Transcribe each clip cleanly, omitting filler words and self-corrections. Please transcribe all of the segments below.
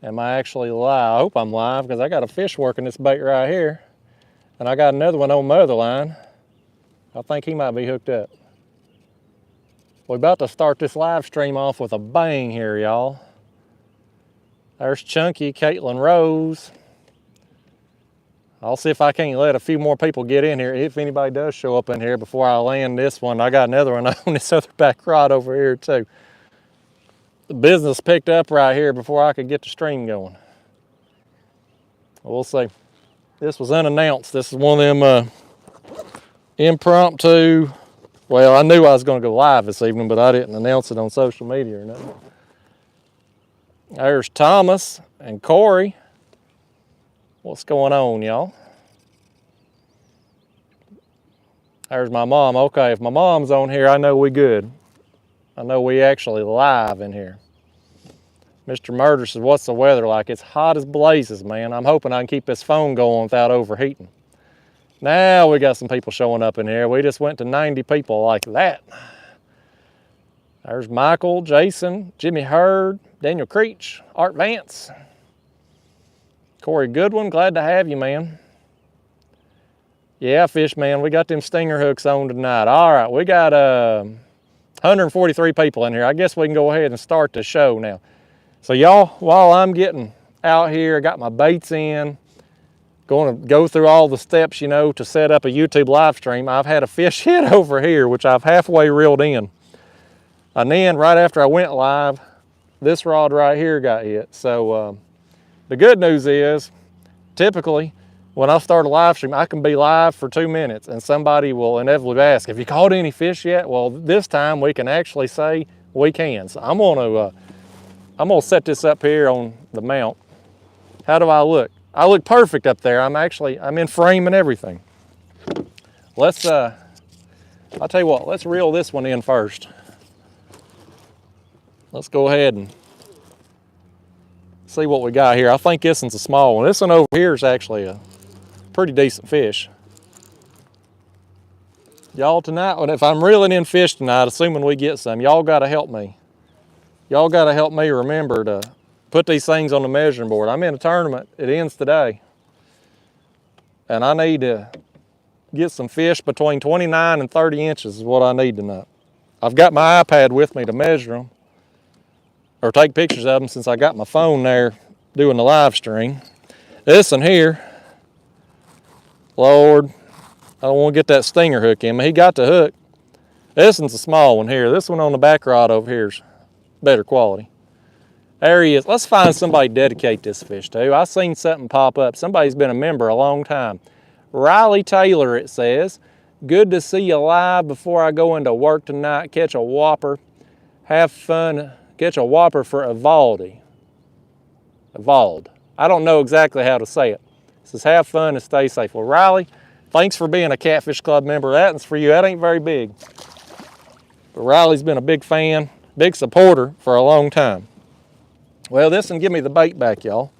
Am I actually live? I hope I'm live because I got a fish working this bait right here. And I got another one on my other line. I think he might be hooked up. We're about to start this live stream off with a bang here, y'all. There's Chunky, Caitlin Rose. I'll see if I can't let a few more people get in here. If anybody does show up in here before I land this one, I got another one on this other back rod over here too. The business picked up right here before I could get the stream going. We'll see. This was unannounced. This is one of them impromptu. Well, I knew I was going to go live this evening, but I didn't announce it on social media or nothing. There's Thomas and Corey. What's going on, y'all? There's my mom. Okay, if my mom's on here, I know we good. I know we actually live in here. Mr. Murder says, what's the weather like? It's hot as blazes, man. I'm hoping I can keep this phone going without overheating. Now we got some people showing up in here. We just went to 90 people like that. There's Michael, Jason, Jimmy Hurd, Daniel Creech, Art Vance, Corey Goodwin, glad to have you, man. Yeah, fish man, we got them stinger hooks on tonight. All right, we got 143 people in here. I guess we can go ahead and start the show now. So y'all, while I'm getting out here, I got my baits in, going to go through all the steps, you know, to set up a YouTube live stream. I've had a fish hit over here, which I've halfway reeled in. And then right after I went live, this rod right here got hit. So the good news is, typically, when I start a live stream, I can be live for 2 minutes and somebody will inevitably ask, have you caught any fish yet? Well, this time we can actually say we can. So I'm gonna set this up here on the mount. How do I look? I look perfect up there. I'm in frame and everything. Let's, I'll tell you what, let's reel this one in first. Let's go ahead and see what we got here. I think this one's a small one. This one over here is actually a pretty decent fish. Y'all tonight, if I'm reeling in fish tonight, assuming we get some, y'all gotta help me. Y'all gotta help me remember to put these things on the measuring board. I'm in a tournament, it ends today. And I need to get some fish between 29 and 30 inches is what I need tonight. I've got my iPad with me to measure them, or take pictures of them since I got my phone there doing the live stream. This one here, Lord, I don't want to get that stinger hook in me. He got the hook. This one's a small one here. This one on the back rod over here is better quality. There he is. Let's find somebody to dedicate this fish to. I seen something pop up. Somebody's been a member a long time. Riley Taylor, it says. Good to see you live before I go into work tonight. Catch a whopper. Have fun. Catch a whopper for Evaldi. Evald. I don't know exactly how to say it. It says have fun and stay safe. Well, Riley, thanks for being a Catfish Club member. That one's for you. That ain't very big. But Riley's been a big fan, big supporter for a long time. Well, this one give me the bait back, y'all.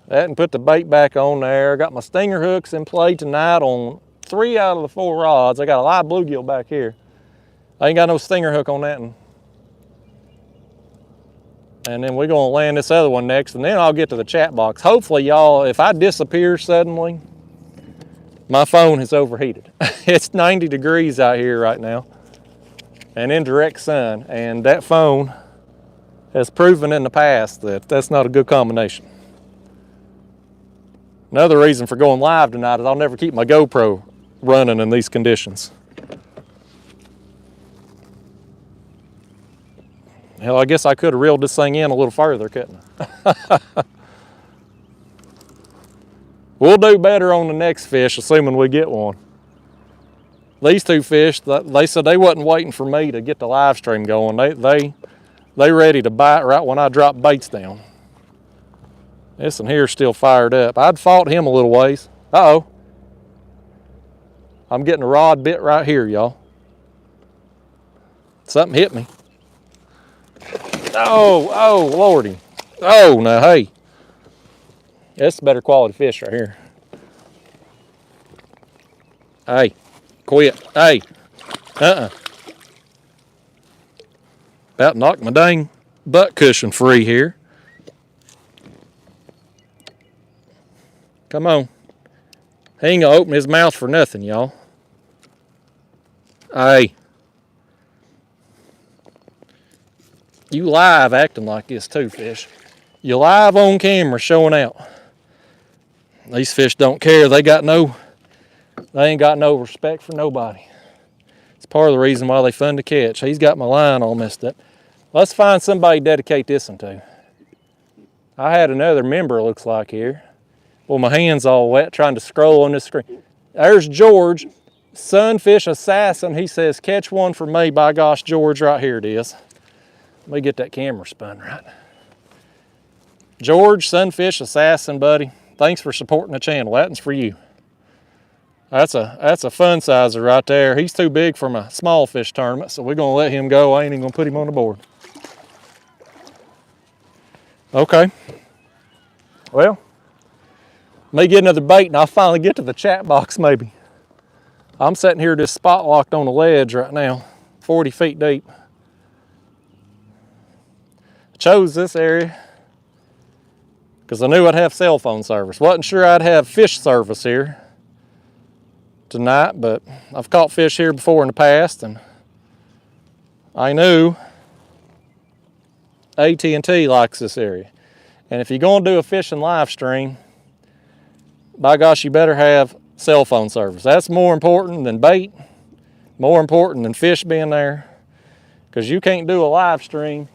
That and put the bait back on there. Got my stinger hooks in play tonight on 3 out of the 4 rods. I got a live bluegill back here. I ain't got no stinger hook on that one. And then we're gonna land this other one next, and then I'll get to the chat box. Hopefully, y'all, if I disappear suddenly, my phone has overheated. It's 90 degrees out here right now, and in direct sun, and that phone has proven in the past that that's not a good combination. Another reason for going live tonight is I'll never keep my GoPro running in these conditions. Hell, I guess I could have reeled this thing in a little further, couldn't I? We'll do better on the next fish, assuming we get one. These 2 fish, they said they wasn't waiting for me to get the live stream going. They ready to bite right when I drop baits down. This one here's still fired up. I'd fought him a little ways. Uh-oh. I'm getting a rod bit right here, y'all. Something hit me. Oh, Lordy. Oh, now, hey. That's a better quality fish right here. Hey, quit. Hey, About knocked my dang butt cushion free here. Come on. He ain't gonna open his mouth for nothing, y'all. Hey. You live acting like this too, fish. You live on camera showing out. These fish don't care. They ain't got no respect for nobody. It's part of the reason why they fun to catch. He's got my line all messed up. Let's find somebody to dedicate this one to. I had another member, it looks like, here. Well, my hand's all wet trying to scroll on this screen. There's George, Sunfish Assassin. He says, catch one for me. By gosh, George, right here it is. Let me get that camera spun right. George, Sunfish Assassin, buddy. Thanks for supporting the channel. That one's for you. That's a fun sizer right there. He's too big for my small fish tournament, so we're going to let him go. I ain't even going to put him on the board. Okay. Well, may get another bait and I'll finally get to the chat box maybe. I'm sitting here just spot locked on the ledge right now, 40 feet deep. I chose this area because I knew I'd have cell phone service. Wasn't sure I'd have fish service here tonight, but I've caught fish here before in the past, and I knew AT&T likes this area. And if you're going to do a fishing live stream, by gosh, you better have cell phone service. That's more important than bait, more important than fish being there, because you can't do a live stream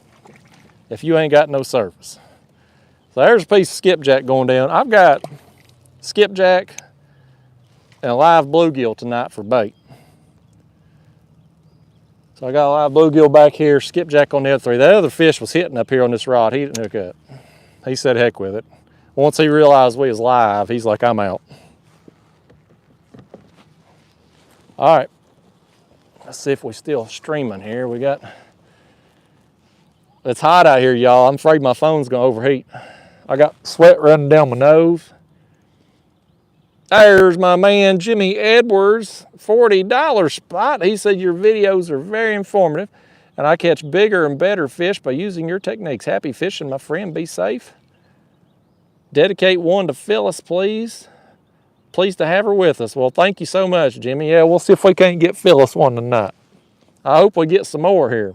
if you ain't got no service. So there's a piece of skipjack going down. I've got skipjack and a live bluegill tonight for bait. So I got a live bluegill back here, skipjack on the other three. That other fish was hitting up here on this rod. He didn't hook up. He said heck with it. Once he realized we was live, he's like, I'm out. All right, let's see if we're still streaming here. It's hot out here, y'all. I'm afraid my phone's gonna overheat. I got sweat running down my nose. There's my man, Jimmy Edwards, $40 spot. He said your videos are very informative and I catch bigger and better fish by using your techniques. Happy fishing, my friend. Be safe. Dedicate one to Phyllis, please. Pleased to have her with us. Well, thank you so much, Jimmy. Yeah, we'll see if we can't get Phyllis one tonight. I hope we get some more here.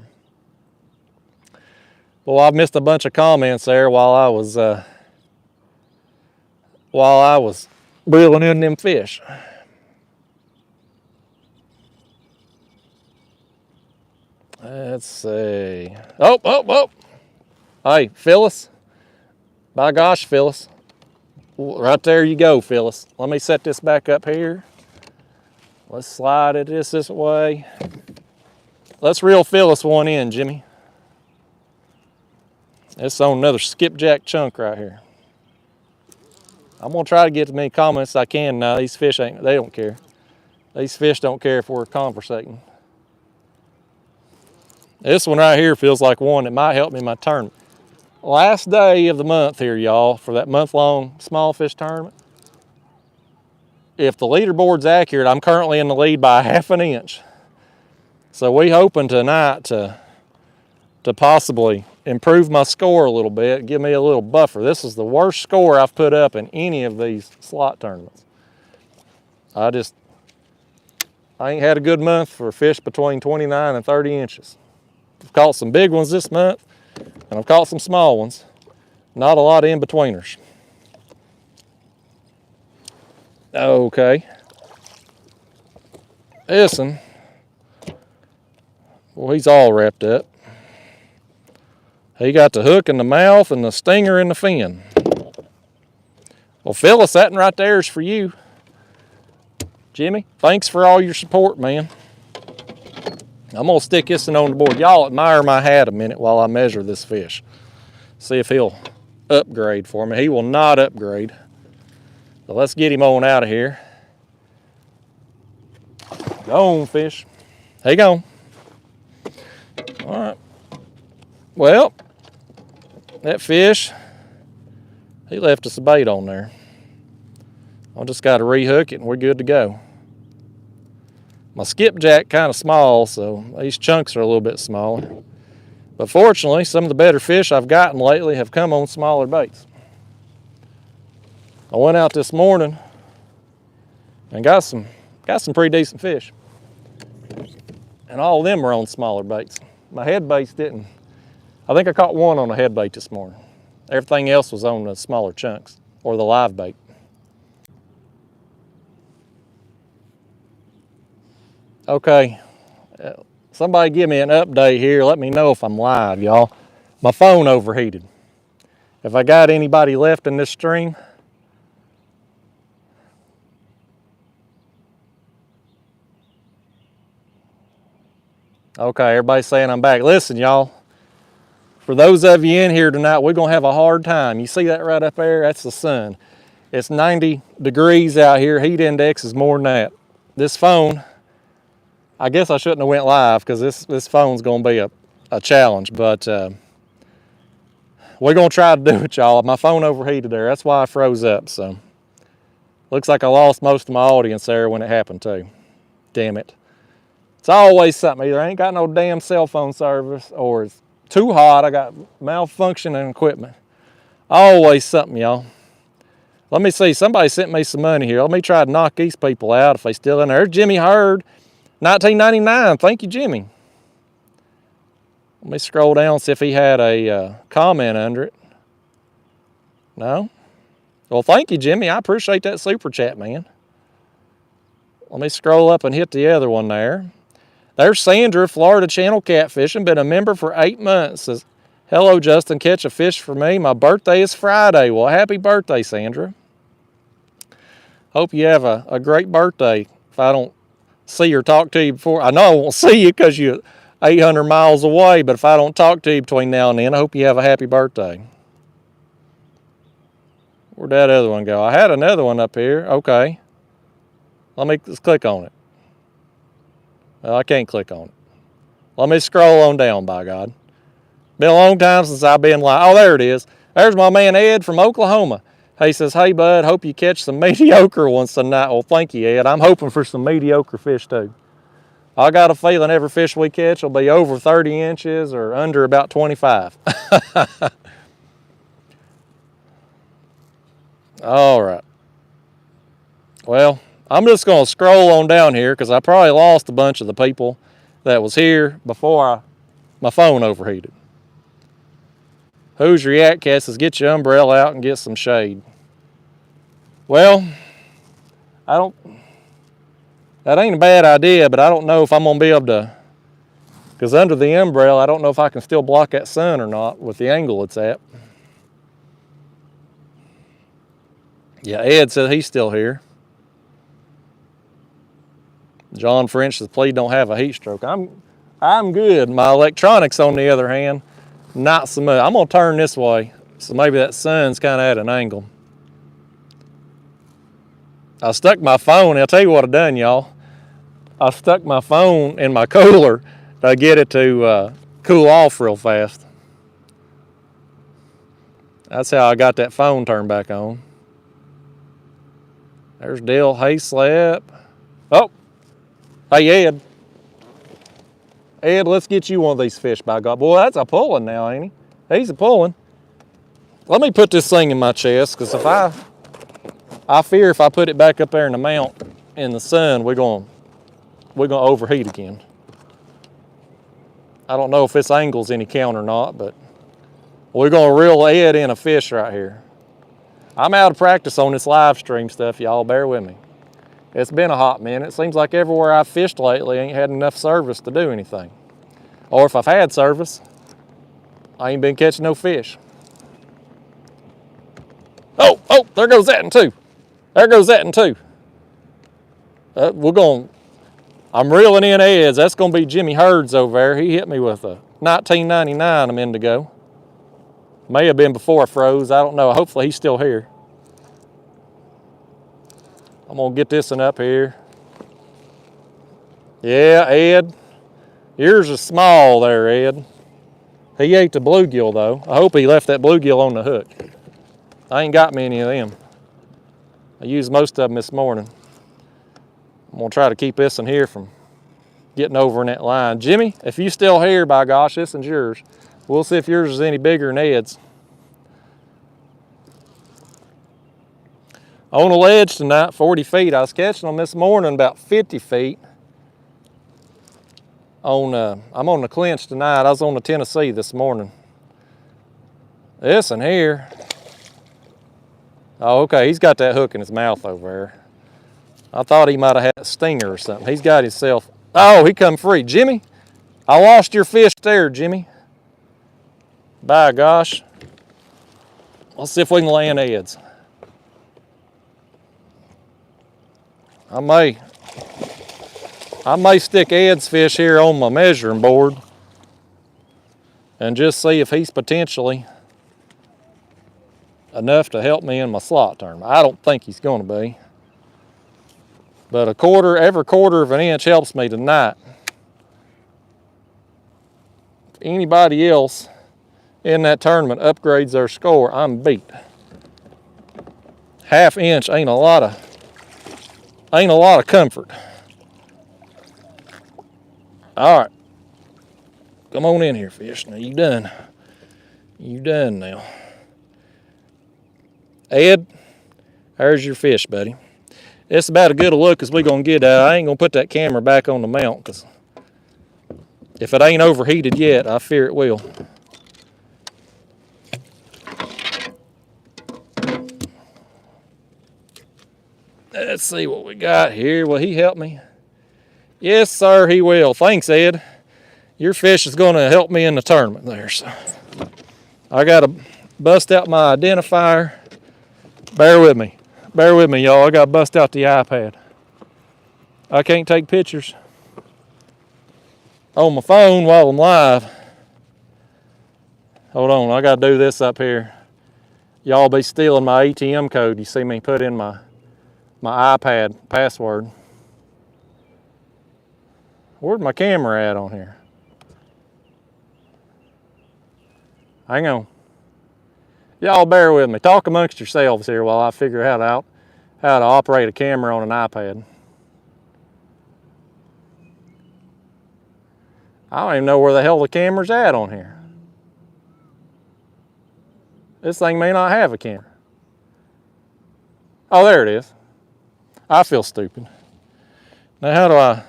Well, I've missed a bunch of comments there while I was reeling in them fish. Let's see. Oh. Hey, Phyllis. By gosh, Phyllis. Right there you go, Phyllis. Let me set this back up here. Let's slide it this way. Let's reel Phyllis one in, Jimmy. It's on another skipjack chunk right here. I'm gonna try to get as many comments as I can now. These fish they don't care. These fish don't care if we're conversating. This one right here feels like one that might help me in my tournament. Last day of the month here, y'all, for that month-long small fish tournament. If the leaderboard's accurate, I'm currently in the lead by ½ an inch. So we hoping tonight to possibly improve my score a little bit, give me a little buffer. This is the worst score I've put up in any of these slot tournaments. I ain't had a good month for fish between 29 and 30 inches. I've caught some big ones this month, and I've caught some small ones. Not a lot of in-betweeners. Okay. Listen. Well, he's all wrapped up. He got the hook in the mouth and the stinger in the fin. Well, Phyllis, that one right there is for you. Jimmy, thanks for all your support, man. I'm gonna stick this one on the board. Y'all admire my hat a minute while I measure this fish. See if he'll upgrade for me. He will not upgrade. So let's get him on out of here. Go on, fish. Hey, go. All right. Well, that fish, he left us a bait on there. I just got to rehook it and we're good to go. My skipjack kind of small, so these chunks are a little bit smaller. But fortunately, some of the better fish I've gotten lately have come on smaller baits. I went out this morning and got some pretty decent fish. And all of them were on smaller baits. My head baits didn't. I think I caught one on a head bait this morning. Everything else was on the smaller chunks or the live bait. Okay, somebody give me an update here. Let me know if I'm live, y'all. My phone overheated. If I got anybody left in this stream, okay, everybody's saying I'm back. Listen, y'all, for those of you in here tonight, we're going to have a hard time. You see that right up there? That's the sun. It's 90 degrees out here. Heat index is more than that. This phone, I guess I shouldn't have went live because this phone's going to be a challenge, but we're going to try to do it, y'all. My phone overheated there. That's why I froze up, so. Looks like I lost most of my audience there when it happened too. Damn it. It's always something. Either I ain't got no damn cell phone service or it's too hot. I got malfunctioning equipment. Always something, y'all. Let me see. Somebody sent me some money here. Let me try to knock these people out if they still in there. There's Jimmy Hurd, 1999. Thank you, Jimmy. Let me scroll down and see if he had a comment under it. No? Well, thank you, Jimmy. I appreciate that super chat, man. Let me scroll up and hit the other one there. There's Sandra, Florida Channel Catfishing. Been a member for 8 months. Says, hello, Justin. Catch a fish for me. My birthday is Friday. Well, happy birthday, Sandra. Hope you have a great birthday. If I don't see or talk to you before, I know I won't see you because you're 800 miles away, but if I don't talk to you between now and then, I hope you have a happy birthday. Where'd that other one go? I had another one up here. Okay. Let's click on it. Well, I can't click on it. Let me scroll on down, by God. Been a long time since I've been live. Oh, there it is. There's my man Ed from Oklahoma. He says, hey, bud, hope you catch some mediocre ones tonight. Well, thank you, Ed. I'm hoping for some mediocre fish, too. I got a feeling every fish we catch will be over 30 inches or under about 25. All right. Well, I'm just going to scroll on down here because I probably lost a bunch of the people that was here before my phone overheated. Who's your yak cat says, get your umbrella out and get some shade. Well, that ain't a bad idea, but I don't know if I'm going to be able to, because under the umbrella, I don't know if I can still block that sun or not with the angle it's at. Yeah, Ed said he's still here. John French says, please don't have a heat stroke. I'm good. My electronics, on the other hand, not so much. I'm going to turn this way, so maybe that sun's kind of at an angle. I stuck my phone. I'll tell you what I done, y'all. I stuck my phone in my cooler to get it to cool off real fast. That's how I got that phone turned back on. There's Dale Hayslap. Oh, hey, Ed. Ed, let's get you one of these fish, by God. Boy, that's a pulling now, ain't he? He's a pulling. Let me put this thing in my chest, because if I fear if I put it back up there in the mount in the sun, we're gonna overheat again. I don't know if this angle's any count or not, but we're gonna reel Ed in a fish right here. I'm out of practice on this live stream stuff, y'all. Bear with me. It's been a hot minute. It seems like everywhere I've fished lately ain't had enough service to do anything. Or if I've had service, I ain't been catching no fish. Oh, there goes that one too. There goes that one too. I'm reeling in Ed's. That's gonna be Jimmy Hurd's over there. He hit me with a 1999 a minute ago. May have been before I froze, I don't know. Hopefully he's still here. I'm gonna get this one up here. Yeah, Ed. Yours is small there, Ed. He ate the bluegill though. I hope he left that bluegill on the hook. I ain't got many of them. I used most of them this morning. I'm gonna try to keep this one here from getting over in that line. Jimmy, if you still here, by gosh, this one's yours. We'll see if yours is any bigger than Ed's. On a ledge tonight, 40 feet. I was catching them this morning about 50 feet. I'm on the Clinch tonight. I was on the Tennessee this morning. This in here. Oh, okay, he's got that hook in his mouth over there. I thought he might have had a stinger or something. He's got himself. Oh, he come free. Jimmy, I lost your fish there, Jimmy. By gosh. Let's see if we can land heads. I may stick Ed's fish here on my measuring board and just see if he's potentially enough to help me in my slot tournament. I don't think he's going to be. But every quarter of an inch helps me tonight. If anybody else in that tournament upgrades their score, I'm beat. Half inch ain't a lot of comfort. All right, come on in here, fish. Now you done. You done now. Ed, there's your fish, buddy. It's about as good a look as we're gonna get at. I ain't gonna put that camera back on the mount because if it ain't overheated yet, I fear it will. Let's see what we got here. Will he help me? Yes, sir, he will. Thanks, Ed. Your fish is going to help me in the tournament there. So I got to bust out my identifier. Bear with me. Bear with me, y'all. I got to bust out the iPad. I can't take pictures on my phone while I'm live. Hold on, I got to do this up here. Y'all be stealing my ATM code. You see me put in my iPad password. Where's my camera at on here? Hang on. Y'all bear with me. Talk amongst yourselves here while I figure out how to operate a camera on an iPad. I don't even know where the hell the camera's at on here. This thing may not have a camera. Oh, there it is. I feel stupid. Now how do I...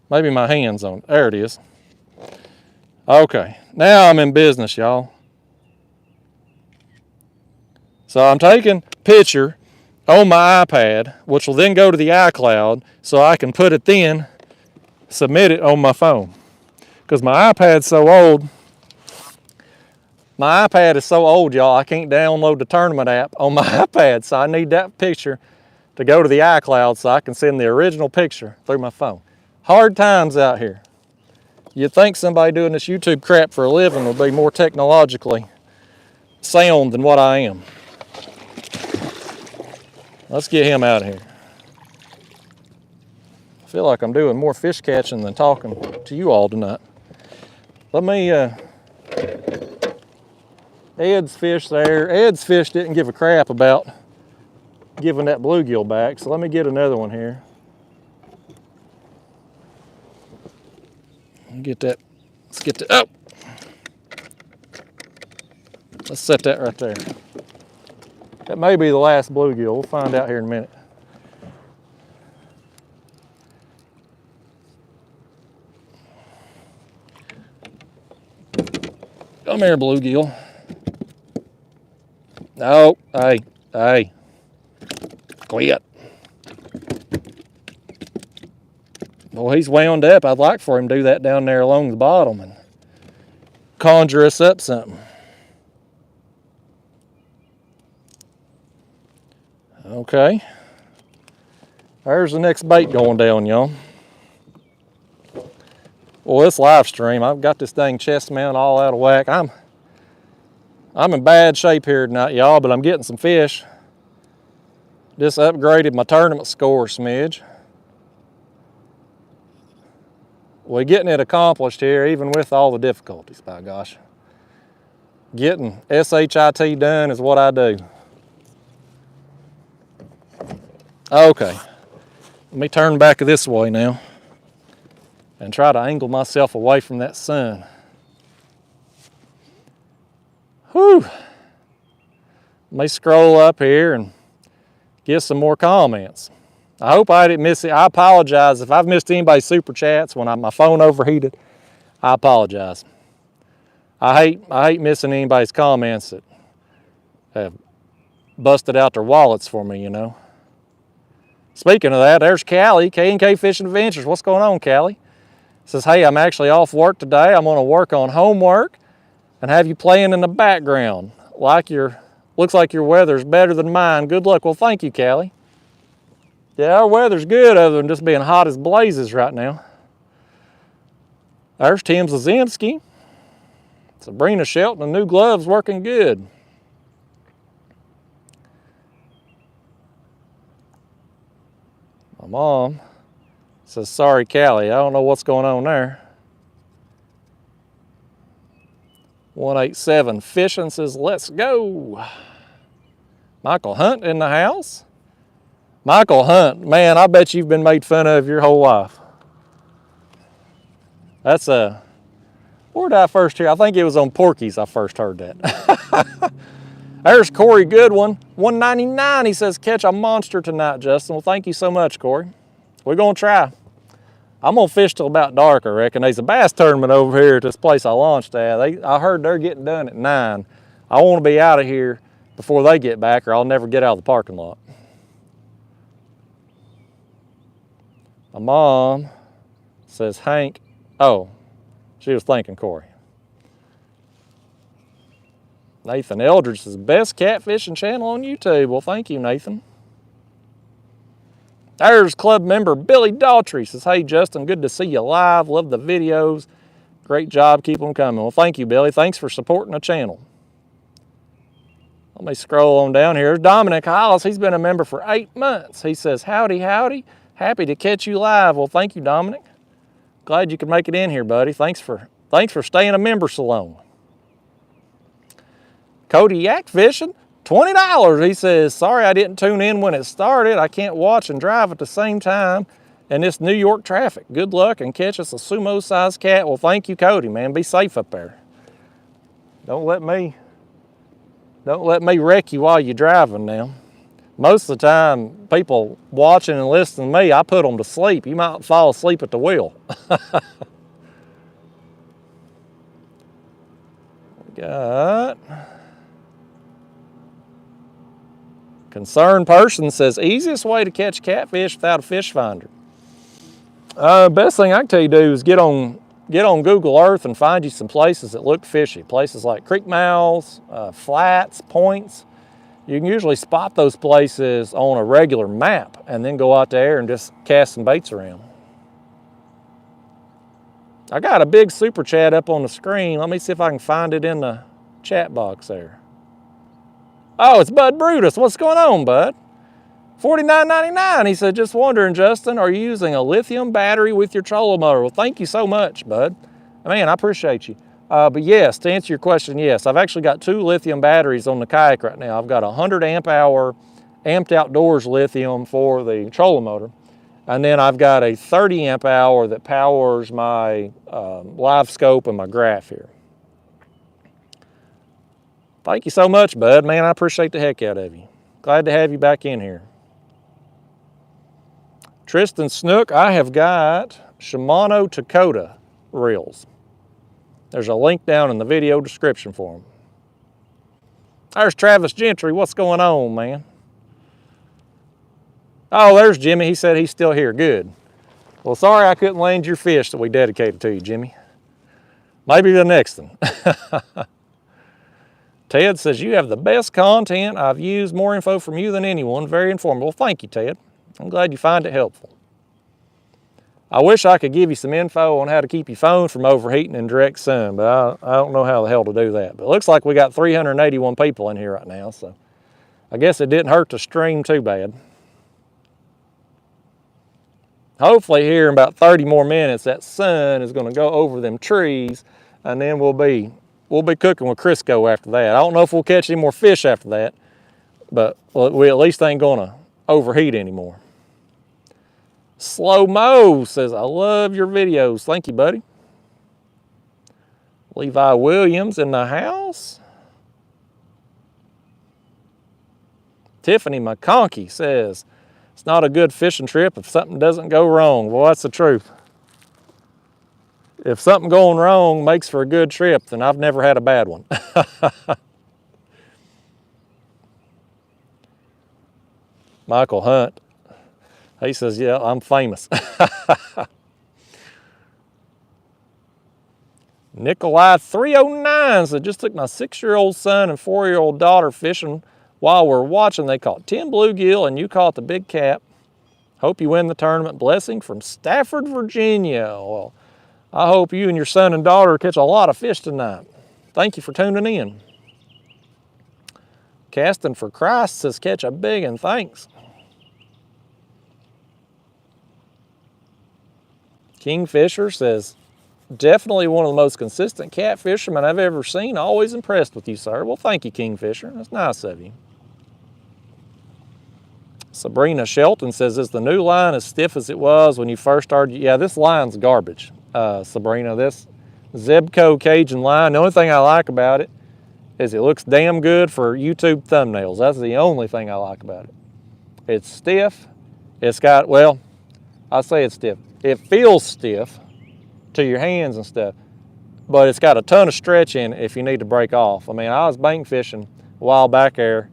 Maybe my hand's on it. There it is. Okay, now I'm in business, y'all. So I'm taking a picture on my iPad, which will then go to the iCloud, so I can put it then, submit it on my phone. Because my iPad's so old. My iPad is so old, y'all, I can't download the tournament app on my iPad, so I need that picture to go to the iCloud so I can send the original picture through my phone. Hard times out here. You'd think somebody doing this YouTube crap for a living would be more technologically sound than what I am. Let's get him out of here. I feel like I'm doing more fish catching than talking to you all tonight. Let me, Ed's fish there. Ed's fish didn't give a crap about giving that bluegill back, so let me get another one here. Get that, let's get that, oh! Let's set that right there. That may be the last bluegill. We'll find out here in a minute. Come here, bluegill. No, hey. Quit. Well, he's wound up. I'd like for him to do that down there along the bottom and conjure us up something. Okay. There's the next bait going down, y'all. Well, this live stream, I've got this dang chest mount all out of whack. I'm in bad shape here tonight, y'all, but I'm getting some fish. Just upgraded my tournament score a smidge. We're getting it accomplished here, even with all the difficulties, by gosh. Getting SHIT done is what I do. Okay, let me turn back this way now and try to angle myself away from that sun. Whew. Let me scroll up here and get some more comments. I hope I didn't miss it. I apologize if I've missed anybody's super chats when my phone overheated. I apologize. I hate missing anybody's comments that have busted out their wallets for me, you know. Speaking of that, there's Callie, K&K Fishing Adventures. What's going on, Callie? Says, hey, I'm actually off work today. I'm going to work on homework and have you playing in the background. Looks like your weather's better than mine. Good luck. Well, thank you, Callie. Yeah, our weather's good other than just being hot as blazes right now. There's Tim Zazimski. Sabrina Shelton, the new gloves working good. My mom says, sorry, Callie, I don't know what's going on there. 187 Fishing says, let's go. Michael Hunt in the house. Michael Hunt, man, I bet you've been made fun of your whole life. That's where did I first hear? I think it was on Porky's I first heard that. There's Corey Goodwin, 199. He says, catch a monster tonight, Justin. Well, thank you so much, Corey. We're going to try. I'm going to fish till about dark, I reckon. There's a bass tournament over here at this place I launched at. I heard they're getting done at 9. I want to be out of here before they get back or I'll never get out of the parking lot. My mom says, Hank, oh, she was thanking Corey. Nathan Eldridge says, best catfishing channel on YouTube. Well, thank you, Nathan. There's club member Billy Daughtry. Says, hey, Justin, good to see you live. Love the videos. Great job. Keep them coming. Well, thank you, Billy. Thanks for supporting the channel. Let me scroll on down here. There's Dominic Hollis. He's been a member for 8 months. He says, howdy, howdy. Happy to catch you live. Well, thank you, Dominic. Glad you could make it in here, buddy. Thanks for staying a member so long. Cody Yak Fishing, $20. He says, sorry I didn't tune in when it started. I can't watch and drive at the same time in this New York traffic. Good luck and catch us a sumo-sized cat. Well, thank you, Cody, man. Be safe up there. Don't let me wreck you while you're driving now. Most of the time, people watching and listening to me, I put them to sleep. You might fall asleep at the wheel. We got... Concerned person says, easiest way to catch catfish without a fish finder. Best thing I can tell you to do is get on Google Earth and find you some places that look fishy. Places like creek mouths, flats, points. You can usually spot those places on a regular map and then go out there and just cast some baits around. I got a big super chat up on the screen. Let me see if I can find it in the chat box there. Oh, it's Bud Brutus. What's going on, Bud? $49.99. He said, just wondering, Justin, are you using a lithium battery with your trolling motor? Well, thank you so much, Bud. Man, I appreciate you. But yes, to answer your question, yes, I've actually got 2 lithium batteries on the kayak right now. I've got a 100 amp hour amped outdoors lithium for the trolling motor. And then I've got a 30 amp hour that powers my live scope and my graph here. Thank you so much, Bud. Man, I appreciate the heck out of you. Glad to have you back in here. Tristan Snook, I have got Shimano Dakota reels. There's a link down in the video description for them. There's Travis Gentry. What's going on, man? Oh, there's Jimmy. He said he's still here. Good. Well, sorry I couldn't land your fish that we dedicated to you, Jimmy. Maybe the next one. Ted says, you have the best content. I've used more info from you than anyone. Very informative. Well, thank you, Ted. I'm glad you find it helpful. I wish I could give you some info on how to keep your phone from overheating in direct sun, but I don't know how the hell to do that. But it looks like we got 381 people in here right now, so I guess it didn't hurt to stream too bad. Hopefully here in about 30 more minutes, that sun is going to go over them trees, and then we'll be cooking with Crisco after that. I don't know if we'll catch any more fish after that, but we at least ain't going to overheat anymore. Slow Mo says, I love your videos. Thank you, buddy. Levi Williams in the house. Tiffany McConkey says, it's not a good fishing trip if something doesn't go wrong. Well, that's the truth. If something going wrong makes for a good trip, then I've never had a bad one. Michael Hunt, he says, yeah, I'm famous. Nikolai 309 said, just took my 6-year-old son and 4-year-old daughter fishing while we're watching. They caught 10 bluegill and you caught the big cap. Hope you win the tournament. Blessing from Stafford, Virginia. Well, I hope you and your son and daughter catch a lot of fish tonight. Thank you for tuning in. Casting for Christ says, catch a big one. Thanks. Kingfisher says, definitely one of the most consistent catfishermen I've ever seen. Always impressed with you, sir. Well, thank you, Kingfisher. That's nice of you. Sabrina Shelton says, is the new line as stiff as it was when you first started? Yeah, this line's garbage, Sabrina. This Zebco Cajun line, the only thing I like about it is it looks damn good for YouTube thumbnails. That's the only thing I like about it. It's stiff. It's got, well, I say it's stiff. It feels stiff to your hands and stuff, but it's got a ton of stretch in it if you need to break off. I mean, I was bank fishing a while back there,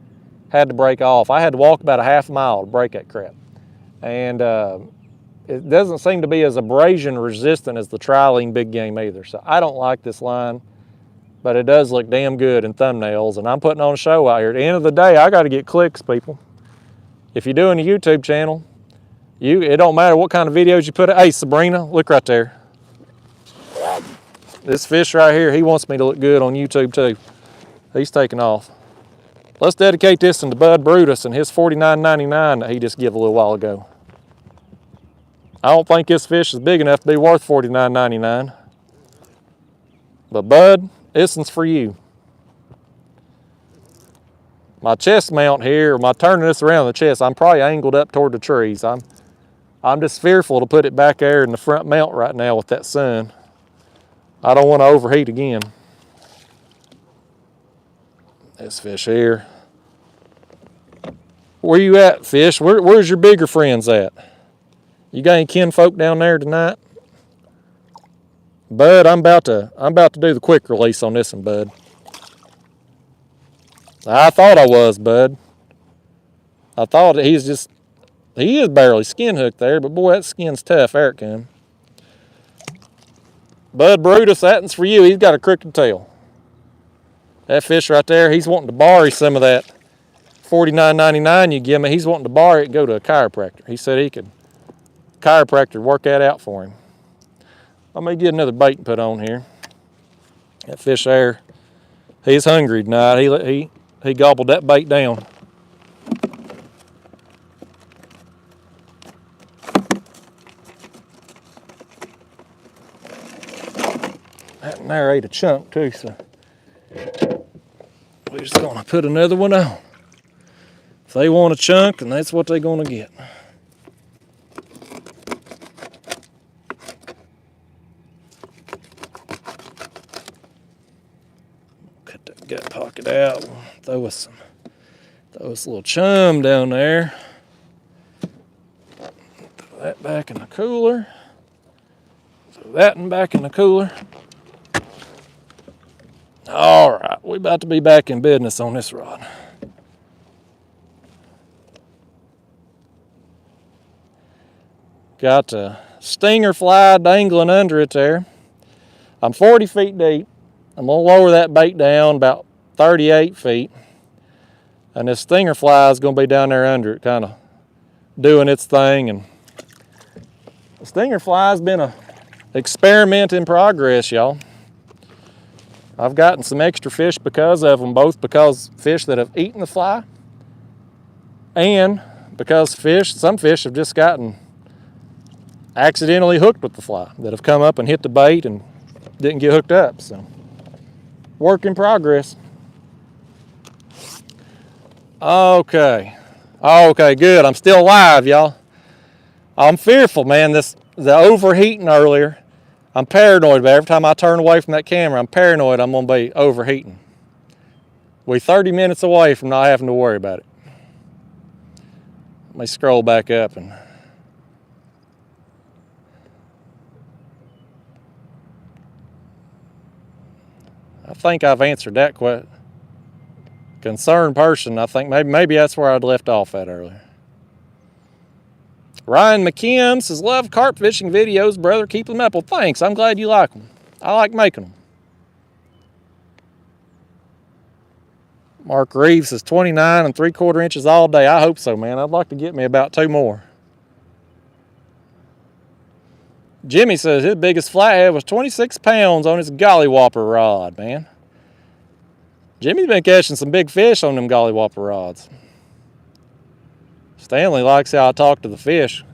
had to break off. I had to walk about a half mile to break that crap. And it doesn't seem to be as abrasion resistant as the Trilene big game either. So I don't like this line, but it does look damn good in thumbnails, and I'm putting on a show out here. At the end of the day, I got to get clicks, people. If you're doing a YouTube channel, it don't matter what kind of videos you put out. Hey, Sabrina, look right there. This fish right here, he wants me to look good on YouTube too. He's taking off. Let's dedicate this one to Bud Brutus and his $49.99 that he just gave a little while ago. I don't think this fish is big enough to be worth $49.99. But Bud, this one's for you. My chest mount here, my turning this around the chest, I'm probably angled up toward the trees. I'm just fearful to put it back there in the front mount right now with that sun. I don't want to overheat again. This fish here. Where you at, fish? Where's your bigger friends at? You got any kinfolk down there tonight? Bud, I'm about to do the quick release on this one, Bud. I thought I was, Bud. I thought that he is barely skin hooked there, but boy, that skin's tough. There it comes. Bud Brutus, that one's for you. He's got a crooked tail. That fish right there, he's wanting to borrow some of that $49.99 you give me. He's wanting to borrow it and go to a chiropractor. He said he could, chiropractor work that out for him. Let me get another bait and put on here. That fish there, he's hungry tonight. He gobbled that bait down. That one there ate a chunk too, so we're just gonna put another one on. If they want a chunk, then that's what they're gonna get. Cut that gut pocket out. Throw us a little chum down there. Throw that back in the cooler. Throw that one back in the cooler. All right, we're about to be back in business on this rod. Got a stinger fly dangling under it there. I'm 40 feet deep. I'm gonna lower that bait down about 38 feet. And this stinger fly is gonna be down there under it, kind of doing its thing. And the stinger fly's been an experiment in progress, y'all. I've gotten some extra fish because of them, both because fish that have eaten the fly and because some fish have just gotten accidentally hooked with the fly, that have come up and hit the bait and didn't get hooked up. So, work in progress. Okay, good. I'm still alive, y'all. I'm fearful, man. The overheating earlier. I'm paranoid, but every time I turn away from that camera, I'm paranoid I'm gonna be overheating. We're 30 minutes away from not having to worry about it. Let me scroll back up and I think I've answered that question. Concerned person, I think maybe that's where I'd left off at earlier. Ryan McKim says, love carp fishing videos, brother. Keep them up. Well, thanks. I'm glad you like them. I like making them. Mark Reeves says 29 3/4 inches all day. I hope so, man. I'd like to get me about 2 more. Jimmy says his biggest flathead was 26 pounds on his gollywhopper rod, man. Jimmy's been catching some big fish on them gollywhopper rods. Stanley likes how I talk to the fish.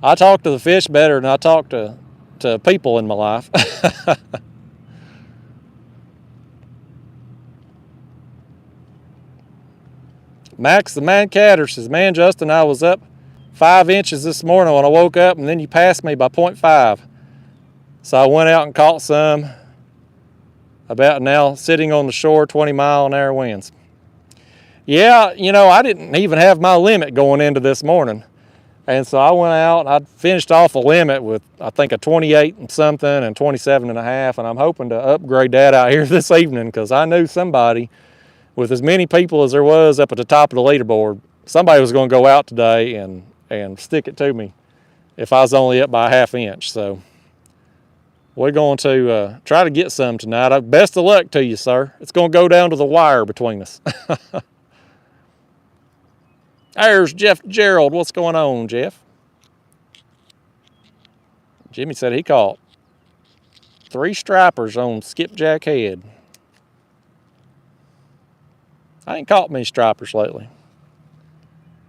I talk to the fish better than I talk to people in my life. Max the Man Catter says, man, Justin, I was up 5 inches this morning when I woke up, and then you passed me by 0.5. So I went out and caught some. About now sitting on the shore, 20-mile-an-hour winds. Yeah, you know, I didn't even have my limit going into this morning. And so I went out and I finished off a limit with, I think, a 28 and something and 27 and a half. And I'm hoping to upgrade that out here this evening because I knew somebody, with as many people as there was up at the top of the leaderboard, somebody was going to go out today and stick it to me if I was only up by a ½ inch. So we're going to try to get some tonight. Best of luck to you, sir. It's going to go down to the wire between us. There's Jeff Gerald. What's going on, Jeff? Jimmy said he caught 3 stripers on skipjack head. I ain't caught many stripers lately.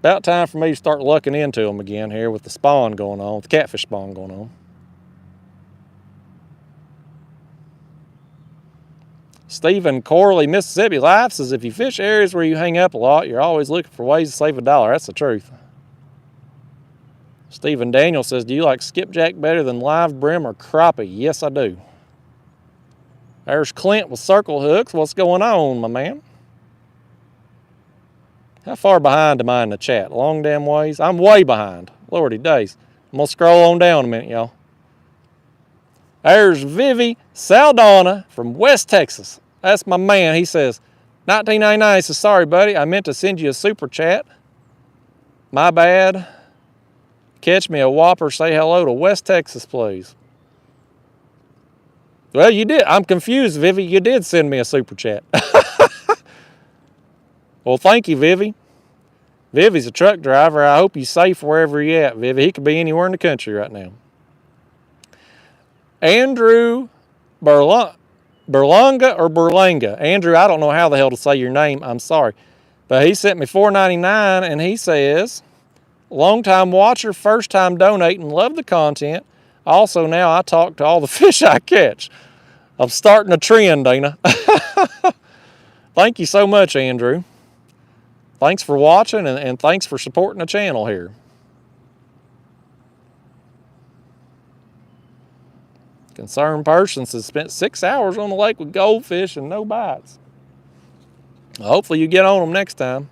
About time for me to start looking into them again here with the spawn going on, with the catfish spawn going on. Stephen Corley, Mississippi Life says, if you fish areas where you hang up a lot, you're always looking for ways to save $1. That's the truth. Stephen Daniel says, do you like skipjack better than live brim or crappie? Yes, I do. There's Clint with circle hooks. What's going on, my man? How far behind am I in the chat? Long damn ways? I'm way behind. Lordy days. I'm going to scroll on down a minute, y'all. There's Vivi Saldana from West Texas. That's my man. He says, 1999. He says, sorry, buddy. I meant to send you a super chat. My bad. Catch me a whopper. Say hello to West Texas, please. Well, you did. I'm confused, Vivi. You did send me a super chat. Well, thank you, Vivi. Vivi's a truck driver. I hope he's safe wherever you're at, Vivi. He could be anywhere in the country right now. Andrew Berlanga or Berlanga. Andrew, I don't know how the hell to say your name. I'm sorry. But he sent me $4.99 and he says, long-time watcher, first-time donating, love the content. Also, now I talk to all the fish I catch. I'm starting a trend, Dana. Thank you so much, Andrew. Thanks for watching and thanks for supporting the channel here. Concerned persons has spent 6 hours on the lake with goldfish and no bites. Well, hopefully you get on them next time.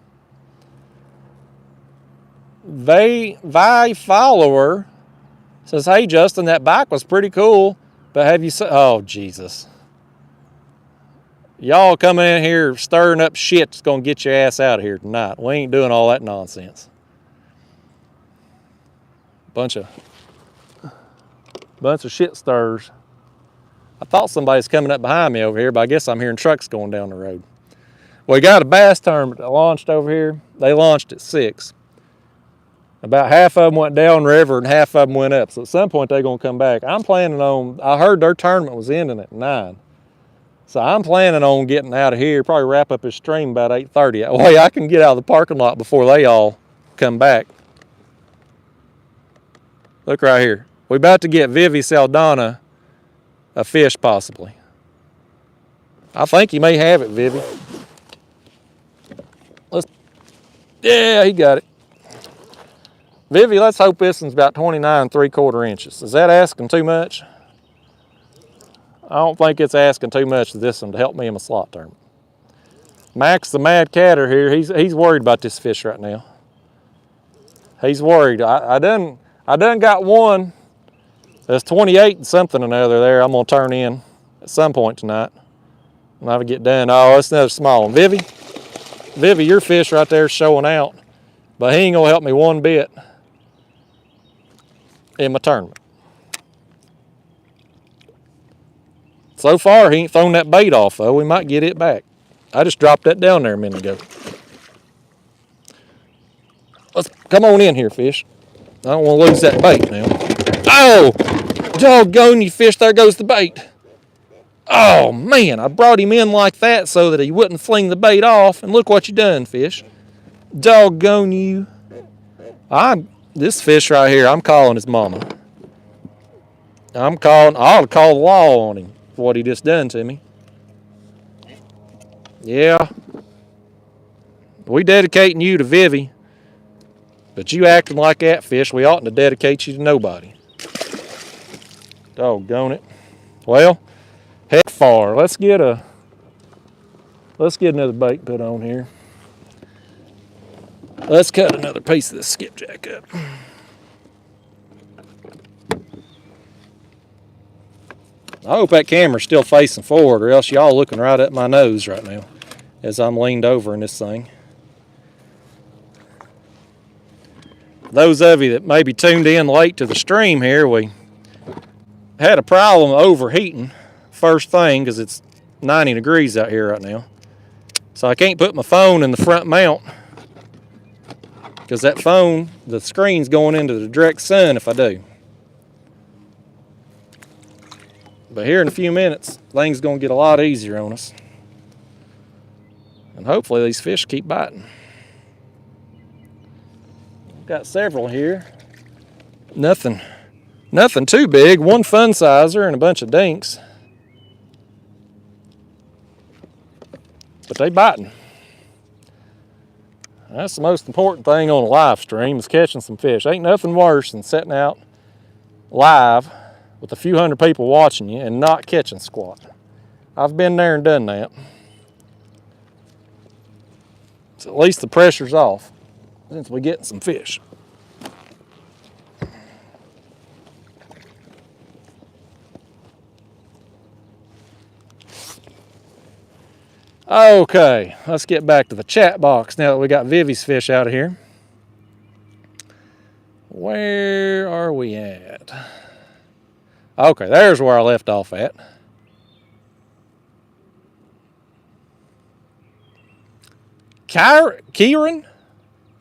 Vi follower says, hey Justin, that bike was pretty cool, but have you seen, oh Jesus. Y'all coming in here stirring up shit that's gonna get your ass out of here tonight. We ain't doing all that nonsense. Bunch of shit stirs. I thought somebody's coming up behind me over here, but I guess I'm hearing trucks going down the road. We got a bass tournament that launched over here. They launched at 6. About half of them went downriver and half of them went up. So at some point they're gonna come back. I'm planning on, I heard their tournament was ending at 9. So I'm planning on getting out of here, probably wrap up his stream about 8:30. That way I can get out of the parking lot before they all come back. Look right here. We're about to get Vivi Saldana a fish, possibly. I think he may have it, Vivi. Yeah, he got it. Vivi, let's hope this one's about 29 3/4 inches. Is that asking too much? I don't think it's asking too much of this one to help me in my slot tournament. Max the Mad Catter here, he's worried about this fish right now. He's worried. I done got one. There's 28 and something another there I'm going to turn in at some point tonight. When I get done. Oh, it's another small one. Vivi, your fish right there is showing out. But he ain't going to help me one bit in my tournament. So far, he ain't thrown that bait off, though. We might get it back. I just dropped that down there a minute ago. Let's come on in here, fish. I don't want to lose that bait now. Oh! Doggone you, fish. There goes the bait. Oh, man. I brought him in like that so that he wouldn't fling the bait off. And look what you done, fish. Doggone you. This fish right here, I'm calling his mama. I'll call the law on him for what he just done to me. Yeah. We dedicating you to Vivi. But you acting like that fish, we oughtn't to dedicate you to nobody. Doggone it. Well, heck far. Let's get another bait put on here. Let's cut another piece of this skipjack up. I hope that camera's still facing forward, or else y'all looking right at my nose right now as I'm leaned over in this thing. Those of you that maybe tuned in late to the stream here, we had a problem overheating first thing because it's 90 degrees out here right now. So I can't put my phone in the front mount because that phone, the screen's going into the direct sun if I do. But here in a few minutes, things going to get a lot easier on us. And hopefully these fish keep biting. Got several here. Nothing too big. One fun sizer and a bunch of dinks. But they biting. That's the most important thing on a live stream is catching some fish. Ain't nothing worse than sitting out live with a few hundred people watching you and not catching squat. I've been there and done that. So at least the pressure's off since we're getting some fish. Okay, let's get back to the chat box now that we got Vivi's fish out of here. Where are we at? Okay, there's where I left off at. Kieran?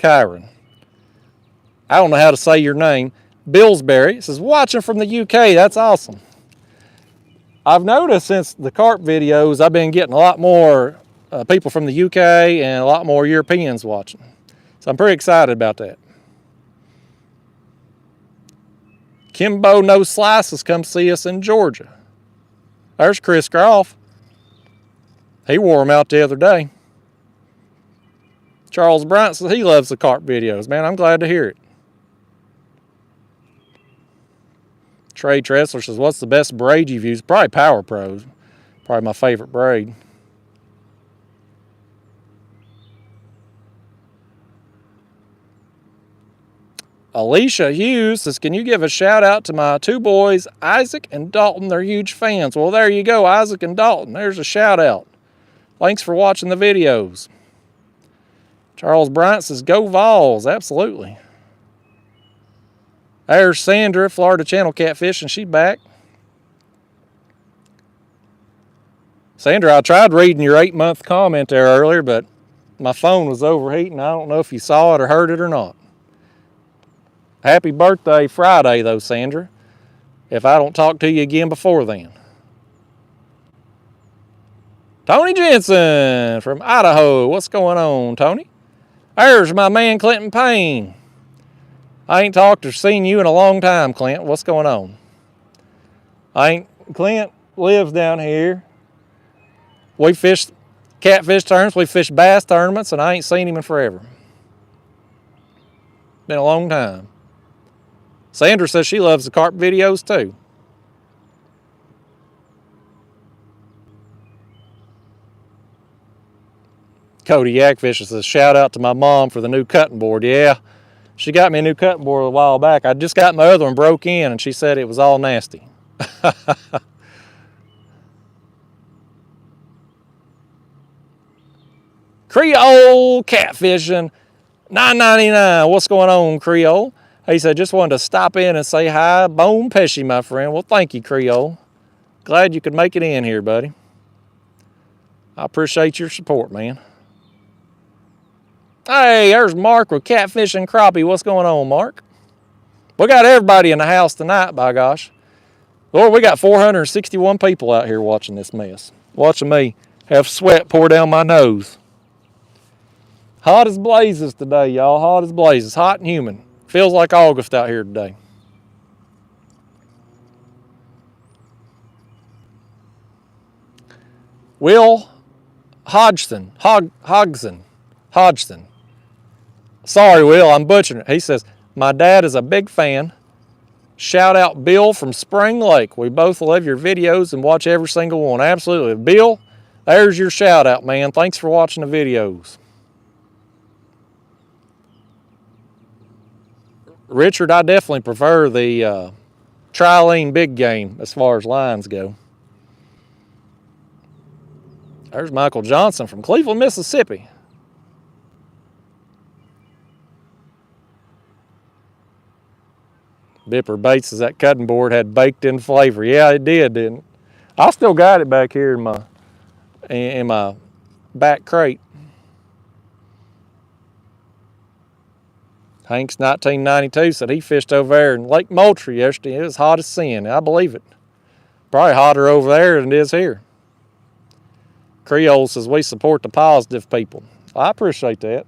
I don't know how to say your name. Billsbury says, watching from the UK. That's awesome. I've noticed since the carp videos, I've been getting a lot more people from the UK and a lot more Europeans watching. So I'm pretty excited about that. Kimbo No Slices, come see us in Georgia. There's Chris Groff. He wore them out the other day. Charles Bryant says he loves the carp videos. Man, I'm glad to hear it. Trey Tressler says, what's the best braid you've used? Probably Power Pros. Probably my favorite braid. Alicia Hughes says, can you give a shout out to my two boys, Isaac and Dalton? They're huge fans. Well, there you go, Isaac and Dalton. There's a shout out. Thanks for watching the videos. Charles Bryant says, go Vols. Absolutely. There's Sandra, Florida Channel Catfishing. She's back. Sandra, I tried reading your 8-month comment there earlier, but my phone was overheating. I don't know if you saw it or heard it or not. Happy birthday Friday, though, Sandra, if I don't talk to you again before then. Tony Jensen from Idaho. What's going on, Tony? There's my man, Clinton Payne. I ain't talked or seen you in a long time, Clint. What's going on? Clint lives down here. We fish catfish tournaments, we fish bass tournaments, and I ain't seen him in forever. Been a long time. Sandra says she loves the carp videos too. Cody Yakfish says, shout out to my mom for the new cutting board. Yeah, She got me a new cutting board a while back. I just got my other one broke in, and she said it was all nasty. Creole catfishing, $9.99. What's going on, Creole? He said, just wanted to stop in and say hi. Bon pesci, my friend. Well, thank you, Creole. Glad you could make it in here, buddy. I appreciate your support, man. Hey, there's Mark with Catfish and Crappie. What's going on, Mark? We got everybody in the house tonight, by gosh. Lord, we got 461 people out here watching this mess. Watching me have sweat pour down my nose. Hot as blazes today, y'all. Hot as blazes. Hot and humid. Feels like August out here today. Will Hodgson. Hodgson. Sorry, Will, I'm butchering it. He says, my dad is a big fan. Shout out Bill from Spring Lake. We both love your videos and watch every single one. Absolutely. Bill, there's your shout out, man. Thanks for watching the videos. Richard, I definitely prefer the Trilene big game as far as lines go. There's Michael Johnson from Cleveland, Mississippi. Bipper Bates says that cutting board had baked in flavor. Yeah, it did, didn't it? I still got it back here in my back crate. Hank's 1992 said he fished over there in Lake Moultrie yesterday. It was hot as sin. I believe it. Probably hotter over there than it is here. Creole says we support the positive people. I appreciate that.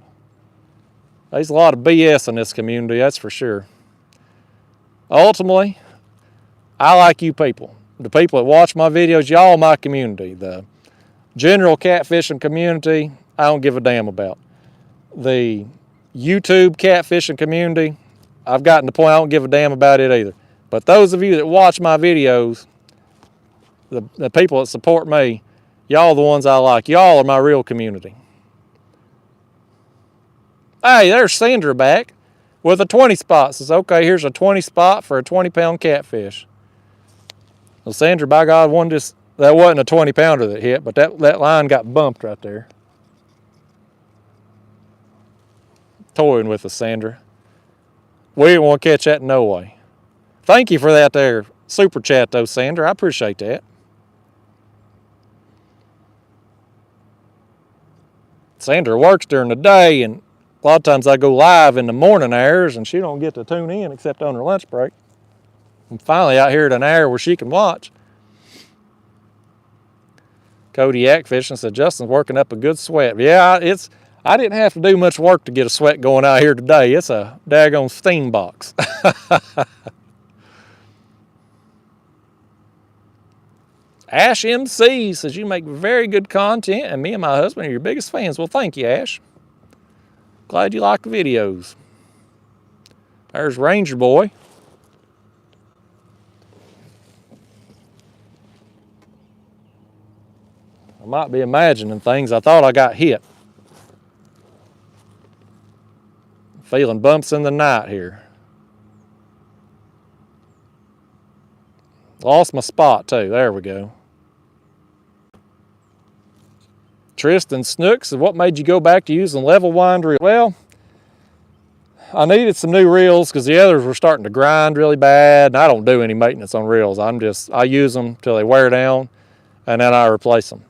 There's a lot of BS in this community, that's for sure. Ultimately, I like you people. The people that watch my videos, y'all my community. The general catfishing community, I don't give a damn about. The YouTube catfishing community, I've gotten to the point I don't give a damn about it either. But those of you that watch my videos, the people that support me, y'all the ones I like. Y'all are my real community. Hey, there's Sandra back with a 20 spot. Says, okay, here's a 20 spot for a 20-pound catfish. Well, Sandra, by God, that wasn't a 20-pounder that hit, but that line got bumped right there. Toying with us, Sandra. We didn't want to catch that no way. Thank you for that there super chat, though, Sandra. I appreciate that. Sandra works during the day, and a lot of times I go live in the morning hours, and she don't get to tune in except on her lunch break. I'm finally out here at an hour where she can watch. Kodiak Fishing said, Justin's working up a good sweat. Yeah, I didn't have to do much work to get a sweat going out here today. It's a daggone steam box. Ash MC says, you make very good content, and me and my husband are your biggest fans. Well, thank you, Ash. Glad you like the videos. There's Ranger Boy. I might be imagining things. I thought I got hit. Feeling bumps in the night here. Lost my spot too. There we go. Tristan Snook said, what made you go back to using level wind reel? Well, I needed some new reels because the others were starting to grind really bad, and I don't do any maintenance on reels. I use them till they wear down, and then I replace them.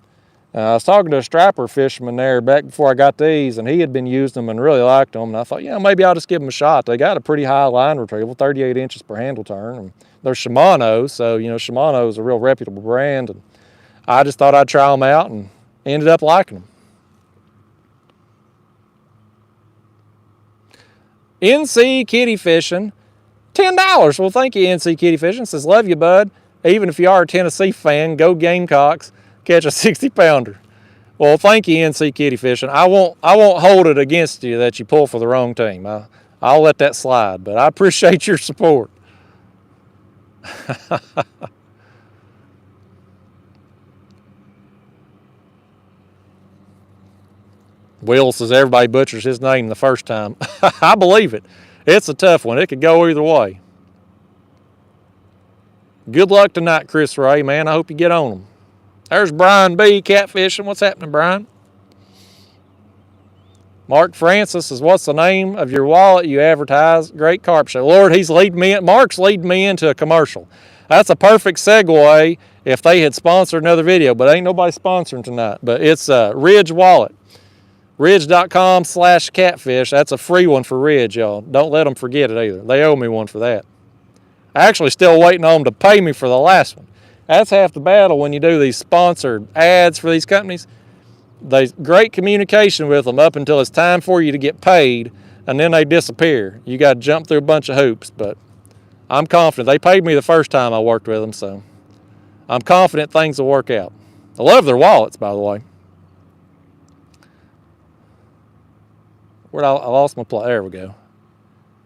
I was talking to a striper fisherman there back before I got these, and he had been using them and really liked them, and I thought, maybe I'll just give them a shot. They got a pretty high line retrieval, 38 inches per handle turn, and they're Shimano, so Shimano is a real reputable brand, and I just thought I'd try them out and ended up liking them. NC Kitty Fishing, $10. Well, thank you, NC Kitty Fishing. Says, love you, bud. Even if you are a Tennessee fan, go Gamecocks. Catch a 60-pounder. Well, thank you, NC Kitty Fishing. I won't hold it against you that you pull for the wrong team. I'll let that slide, but I appreciate your support. Will says everybody butchers his name the first time. I believe it. It's a tough one. It could go either way. Good luck tonight, Chris Ray, man. I hope you get on them. There's Brian B. catfishing. What's happening, Brian? Mark Francis says, what's the name of your wallet you advertise? Great carp show. Lord, he's leading me in. Mark's leading me into a commercial. That's a perfect segue if they had sponsored another video, but ain't nobody sponsoring tonight. But it's Ridge Wallet. Ridge.com/catfish. That's a free one for Ridge, y'all. Don't let them forget it either. They owe me one for that. Actually still waiting on them to pay me for the last one. That's half the battle when you do these sponsored ads for these companies. There's great communication with them up until it's time for you to get paid, and then they disappear. You got to jump through a bunch of hoops, but I'm confident. They paid me the first time I worked with them, so I'm confident things will work out. I love their wallets, by the way. Where'd I lost my place? There we go.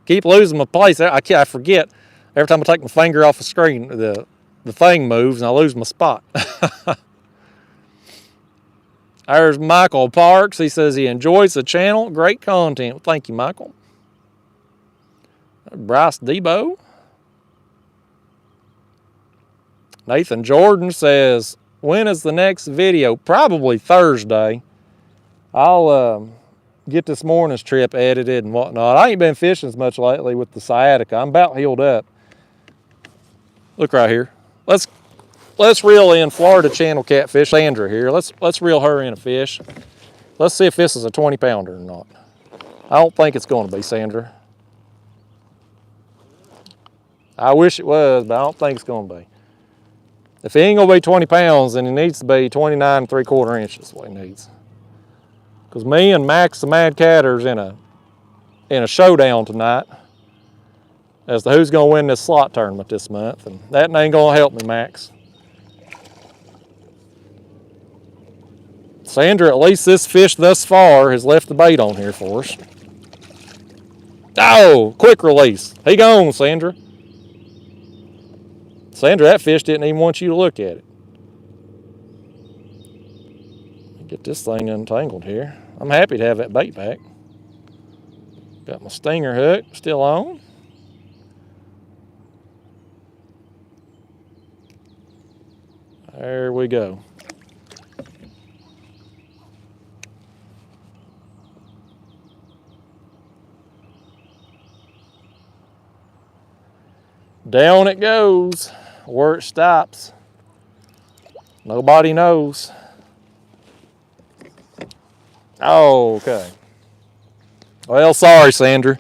Keep losing my place. I forget. Every time I take my finger off the screen, the thing moves and I lose my spot. There's Michael Parks. He says he enjoys the channel. Great content. Well, thank you, Michael. Bryce Debo. Nathan Jordan says, when is the next video? Probably Thursday. I'll get this morning's trip edited and whatnot. I ain't been fishing as much lately with the sciatica. I'm about healed up. Look right here. Let's reel in Florida Channel catfish. Sandra here. Let's reel her in a fish. Let's see if this is a 20-pounder or not. I don't think it's going to be, Sandra. I wish it was, but I don't think it's going to be. If he ain't going to be 20 pounds, then he needs to be 29 3/4 inches. That's what he needs. Because me and Max the Mad Catter's in a showdown tonight as to who's going to win this slot tournament this month, and that ain't going to help me, Max. Sandra, at least this fish thus far has left the bait on here for us. Oh, quick release. He gone, Sandra. Sandra, that fish didn't even want you to look at it. Get this thing untangled here. I'm happy to have that bait back. Got my stinger hook still on. There we go. Down it goes. Where it stops, nobody knows. Oh, okay. Well, sorry, Sandra.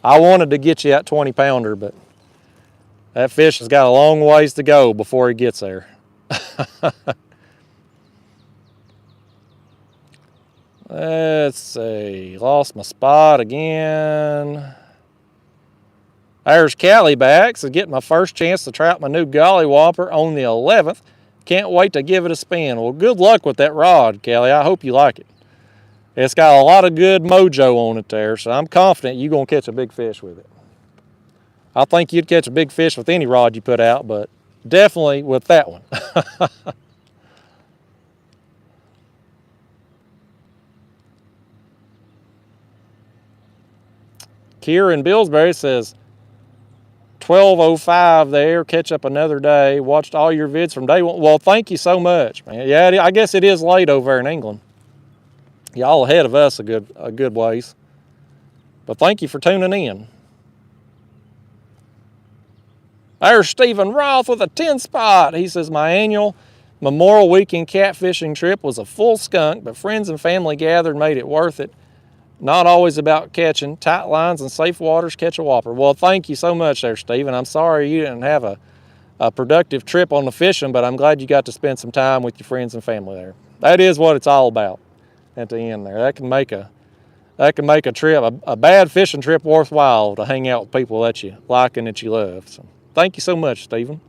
I wanted to get you that 20-pounder, but that fish has got a long ways to go before he gets there. Let's see. Lost my spot again. There's Callie back, so getting my first chance to trap my new Golly Whopper on the 11th. Can't wait to give it a spin. Well, good luck with that rod, Callie. I hope you like it. It's got a lot of good mojo on it there, so I'm confident you're going to catch a big fish with it. I think you'd catch a big fish with any rod you put out, but definitely with that one. Kieran Billsbury says, 12:05 there, catch up another day. Watched all your vids from day one. Well, thank you so much, man. Yeah, I guess it is late over there in England. Y'all ahead of us a good ways. But thank you for tuning in. There's Stephen Roth with a 10 spot. He says, my annual Memorial Weekend catfishing trip was a full skunk, but friends and family gathered made it worth it. Not always about catching. Tight lines and safe waters, catch a whopper. Well, thank you so much there, Stephen. I'm sorry you didn't have a productive trip on the fishing, but I'm glad you got to spend some time with your friends and family there. That is what it's all about at the end there. That can make a trip, a bad fishing trip, worthwhile to hang out with people that you like and that you love. So thank you so much, Stephen.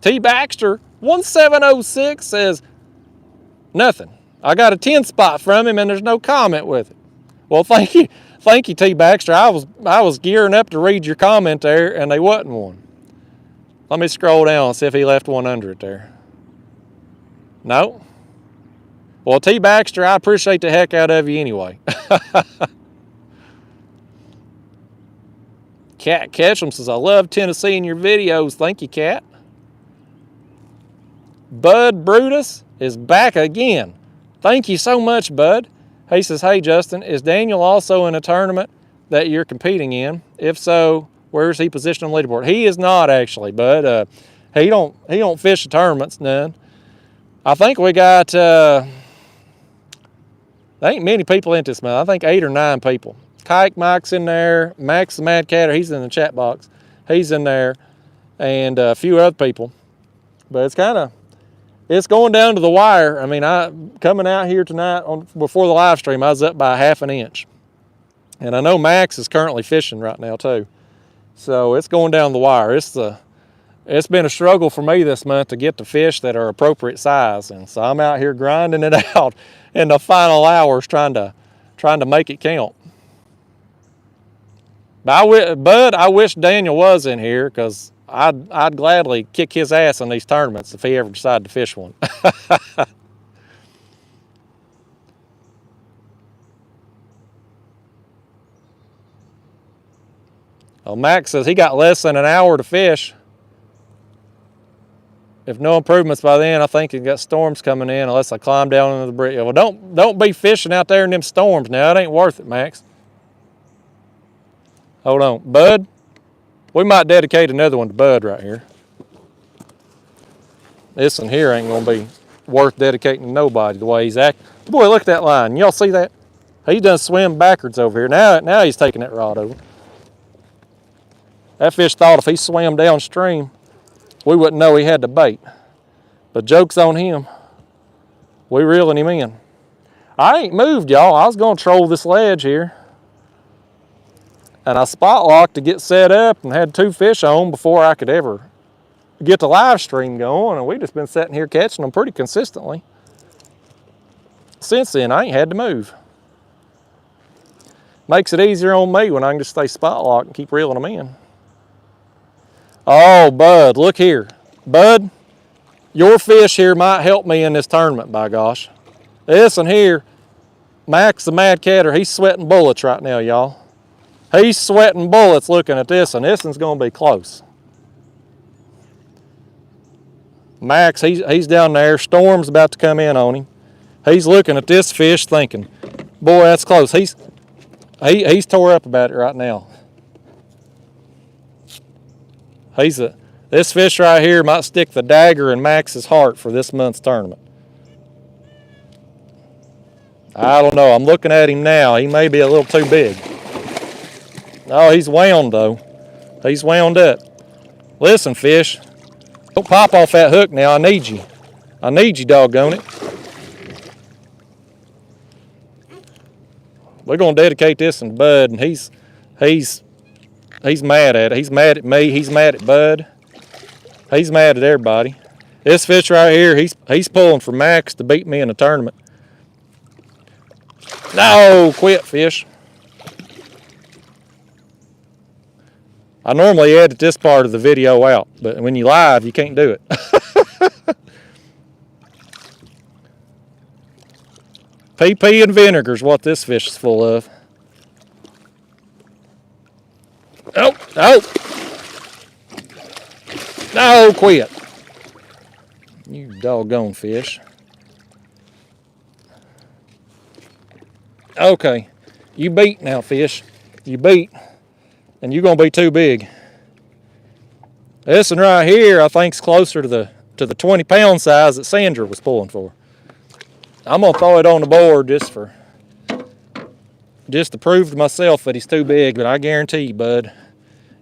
T. Baxter 1706 says, nothing. I got a 10 spot from him and there's no comment with it. Well, thank you, T. Baxter. I was gearing up to read your comment there and there wasn't one. Let me scroll down and see if he left one under it there. No. Well, T. Baxter, I appreciate the heck out of you anyway. Cat Ketchum says, I love Tennessee in your videos. Thank you, Cat. Bud Brutus is back again. Thank you so much, Bud. He says, hey, Justin, is Daniel also in a tournament that you're competing in? If so, where's he positioned on the leaderboard? He is not, actually, Bud. He don't fish the tournaments, none. I think we got, there ain't many people in this, man. I think 8 or 9 people. Kayak Mike's in there. Max the Mad Catter, he's in the chat box. He's in there. And a few other people. But it's going down to the wire. I mean, coming out here tonight before the live stream, I was up by 1/2 inch. And I know Max is currently fishing right now too. So it's going down the wire. It's been a struggle for me this month to get the fish that are appropriate size. And so I'm out here grinding it out in the final hours trying to make it count. But I wish Daniel was in here, because I'd gladly kick his ass in these tournaments if he ever decided to fish one. Well, Max says he got less than an hour to fish. If no improvements by then, I think he got storms coming in unless I climb down into the bridge. Well, don't be fishing out there in them storms now. It ain't worth it, Max. Hold on, Bud. We might dedicate another one to Bud right here. This one here ain't gonna be worth dedicating to nobody the way he's acting. Boy, look at that line. Y'all see that? He done swim backwards over here. Now he's taking that rod over. That fish thought if he swam downstream, we wouldn't know he had the bait. But joke's on him. We reeling him in. I ain't moved, y'all. I was gonna troll this ledge here. And I spot locked to get set up and had 2 fish on before I could ever get the live stream going. And we just been sitting here catching them pretty consistently. Since then, I ain't had to move. Makes it easier on me when I can just stay spot locked and keep reeling them in. Oh, Bud, look here. Bud, your fish here might help me in this tournament, by gosh. This one here, Max the Mad Catter, he's sweating bullets right now, y'all. He's sweating bullets looking at this, and this one's going to be close. Max, he's down there. Storm's about to come in on him. He's looking at this fish thinking, boy, that's close. He's tore up about it right now. This fish right here might stick the dagger in Max's heart for this month's tournament. I don't know. I'm looking at him now. He may be a little too big. Oh, he's wound though. He's wound up. Listen, fish. Don't pop off that hook now. I need you. I need you, doggone it. We're gonna dedicate this to Bud, and he's mad at it. He's mad at me. He's mad at Bud. He's mad at everybody. This fish right here, he's pulling for Max to beat me in a tournament. No, quit, fish. I normally edit this part of the video out, but when you live, you can't do it. PP and vinegar is what this fish is full of. Oh, oh. No, quit. You doggone fish. Okay, you beat now, fish. You beat. And you're gonna be too big. This one right here, I think, is closer to the 20-pound size that Sandra was pulling for. I'm gonna throw it on the board just to prove to myself that he's too big. But I guarantee you, Bud,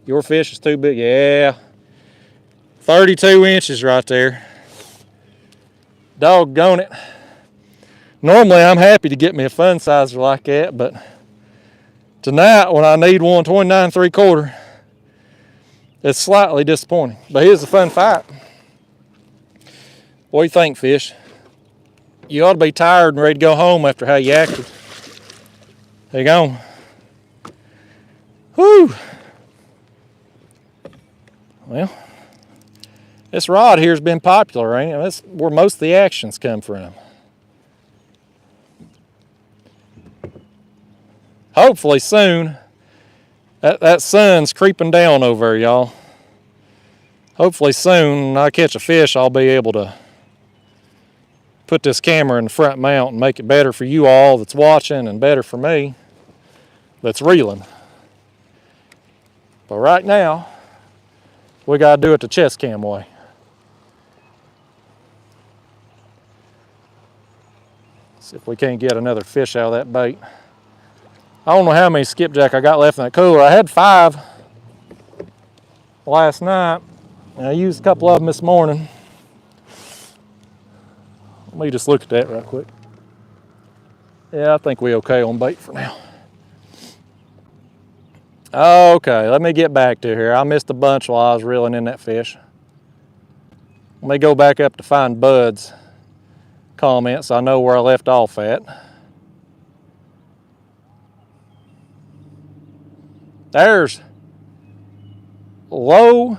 your fish is too big. Yeah, 32 inches right there. Doggone it. Normally, I'm happy to get me a fun sizer like that, but tonight, when I need one 29 3/4, it's slightly disappointing. But here's a fun fight. What do you think, fish? You ought to be tired and ready to go home after how you acted. There you go. Whew. Well, this rod here has been popular, ain't it? That's where most of the actions come from. hopefully soon. That sun's creeping down over there, y'all. Hopefully soon, when I catch a fish, I'll be able to put this camera in the front mount and make it better for you all that's watching and better for me that's reeling. But right now, we gotta do it the chest cam way. See if we can't get another fish out of that bait. I don't know how many skipjack I got left in that cooler. I had 5 last night, and I used a couple of them this morning. Let me just look at that right quick. Yeah, I think we're okay on bait for now. Okay, let me get back to here. I missed a bunch while I was reeling in that fish. Let me go back up to find Bud's comments so I know where I left off at. There's low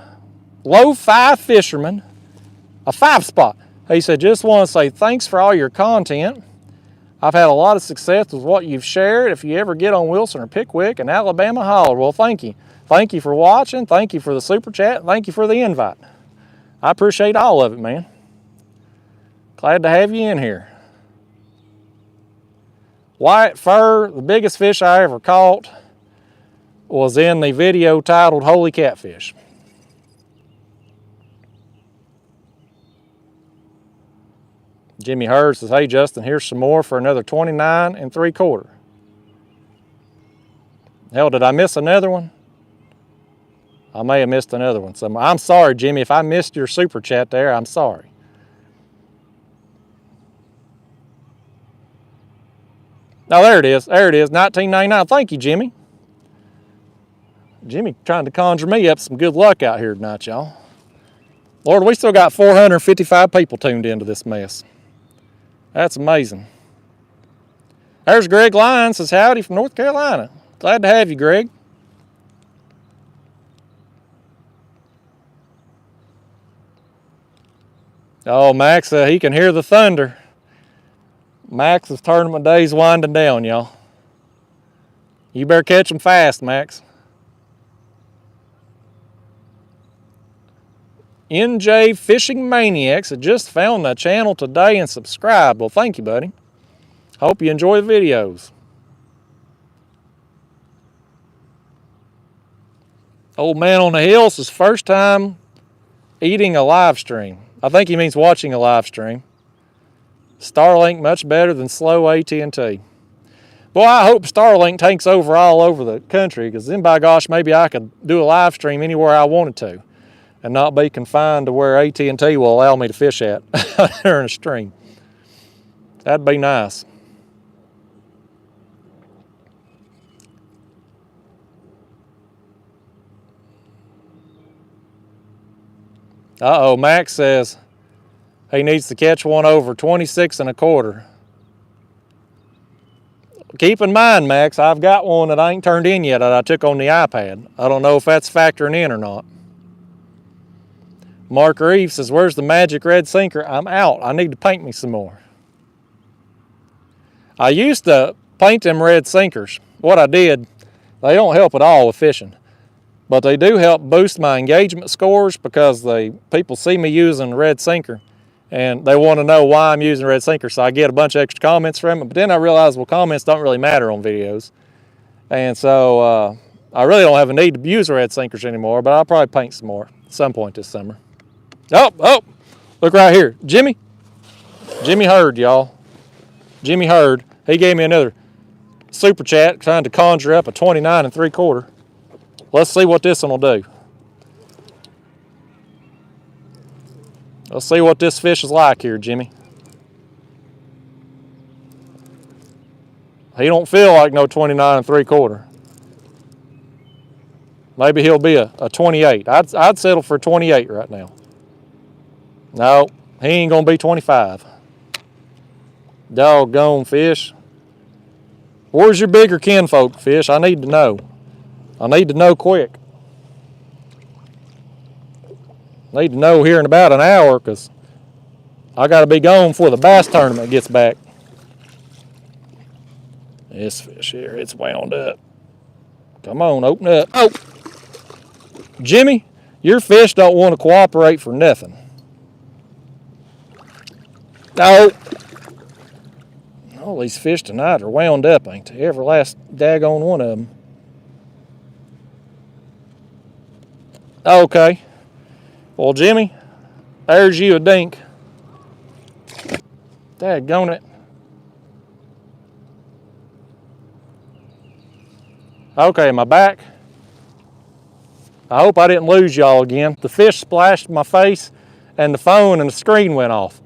5 fisherman, a 5 spot. He said, just want to say thanks for all your content. I've had a lot of success with what you've shared. If you ever get on Wilson or Pickwick and Alabama, holler. Well, thank you. Thank you for watching. Thank you for the super chat. Thank you for the invite. I appreciate all of it, man. Glad to have you in here. White fur, the biggest fish I ever caught, was in the video titled Holy Catfish. Jimmy Hurd says, hey Justin, here's some more for another 29 3/4. Hell, did I miss another one? I may have missed another one somewhere. I'm sorry, Jimmy, if I missed your super chat there, I'm sorry. Oh, there it is. There it is, $19.99. Thank you, Jimmy. Jimmy trying to conjure me up some good luck out here tonight, y'all. Lord, we still got 455 people tuned into this mess. That's amazing. There's Greg Lyons, says howdy from North Carolina. Glad to have you, Greg. Oh, Max, he can hear the thunder. Max's tournament day's winding down, y'all. You better catch them fast, Max. NJ Fishing Maniacs had just found the channel today and subscribed. Well, thank you, buddy. Hope you enjoy the videos. Old man on the hill says first time eating a live stream. I think he means watching a live stream. Starlink much better than slow AT&T. Boy, I hope Starlink takes over all over the country, because then by gosh, maybe I could do a live stream anywhere I wanted to and not be confined to where AT&T will allow me to fish at during a stream. That'd be nice. Uh-oh, Max says he needs to catch one over 26 1/4. Keep in mind, Max, I've got one that I ain't turned in yet that I took on the iPad. I don't know if that's factoring in or not. Mark Reeves says, where's the magic red sinker? I'm out. I need to paint me some more. I used to paint them red sinkers. What I did, they don't help at all with fishing, but they do help boost my engagement scores, because people see me using the red sinker and they want to know why I'm using red sinker. So I get a bunch of extra comments from it, but then I realized, well, comments don't really matter on videos. And so I really don't have a need to use red sinkers anymore, but I'll probably paint some more at some point this summer. Oh, look right here. Jimmy Hurd, y'all. Jimmy Hurd, he gave me another super chat trying to conjure up a 29 3/4. Let's see what this one will do. Let's see what this fish is like here, Jimmy. He don't feel like no 29 3/4. Maybe he'll be a 28. I'd settle for 28 right now. No, he ain't gonna be 25. Doggone fish. Where's your bigger kinfolk, fish? I need to know. I need to know quick. I need to know here in about an hour, because I got to be gone before the bass tournament gets back. This fish here, it's wound up. Come on, open up. Oh! Jimmy, your fish don't want to cooperate for nothing. Oh! All these fish tonight are wound up, ain't they? Every last daggone one of them. Okay. Well, Jimmy, there's you a dink. Daggone it. Okay, my back. I hope I didn't lose y'all again. The fish splashed my face and the phone and the screen went off.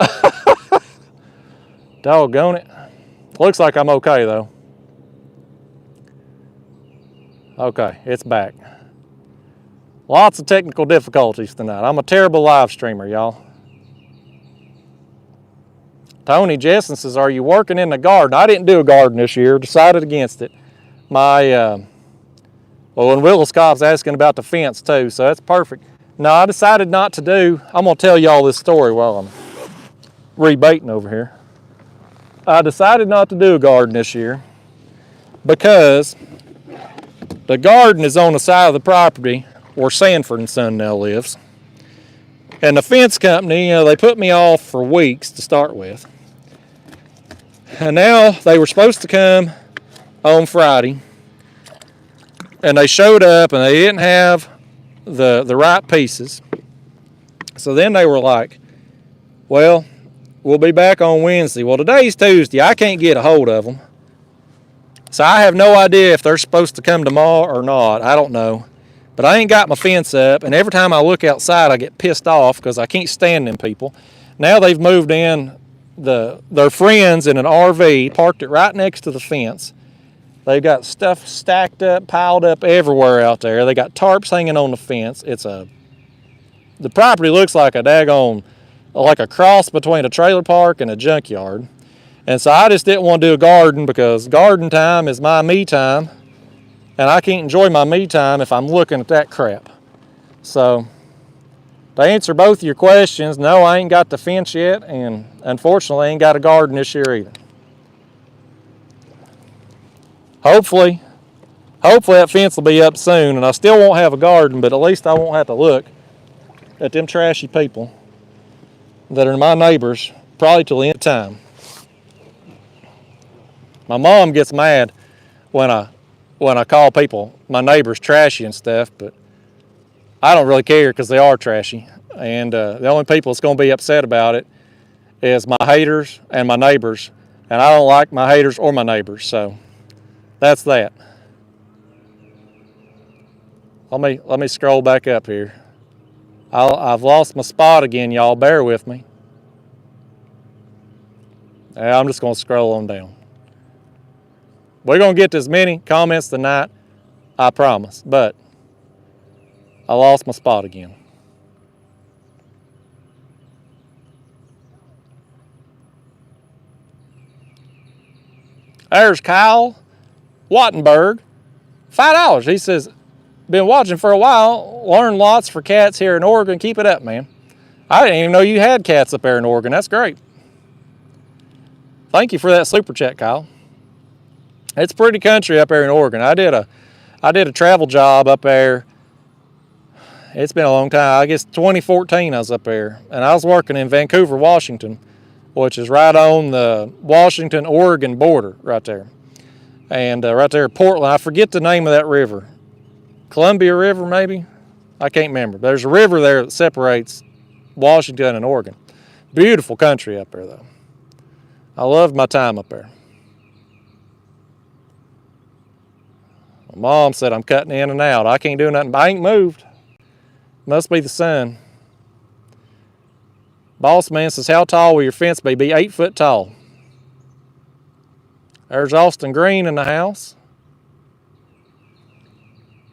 Doggone it. Looks like I'm okay though. Okay, it's back. Lots of technical difficulties tonight. I'm a terrible live streamer, y'all. Tony Jessen says, are you working in the garden? I didn't do a garden this year, decided against it. Well, and Willis Scott's asking about the fence too, so that's perfect. No, I decided not to do, I'm gonna tell y'all this story while I'm rebaiting over here. I decided not to do a garden this year because the garden is on the side of the property where Sanford and Son now lives. And the fence company, they put me off for weeks to start with. And now they were supposed to come on Friday. And they showed up and they didn't have the right pieces. So then they were like, well, we'll be back on Wednesday. Well, today's Tuesday. I can't get a hold of them. So I have no idea if they're supposed to come tomorrow or not. I don't know. But I ain't got my fence up, and every time I look outside, I get pissed off because I can't stand them people. Now they've moved in their friends in an RV, parked it right next to the fence. They've got stuff stacked up, piled up everywhere out there. They got tarps hanging on the fence. The property looks like a daggone, like a cross between a trailer park and a junkyard. And so I just didn't want to do a garden because garden time is my me time. And I can't enjoy my me time if I'm looking at that crap. So, to answer both of your questions, no, I ain't got the fence yet, and unfortunately, I ain't got a garden this year either. Hopefully that fence will be up soon, and I still won't have a garden, but at least I won't have to look at them trashy people that are my neighbors, probably till the end of time. My mom gets mad when I call people, my neighbors, trashy and stuff, but I don't really care because they are trashy. And the only people that's going to be upset about it is my haters and my neighbors. And I don't like my haters or my neighbors, so that's that. Let me scroll back up here. I've lost my spot again, y'all. Bear with me. I'm just going to scroll on down. We're going to get to as many comments tonight, I promise, but I lost my spot again. There's Kyle Wattenberg, $5. He says, been watching for a while, learned lots for cats here in Oregon. Keep it up, man. I didn't even know you had cats up there in Oregon. That's great. Thank you for that super chat, Kyle. It's pretty country up there in Oregon. I did a travel job up there. It's been a long time. I guess 2014 I was up there. And I was working in Vancouver, Washington, which is right on the Washington-Oregon border right there. And right there at Portland, I forget the name of that river. Columbia River, maybe? I can't remember. There's a river there that separates Washington and Oregon. Beautiful country up there, though. I loved my time up there. My mom said I'm cutting in and out. I can't do nothing. I ain't moved. Must be the sun. Boss man says, how tall will your fence be? Be 8 foot tall. There's Austin Green in the house.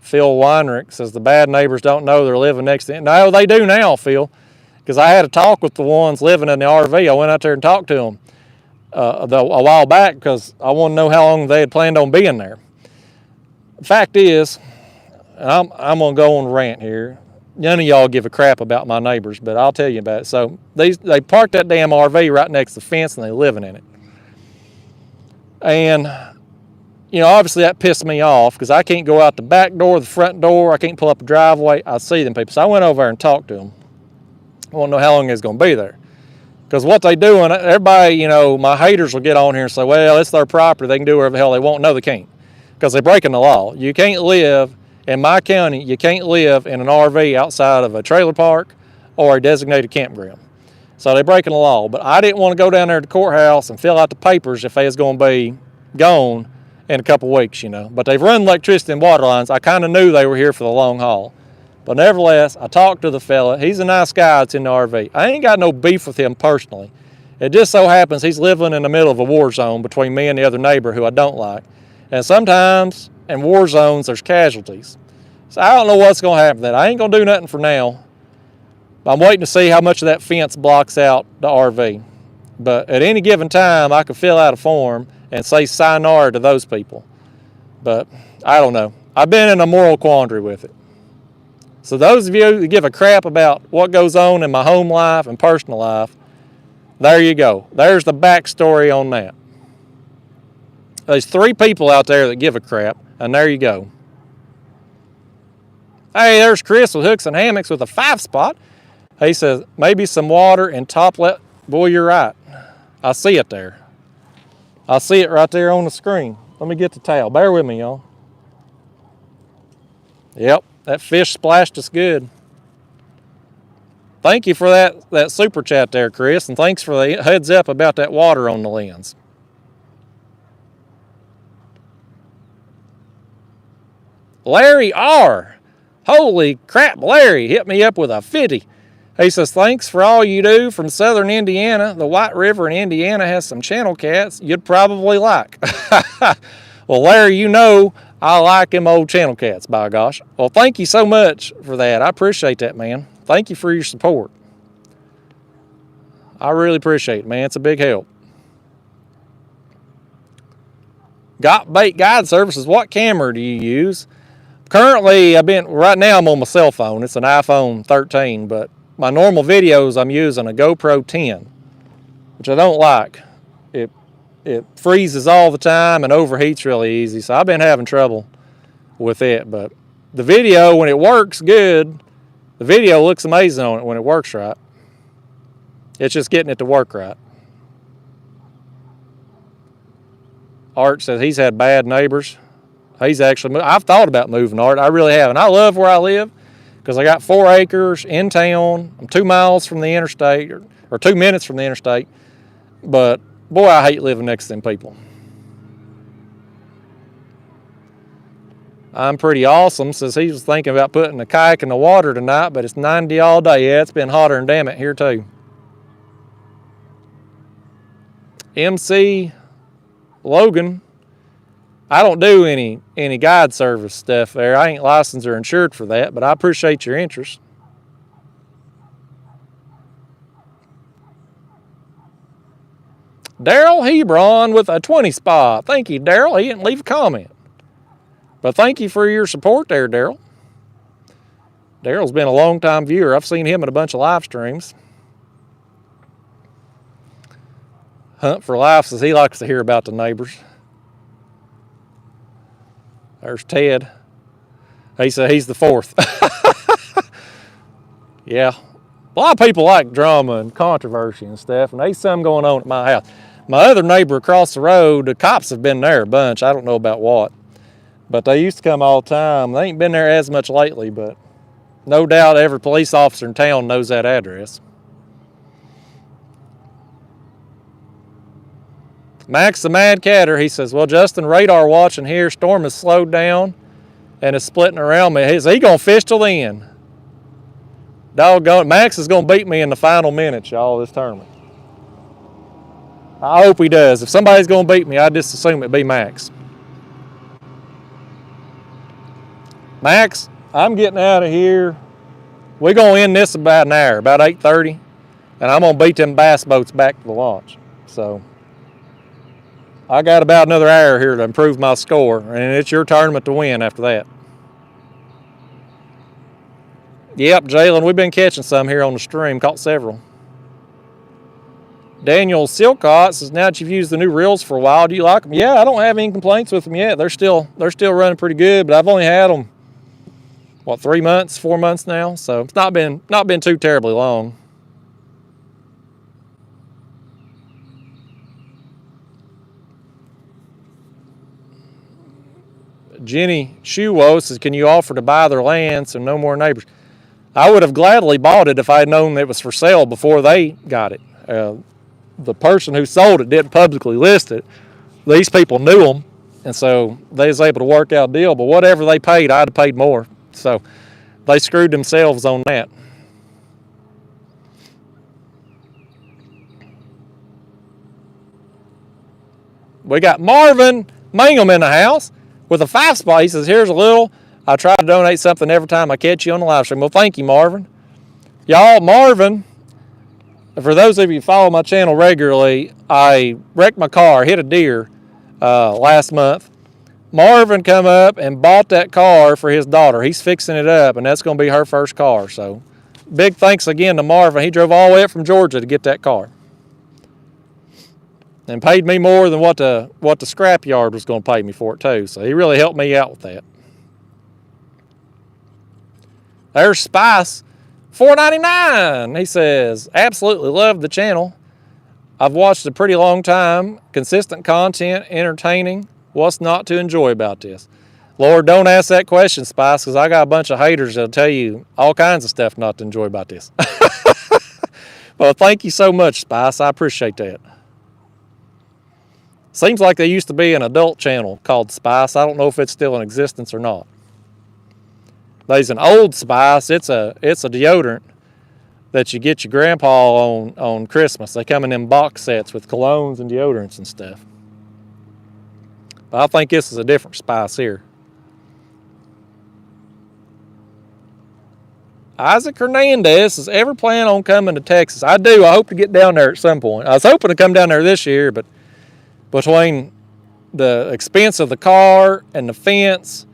Phil Weinrich says the bad neighbors don't know they're living next to it. No, they do now, Phil. Because I had a talk with the ones living in the RV. I went out there and talked to them a while back because I wanted to know how long they had planned on being there. The fact is, I'm going to go on a rant here. None of y'all give a crap about my neighbors, but I'll tell you about it. So they parked that damn RV right next to the fence and they're living in it. And you know, obviously that pissed me off because I can't go out the back door, the front door. I can't pull up a driveway. I see them people. So I went over there and talked to them. I want to know how long it's going to be there. Because what they doing, everybody, you know, my haters will get on here and say, well, it's their property. They can do whatever the hell they want. No, they can't. Because they're breaking the law. You can't live in my county. You can't live in an RV outside of a trailer park or a designated campground. So they're breaking the law. But I didn't want to go down there to the courthouse and fill out the papers if they was going to be gone in a couple weeks, you know. But they've run electricity and water lines. I kind of knew they were here for the long haul. But nevertheless, I talked to the fella. He's a nice guy that's in the RV. I ain't got no beef with him personally. It just so happens he's living in the middle of a war zone between me and the other neighbor who I don't like. And sometimes in war zones, there's casualties. So I don't know what's going to happen to that. I ain't going to do nothing for now. I'm waiting to see how much of that fence blocks out the RV. But at any given time, I could fill out a form and say sayonara to those people. But I don't know. I've been in a moral quandary with it. So those of you who give a crap about what goes on in my home life and personal life, there you go. There's the backstory on that. There's 3 people out there that give a crap, and there you go. Hey, there's Chris with Hooks and Hammocks with a 5-spot. He says, maybe some water and top let. Boy, you're right. I see it there. I see it right there on the screen. Let me get the towel. Bear with me, y'all. Yep, that fish splashed us good. Thank you for that super chat there, Chris, and thanks for the heads up about that water on the lens. Larry R. Holy crap, Larry hit me up with a 50. He says, thanks for all you do from southern Indiana. The White River in Indiana has some channel cats you'd probably like. Well, Larry, you know I like them old channel cats, by gosh. Well, thank you so much for that. I appreciate that, man. Thank you for your support. I really appreciate it, man. It's a big help. Got Bait Guide Services. What camera do you use? Currently, right now I'm on my cell phone. It's an iPhone 13, but my normal videos I'm using a GoPro 10, which I don't like. It freezes all the time and overheats really easy, so I've been having trouble with it. But the video, when it works good, the video looks amazing on it when it works right. It's just getting it to work right. Art says he's had bad neighbors. He's actually, I've thought about moving, Art. I really have. And I love where I live because I got 4 acres in town. I'm 2 miles from the interstate, or 2 minutes from the interstate. But boy, I hate living next to them people. I'm pretty awesome, says he was thinking about putting a kayak in the water tonight, but it's 90 all day. Yeah, it's been hotter than damn it here too. MC Logan, I don't do any guide service stuff there. I ain't licensed or insured for that, but I appreciate your interest. Daryl Hebron with a 20 spot. Thank you, Daryl. He didn't leave a comment. But thank you for your support there, Daryl. Daryl's been a long-time viewer. I've seen him in a bunch of live streams. Hunt for Life says he likes to hear about the neighbors. There's Ted. He said he's the 4th. Yeah. A lot of people like drama and controversy and stuff, and there's some going on at my house. My other neighbor across the road, the cops have been there a bunch. I don't know about what. But they used to come all the time. They ain't been there as much lately, but no doubt every police officer in town knows that address. Max the Mad Catter, he says, well, Justin, radar watching here. Storm has slowed down and is splitting around me. He's going to fish till the end. Doggone, Max is going to beat me in the final minutes, y'all, this tournament. I hope he does. If somebody's going to beat me, I just assume it'd be Max. Max, I'm getting out of here. We're going to end this about an hour, about 8:30, and I'm going to beat them bass boats back to the launch. So I got about another hour here to improve my score, and it's your tournament to win after that. Yep, Jalen, we've been catching some here on the stream, caught several. Daniel Silcott says, now that you've used the new reels for a while, do you like them? Yeah, I don't have any complaints with them yet. They're still running pretty good, but I've only had them, what, 3 months, 4 months now, so it's not been too terribly long. Jenny Shuwo says, can you offer to buy their land so no more neighbors? I would have gladly bought it if I had known it was for sale before they got it. The person who sold it didn't publicly list it. These people knew them, and so they was able to work out a deal, but whatever they paid, I'd have paid more. So they screwed themselves on that. We got Marvin Mangum in the house with a 5-spot. He says, here's a little. I try to donate something every time I catch you on the live stream. Well, thank you, Marvin. Y'all, Marvin, for those of you who follow my channel regularly, I wrecked my car, hit a deer last month. Marvin come up and bought that car for his daughter. He's fixing it up, and that's going to be her first car. So big thanks again to Marvin. He drove all the way up from Georgia to get that car. And paid me more than what the scrap yard was going to pay me for it too. So he really helped me out with that. There's Spice, $4.99. He says, absolutely love the channel. I've watched a pretty long time. Consistent content, entertaining. What's not to enjoy about this? Lord, don't ask that question, Spice, because I got a bunch of haters that'll tell you all kinds of stuff not to enjoy about this. Well, thank you so much, Spice. I appreciate that. Seems like there used to be an adult channel called Spice. I don't know if it's still in existence or not. There's an Old Spice. It's a deodorant that you get your grandpa on Christmas. They come in them box sets with colognes and deodorants and stuff. But I think this is a different Spice here. Isaac Hernandez says, ever plan on coming to Texas? I do. I hope to get down there at some point. I was hoping to come down there this year, but between the expense of the car and the fence,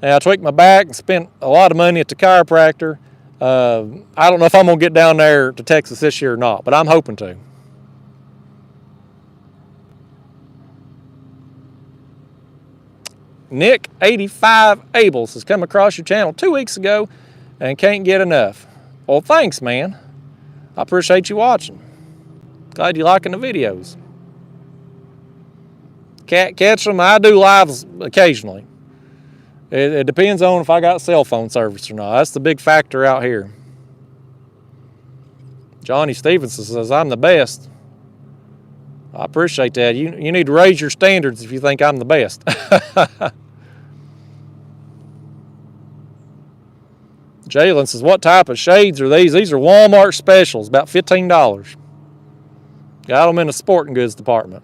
and I tweaked my back and spent a lot of money at the chiropractor. I don't know if I'm going to get down there to Texas this year or not, but I'm hoping to. Nick85 Ables has come across your channel 2 weeks ago and can't get enough. Well, thanks, man. I appreciate you watching. Glad you're liking the videos. Can't catch them. I do lives occasionally. It depends on if I got cell phone service or not. That's the big factor out here. Johnny Stevenson says, I'm the best. I appreciate that. You need to raise your standards if you think I'm the best. Jalen says, what type of shades are these? These are Walmart specials, about $15. Got them in the sporting goods department.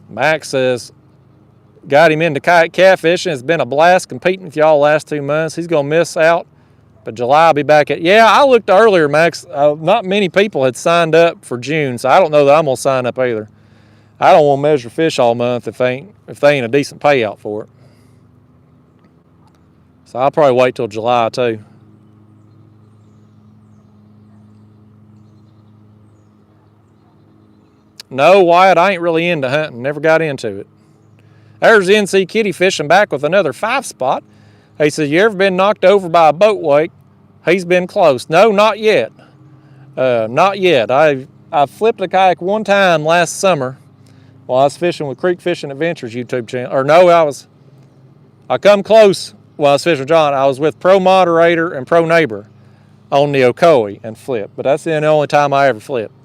Max says, got him into kayak catfishing. It's been a blast competing with y'all the last 2 months. He's going to miss out, but July I'll be back at. Yeah, I looked earlier, Max. Not many people had signed up for June, so I don't know that I'm going to sign up either. I don't want to measure fish all month if they ain't a decent payout for it. So I'll probably wait till July too. No, Wyatt, I ain't really into hunting. Never got into it. There's NC Kitty fishing back with another 5-spot. He says, you ever been knocked over by a boat wake? He's been close. No, not yet. Not yet. I flipped a kayak one time last summer while I was fishing with Creek Fishing Adventures YouTube channel. Or no, I come close while I was fishing with John. I was with Pro Moderator and Pro Neighbor on the Ocoee and flipped. But that's the only time I ever flipped.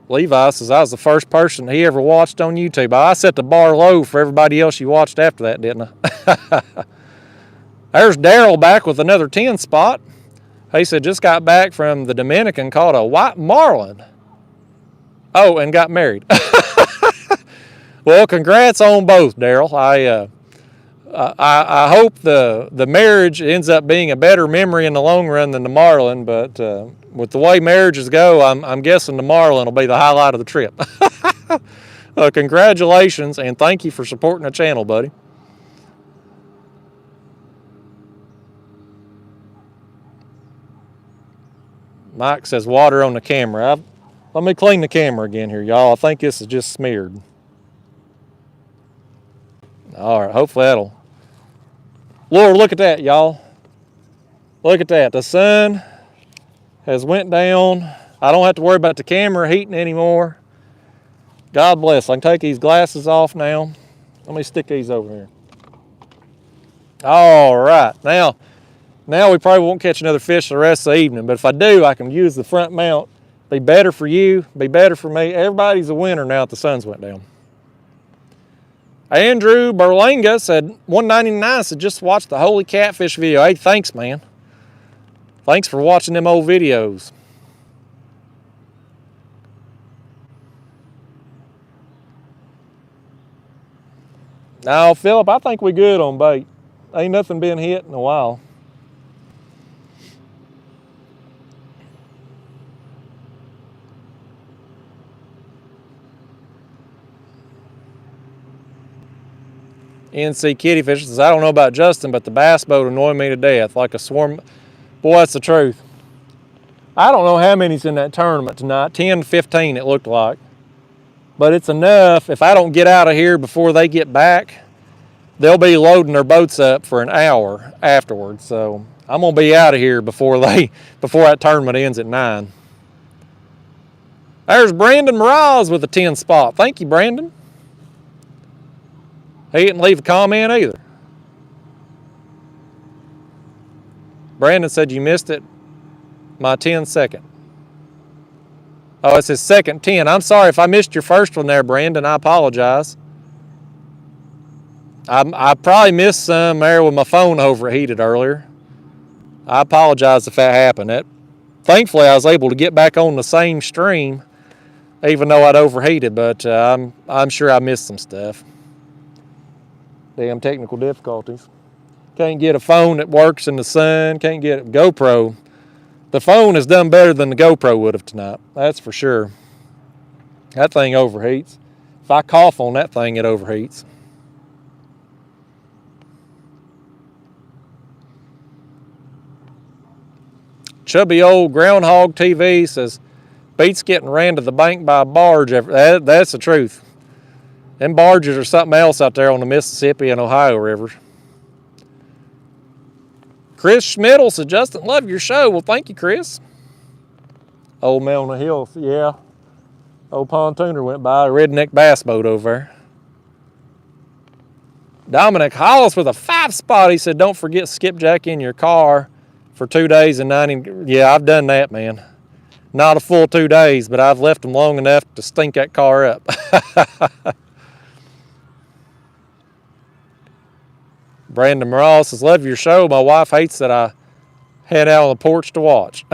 Levi says, I was the first person he ever watched on YouTube. I set the bar low for everybody else you watched after that, didn't I? There's Daryl back with another 10-spot. He said, just got back from the Dominican, caught a white marlin. Oh, and got married. Well, congrats on both, Daryl. I hope the marriage ends up being a better memory in the long run than the marlin, but with the way marriages go, I'm guessing the marlin will be the highlight of the trip. Congratulations, and thank you for supporting the channel, buddy. Mike says water on the camera. Let me clean the camera again here, y'all. I think this is just smeared. All right, hopefully that'll... Lord, look at that, y'all. Look at that. The sun has went down. I don't have to worry about the camera heating anymore. God bless. I can take these glasses off now. Let me stick these over here. All right. Now we probably won't catch another fish the rest of the evening, but if I do, I can use the front mount. Be better for you, be better for me. Everybody's a winner now that the sun's went down. Andrew Berlanga said, 199 said, just watch the Holy Catfish video. Hey, thanks, man. Thanks for watching them old videos. Now, Philip, I think we good on bait. Ain't nothing been hit in a while. NC Kittyfish says, I don't know about Justin, but the bass boat annoyed me to death, like a swarm. Boy, that's the truth. I don't know how many's in that tournament tonight, 10 to 15 it looked like. But it's enough. If I don't get out of here before they get back, they'll be loading their boats up for an hour afterwards. So I'm gonna be out of here before that tournament ends at 9. There's Brandon Morales with a 10 spot. Thank you, Brandon. He didn't leave a comment either. Brandon said you missed it. My 10 second. Oh, it's his second 10. I'm sorry if I missed your first one there, Brandon. I apologize. I probably missed some there with my phone overheated earlier. I apologize if that happened. Thankfully, I was able to get back on the same stream, even though I'd overheated, but I'm sure I missed some stuff. Damn technical difficulties. Can't get a phone that works in the sun. Can't get a GoPro. The phone has done better than the GoPro would have tonight. That's for sure. That thing overheats. If I cough on that thing, it overheats. Chubby old Groundhog TV says, beats getting ran to the bank by a barge. That's the truth. Them barges are something else out there on the Mississippi and Ohio rivers. Chris Schmidl said, Justin, love your show. Well, thank you, Chris. Old man on the hill, yeah. Old pontooner went by, a redneck bass boat over there. Dominic Hollis with a 5 spot. He said, don't forget skipjack in your car for 2 days and 90. Yeah, I've done that, man. Not a full 2 days, but I've left them long enough to stink that car up. Brandon Morales says, love your show. My wife hates that I head out on the porch to watch.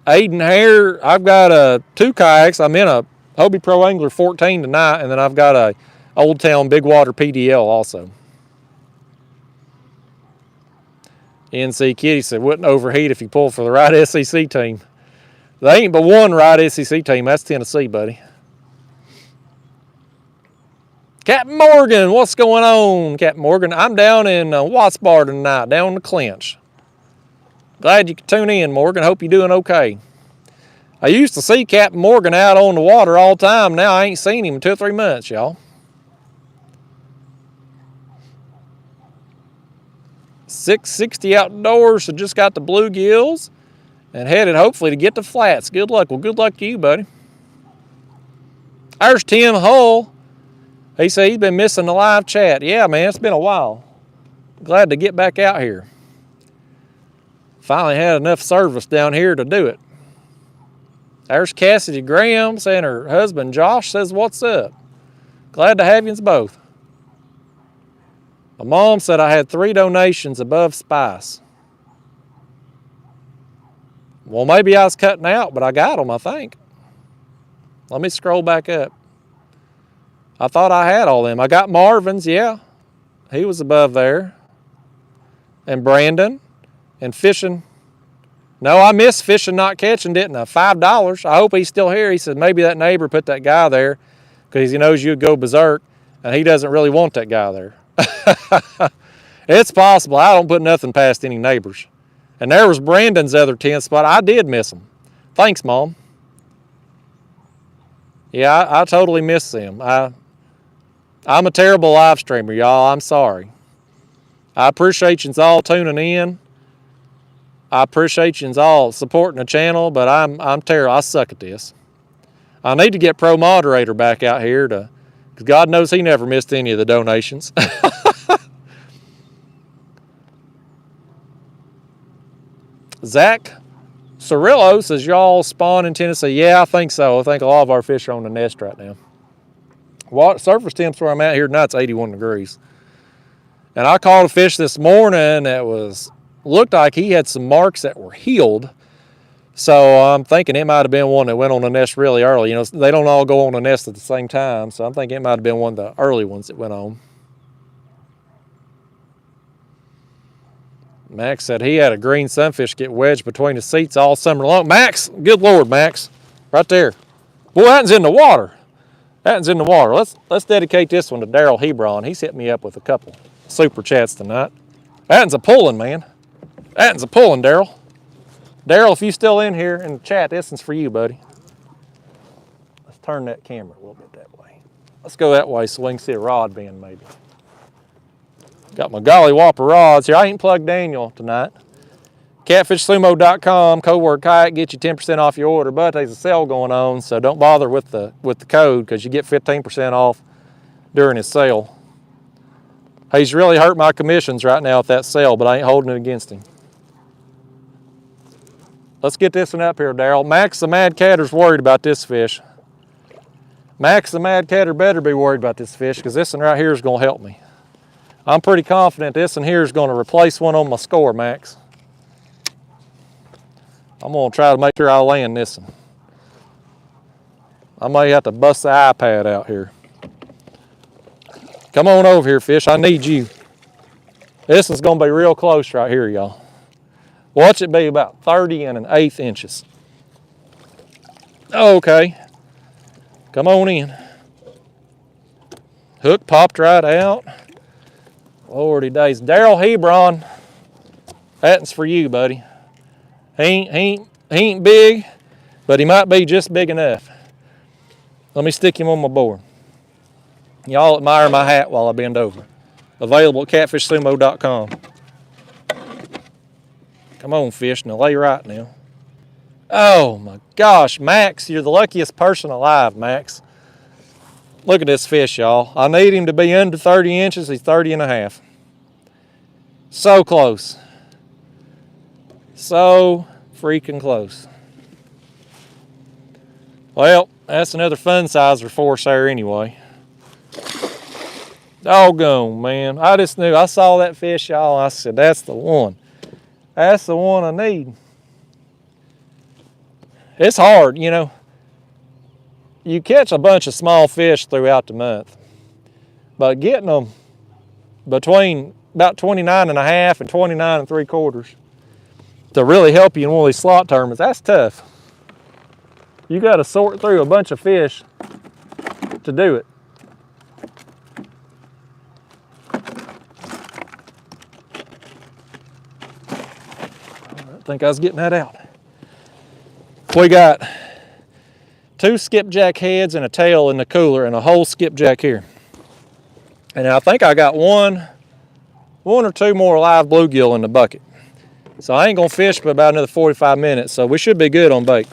Aiden Hare, I've got 2 kayaks. I'm in a Hobie Pro Angler 14 tonight, and then I've got a Old Town Big Water PDL also. NC Kitty said, wouldn't overheat if you pulled for the right SEC team. There ain't but one right SEC team. That's Tennessee, buddy. Captain Morgan, what's going on, Captain Morgan? I'm down in Wattsbar tonight, down in the Clinch. Glad you could tune in, Morgan. Hope you're doing okay. I used to see Captain Morgan out on the water all the time. Now I ain't seen him in 2 or 3 months, y'all. 660 outdoors, so just got the bluegills and headed hopefully to get the flats. Good luck. Well, good luck to you, buddy. There's Tim Hull. He said he's been missing the live chat. Yeah, man, it's been a while. Glad to get back out here. Finally had enough service down here to do it. There's Cassidy Graham saying her husband Josh says, what's up? Glad to have you both. My mom said I had 3 donations above Spice. Well, maybe I was cutting out, but I got them, I think. Let me scroll back up. I thought I had all them. I got Marvin's, yeah. He was above there. And Brandon. And fishing. No, I missed fishing, not catching, didn't I? $5. I hope he's still here. He said maybe that neighbor put that guy there because he knows you'd go berserk, and he doesn't really want that guy there. It's possible. I don't put nothing past any neighbors. And there was Brandon's other 10 spot. I did miss him. Thanks, Mom. Yeah, I totally missed them. I'm a terrible live streamer, y'all. I'm sorry. I appreciate you all tuning in. I appreciate you all supporting the channel, but I'm terrible. I suck at this. I need to get Pro Moderator back out here because God knows he never missed any of the donations. Zach Cirillo says, y'all spawn in Tennessee. Yeah, I think so. I think a lot of our fish are on the nest right now. Surface temps where I'm at here tonight, it's 81 degrees. And I caught a fish this morning that looked like he had some marks that were healed. So I'm thinking it might have been one that went on the nest really early. You know, they don't all go on the nest at the same time. So I'm thinking it might have been one of the early ones that went on. Max said he had a green sunfish get wedged between the seats all summer long. Max, good Lord, Max. Right there. Boy, that one's in the water. That one's in the water. Let's dedicate this one to Daryl Hebron. He's hit me up with a couple super chats tonight. That one's a pulling, man. That one's a pulling, Daryl. Daryl, if you still in here in the chat, this one's for you, buddy. Let's turn that camera a little bit that way. Let's go that way so we can see a rod bend maybe. Got my golly whopper rods here. I ain't plugged Daniel tonight. CatfishSumo.com, code word kayak, get you 10% off your order. But there's a sale going on, so don't bother with the code because you get 15% off during his sale. He's really hurt my commissions right now at that sale, but I ain't holding it against him. Let's get this one up here, Daryl. Max the Mad Catter's worried about this fish. Max the Mad Catter better be worried about this fish because this one right here is going to help me. I'm pretty confident this one here is going to replace one on my score, Max. I'm going to try to make sure I land this one. I may have to bust the iPad out here. Come on over here, fish. I need you. This one's going to be real close right here, y'all. Watch it be about 30 1/8 inches. Okay. Come on in. Hook popped right out. Lordy days. Daryl Hebron, that's for you, buddy. He ain't big, but he might be just big enough. Let me stick him on my board. Y'all admire my hat while I bend over. Available at catfishsumo.com. Come on, fish. Now lay right now. Oh my gosh, Max, you're the luckiest person alive, Max. Look at this fish, y'all. I need him to be under 30 inches. He's 30 1/2. So close. So freaking close. Well, that's another fun sizer for us there anyway. Doggone, man. I just knew. I saw that fish, y'all. I said, that's the one. That's the one I need. It's hard, you know. You catch a bunch of small fish throughout the month, but getting them between about 29 1/2 and 29 3/4 to really help you in one of these slot tournaments, that's tough. You got to sort through a bunch of fish to do it. I think I was getting that out. We got 2 skipjack heads and a tail in the cooler and a whole skipjack here. And I think I got one or two more live bluegill in the bucket. So I ain't gonna fish for about another 45 minutes, so we should be good on bait.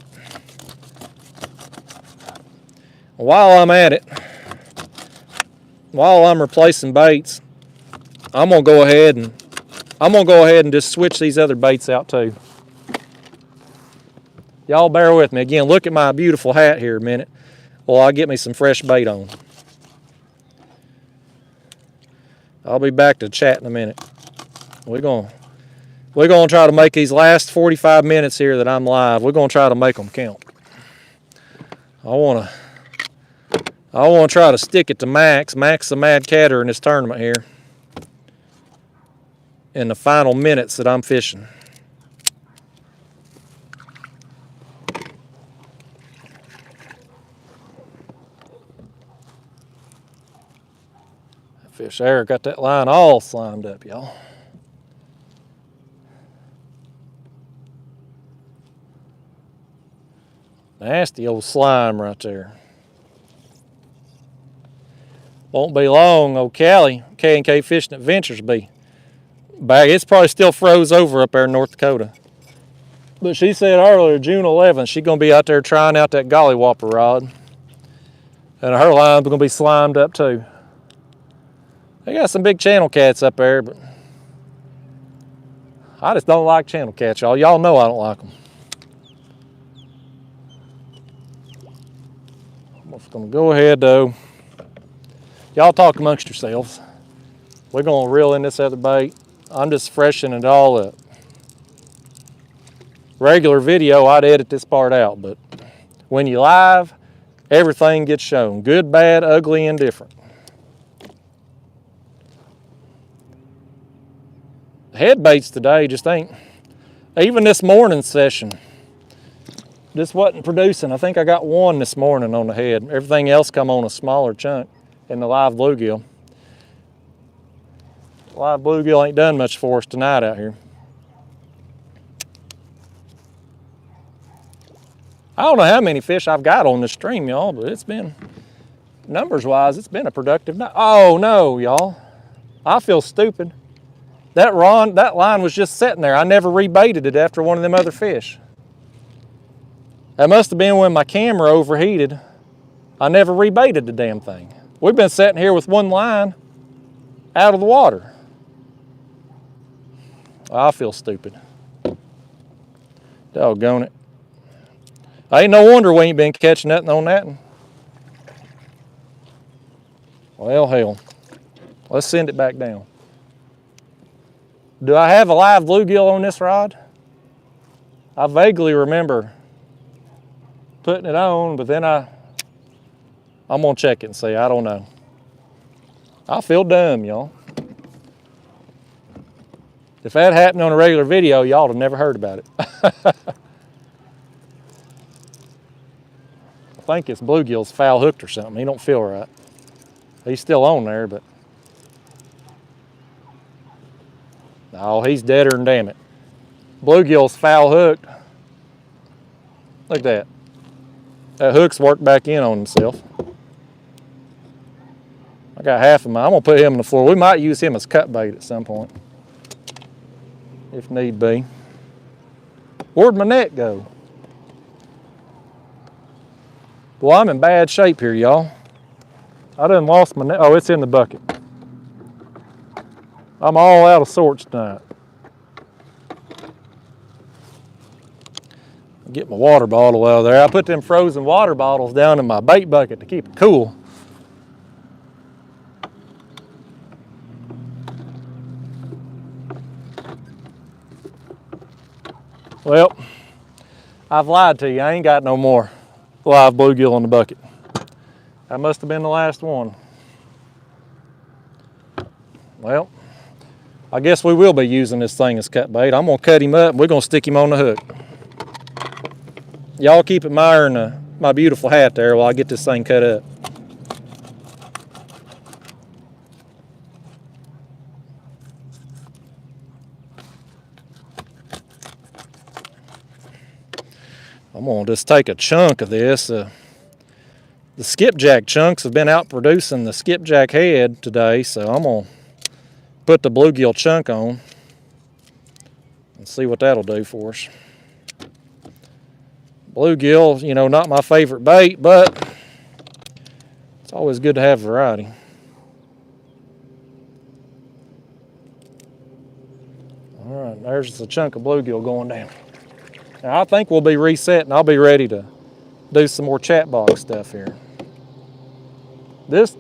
While I'm at it, while I'm replacing baits, I'm gonna go ahead and just switch these other baits out too. Y'all bear with me. Again, look at my beautiful hat here a minute while I get me some fresh bait on. I'll be back to chat in a minute. We're gonna try to make these last 45 minutes here that I'm live. We're gonna try to make them count. I I want to try to stick it to Max. Max the mad catter in this tournament here. In the final minutes that I'm fishing. That fish there got that line all slimed up, y'all. Nasty old slime right there. Won't be long, old Callie, K&K Fishing Adventures be back. It's probably still froze over up there in North Dakota. But she said earlier, June 11th, she's going to be out there trying out that gollywhopper rod. And her line's going to be slimed up too. They got some big channel cats up there, but I just don't like channel cats, y'all. Y'all know I don't like them. I'm just going to go ahead though. Y'all talk amongst yourselves. We're going to reel in this other bait. I'm just freshening it all up. Regular video, I'd edit this part out, but when you live, everything gets shown. Good, bad, ugly, and different. The head baits today just ain't, even this morning session, this wasn't producing. I think I got one this morning on the head. Everything else come on a smaller chunk in the live bluegill. Live bluegill ain't done much for us tonight out here. I don't know how many fish I've got on this stream, y'all, but it's been, numbers-wise, it's been a productive night. Oh, no, y'all. I feel stupid. That line was just sitting there. I never rebaited it after one of them other fish. That must have been when my camera overheated. I never rebaited the damn thing. We've been sitting here with one line out of the water. I feel stupid. Doggone it. Ain't no wonder we ain't been catching nothing on that one. Well, hell. Let's send it back down. Do I have a live bluegill on this rod? I vaguely remember putting it on, but then I'm gonna check it and see. I don't know. I feel dumb, y'all. If that happened on a regular video, y'all would have never heard about it. I think his bluegill's foul hooked or something. He don't feel right. He's still on there, but no, he's deader than damn it. Bluegill's foul hooked. Look at that. That hook's worked back in on himself. I got half of mine. I'm gonna put him on the floor. We might use him as cut bait at some point, if need be. Where'd my net go? Well, I'm in bad shape here, y'all. I done lost my net. Oh, it's in the bucket. I'm all out of sorts tonight. Get my water bottle out of there. I put them frozen water bottles down in my bait bucket to keep it cool. Well, I've lied to you. I ain't got no more live bluegill in the bucket. That must have been the last one. Well, I guess we will be using this thing as cut bait. I'm gonna cut him up and we're gonna stick him on the hook. Y'all keep admiring my beautiful hat there while I get this thing cut up. I'm gonna just take a chunk of this. The skipjack chunks have been out producing the skipjack head today, so I'm gonna put the bluegill chunk on and see what that'll do for us. Bluegill, you know, not my favorite bait, but it's always good to have variety. All right, there's a chunk of bluegill going down. Now I think we'll be resetting. I'll be ready to do some more chat box stuff here. This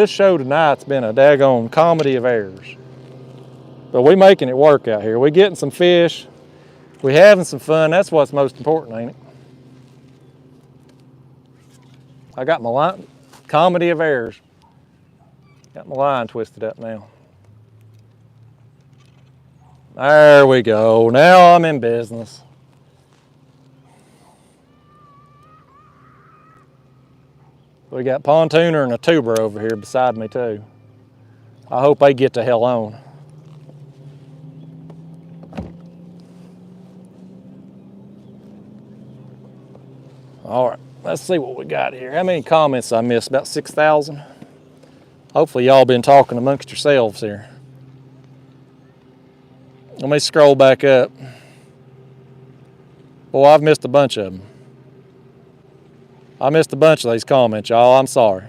show tonight's been a daggone comedy of errors. But we making it work out here. We getting some fish. We having some fun. That's what's most important, ain't it? I got my line. Comedy of errors. Got my line twisted up now. There we go. Now I'm in business. We got pontooner and a tuber over here beside me too. I hope they get the hell on. All right, let's see what we got here. How many comments I missed? About 6,000. Hopefully y'all been talking amongst yourselves here. Let me scroll back up. Boy, I've missed a bunch of them. I missed a bunch of these comments, y'all. I'm sorry.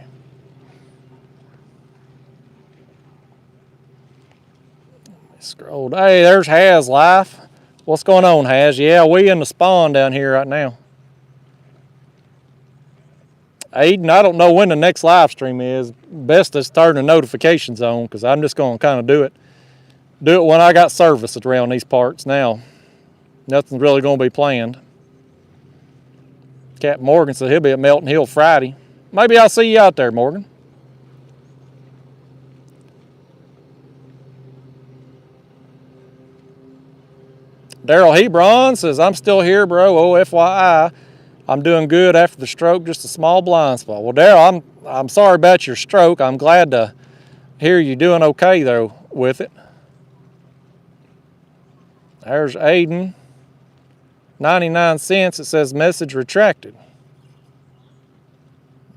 Scrolled. Hey, there's Haz Life. What's going on, Haz? Yeah, we in the spawn down here right now. Aiden, I don't know when the next live stream is. Best to turn the notifications on because I'm just going to kind of do it when I got service around these parts now. Nothing's really going to be planned. Captain Morgan said he'll be at Melton Hill Friday. Maybe I'll see you out there, Morgan. Daryl Hebron says, I'm still here, bro. Oh, FYI. I'm doing good after the stroke, just a small blind spot. Well, Daryl, I'm sorry about your stroke. I'm glad to hear you doing okay, though, with it. There's Aiden. 99 cents. It says message retracted.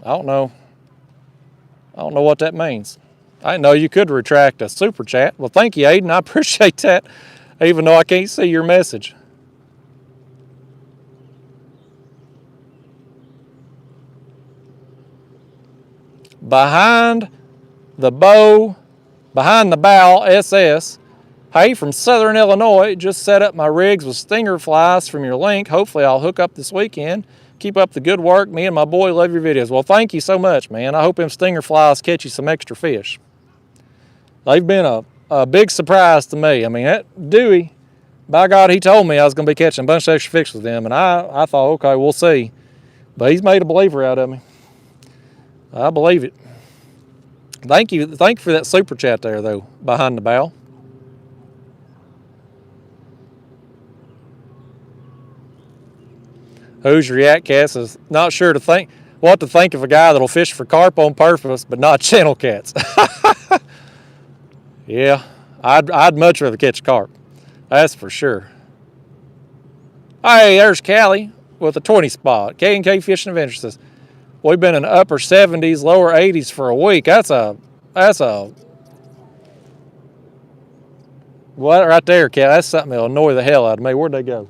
I don't know what that means. I didn't know you could retract a super chat. Well, thank you, Aiden. I appreciate that, even though I can't see your message. Behind the bow SS. Hey, from Southern Illinois, just set up my rigs with stinger flies from your link. Hopefully I'll hook up this weekend. Keep up the good work. Me and my boy love your videos. Well, thank you so much, man. I hope them stinger flies catch you some extra fish. They've been a big surprise to me. I mean, that Dewey, by God, he told me I was going to be catching a bunch of extra fish with them, and I thought, okay, we'll see. But he's made a believer out of me. I believe it. Thank you for that super chat there, though, behind the bow. Who's React Cats is not sure what to think of a guy that'll fish for carp on purpose, but not channel cats. Yeah, I'd much rather catch carp. That's for sure. Hey, there's Callie with a 20 spot. K&K Fishing Adventure says, we've been in the upper 70s, lower 80s for a week. That's a what right there, Cal? That's something that'll annoy the hell out of me. Where'd they go?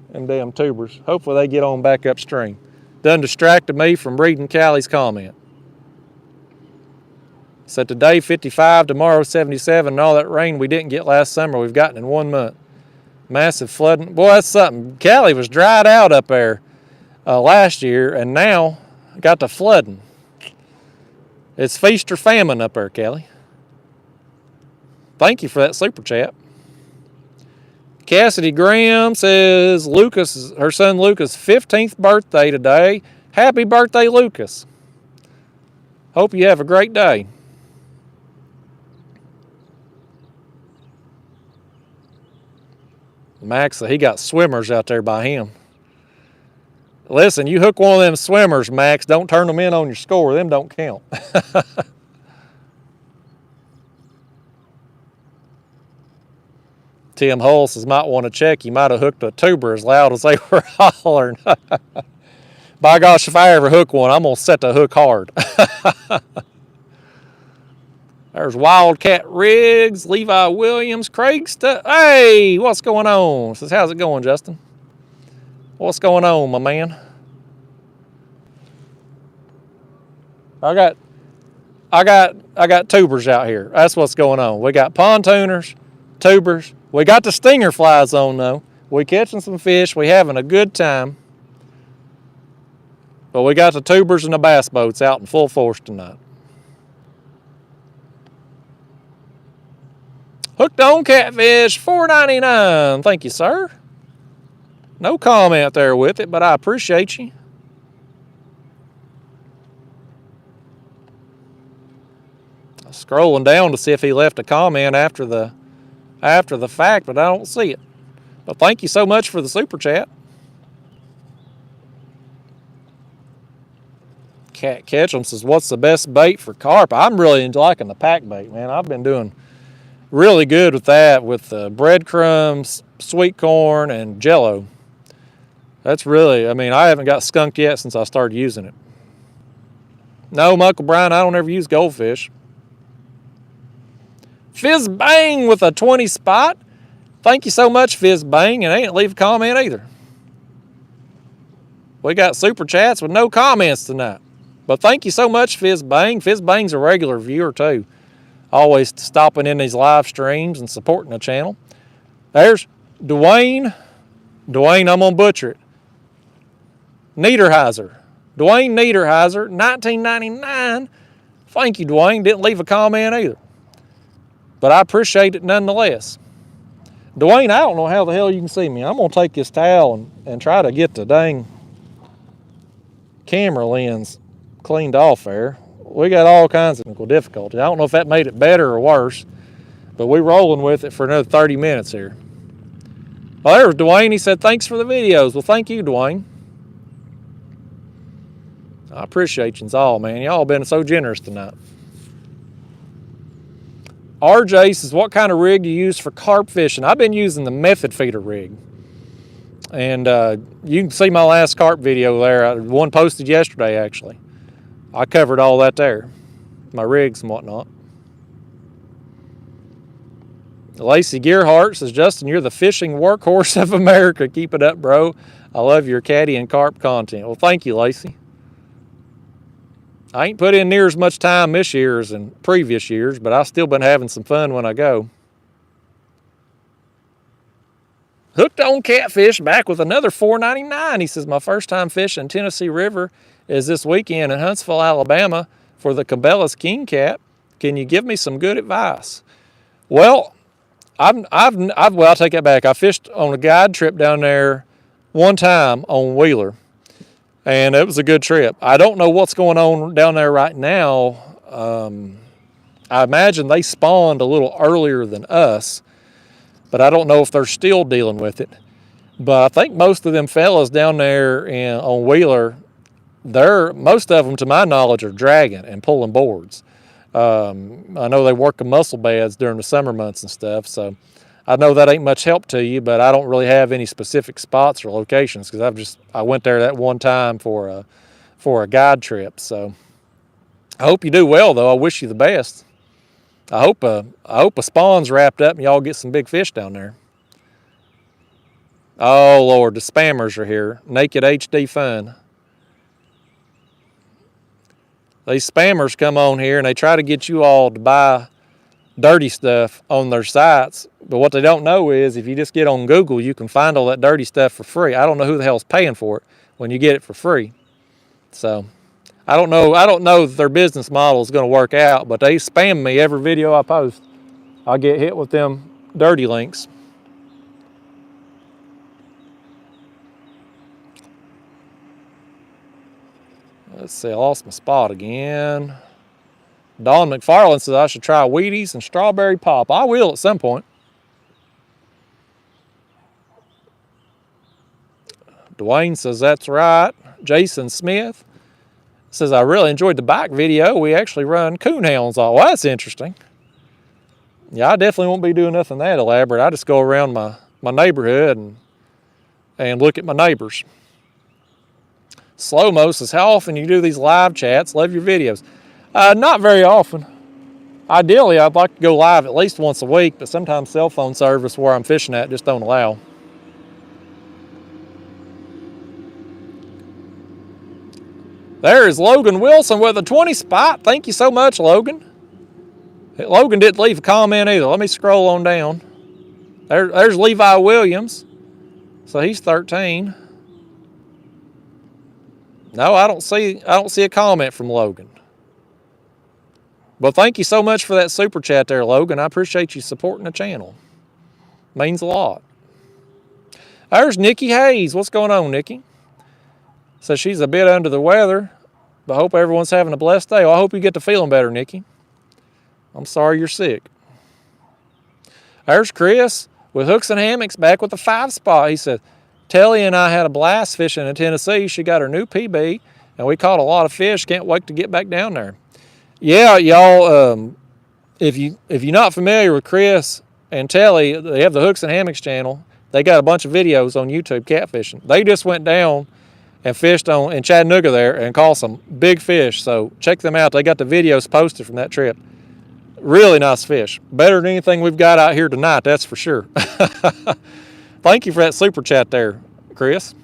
Them damn tubers. Hopefully they get on back upstream. Done distracted me from reading Callie's comment. So today 55, tomorrow 77, and all that rain we didn't get last summer we've gotten in 1 month. Massive flooding. Boy, that's something. Callie was dried out up there last year, and now got to flooding. It's feast or famine up there, Callie. Thank you for that super chat. Cassidy Graham says her son Lucas' 15th birthday today. Happy birthday, Lucas. Hope you have a great day. Max, he got swimmers out there by him. Listen, you hook one of them swimmers, Max, don't turn them in on your score. Them don't count. Tim Hull says, might want to check. You might have hooked a tuber as loud as they were hollering. By gosh, if I ever hook one, I'm going to set the hook hard. There's Wildcat Riggs, Levi Williams, Craig Hey, what's going on? Says, how's it going, Justin? What's going on, my man? I got tubers out here. That's what's going on. We got pontooners, tubers. We got the stinger flies on, though. We catching some fish. We having a good time. But we got the tubers and the bass boats out in full force tonight. Hooked on catfish, $4.99. Thank you, sir. No comment there with it, but I appreciate you. Scrolling down to see if he left a comment after the fact, but I don't see it. But thank you so much for the super chat. Cat Ketchum says, what's the best bait for carp? I'm really liking the pack bait, man. I've been doing really good with that, with breadcrumbs, sweet corn, and Jello. That's really, I mean, I haven't got skunked yet since I started using it. No, Michael Bryan, I don't ever use goldfish. Fizz Bang with a 20 spot. Thank you so much, Fizz Bang, and they didn't leave a comment either. We got super chats with no comments tonight. But thank you so much, Fizz Bang. Fizz Bang's a regular viewer too. Always stopping in these live streams and supporting the channel. There's Dwayne. Dwayne, I'm going to butcher it. Niederheiser. Dwayne Niederheiser, 1999. Thank you, Dwayne. Didn't leave a comment either. But I appreciate it nonetheless. Dwayne, I don't know how the hell you can see me. I'm going to take this towel and try to get the dang camera lens cleaned off there. We got all kinds of technical difficulties. I don't know if that made it better or worse, but we're rolling with it for another 30 minutes here. Well, there's Dwayne. He said, thanks for the videos. Well, thank you, Dwayne. I appreciate you all, man. Y'all been so generous tonight. RJ says, what kind of rig do you use for carp fishing? I've been using the method feeder rig. And you can see my last carp video there. One posted yesterday, actually. I covered all that there. My rigs and whatnot. Lacey Gearhart says, Justin, you're the fishing workhorse of America. Keep it up, bro. I love your caddy and carp content. Well, thank you, Lacey. I ain't put in near as much time this year as in previous years, but I've still been having some fun when I go. Hooked on Catfish back with another $4.99. He says, my first time fishing Tennessee River is this weekend in Huntsville, Alabama for the Cabela's King Cat. Can you give me some good advice? Well, well, I'll take that back. I fished on a guide trip down there one time on Wheeler, and it was a good trip. I don't know what's going on down there right now. I imagine they spawned a little earlier than us, but I don't know if they're still dealing with it. But I think most of them fellas down there on Wheeler, most of them, to my knowledge, are dragging and pulling boards. I know they work the mussel beds during the summer months and stuff, so I know that ain't much help to you, but I don't really have any specific spots or locations because I went there that one time for a guide trip. So I hope you do well, though. I wish you the best. I hope a spawn's wrapped up and y'all get some big fish down there. Oh Lord, the spammers are here. Naked HD Fun. These spammers come on here and they try to get you all to buy dirty stuff on their sites. But what they don't know is if you just get on Google, you can find all that dirty stuff for free. I don't know who the hell's paying for it when you get it for free. So I don't know that their business model is going to work out, but they spam me every video I post. I get hit with them dirty links. Let's see, I lost my spot again. Don McFarland says I should try Wheaties and strawberry pop. I will at some point. Dwayne says that's right. Jason Smith says I really enjoyed the bike video. We actually run coonhounds all. Well, that's interesting. Yeah, I definitely won't be doing nothing that elaborate. I just go around my neighborhood and look at my neighbors. Slow-mo says, how often you do these live chats? Love your videos. Not very often. Ideally, I'd like to go live at least once a week, but sometimes cell phone service where I'm fishing at just don't allow. There is Logan Wilson with a 20 spot. Thank you so much, Logan. Logan didn't leave a comment either. Let me scroll on down. There's Levi Williams. So he's 13. No, I don't see a comment from Logan. But thank you so much for that super chat there, Logan. I appreciate you supporting the channel. Means a lot. There's Nikki Hayes. What's going on, Nikki? Says she's a bit under the weather, but hope everyone's having a blessed day. Well, I hope you get to feeling better, Nikki. I'm sorry you're sick. There's Chris with hooks and hammocks back with the 5-spot. He said, Telly and I had a blast fishing in Tennessee. She got her new PB, and we caught a lot of fish. Can't wait to get back down there. Yeah, y'all, if you're not familiar with Chris and Telly, they have the Hooks and Hammocks channel. They got a bunch of videos on YouTube catfishing. They just went down and fished in Chattanooga there and caught some big fish. So check them out. They got the videos posted from that trip. Really nice fish. Better than anything we've got out here tonight, that's for sure. Thank you for that super chat there, Chris.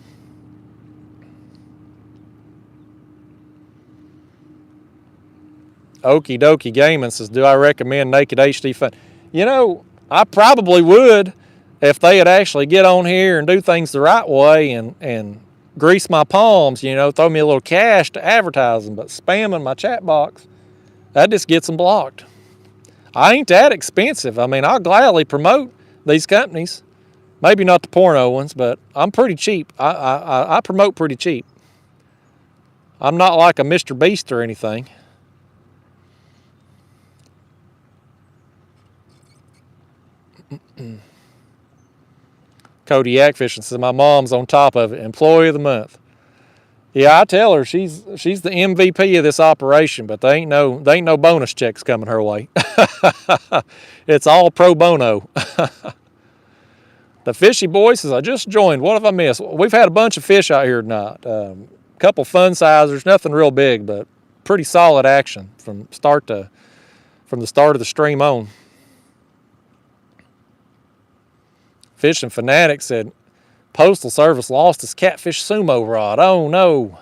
Okie dokie Gaming says, do I recommend Naked HD Fun? You know, I probably would if they would actually get on here and do things the right way and grease my palms, you know, throw me a little cash to advertise them. But spamming my chat box, that just gets them blocked. I ain't that expensive. I mean, I'll gladly promote these companies. Maybe not the porno ones, but I'm pretty cheap. I promote pretty cheap. I'm not like a Mr. Beast or anything. Kodiak Fishing says, my mom's on top of it. Employee of the month. Yeah, I tell her she's the MVP of this operation, but they ain't no bonus checks coming her way. It's all pro bono. The Fishy Boy says, I just joined. What have I missed? We've had a bunch of fish out here tonight. A couple fun sizers, nothing real big, but pretty solid action from the start of the stream on. Fishing Fanatic said, Postal Service lost his catfish sumo rod. Oh no.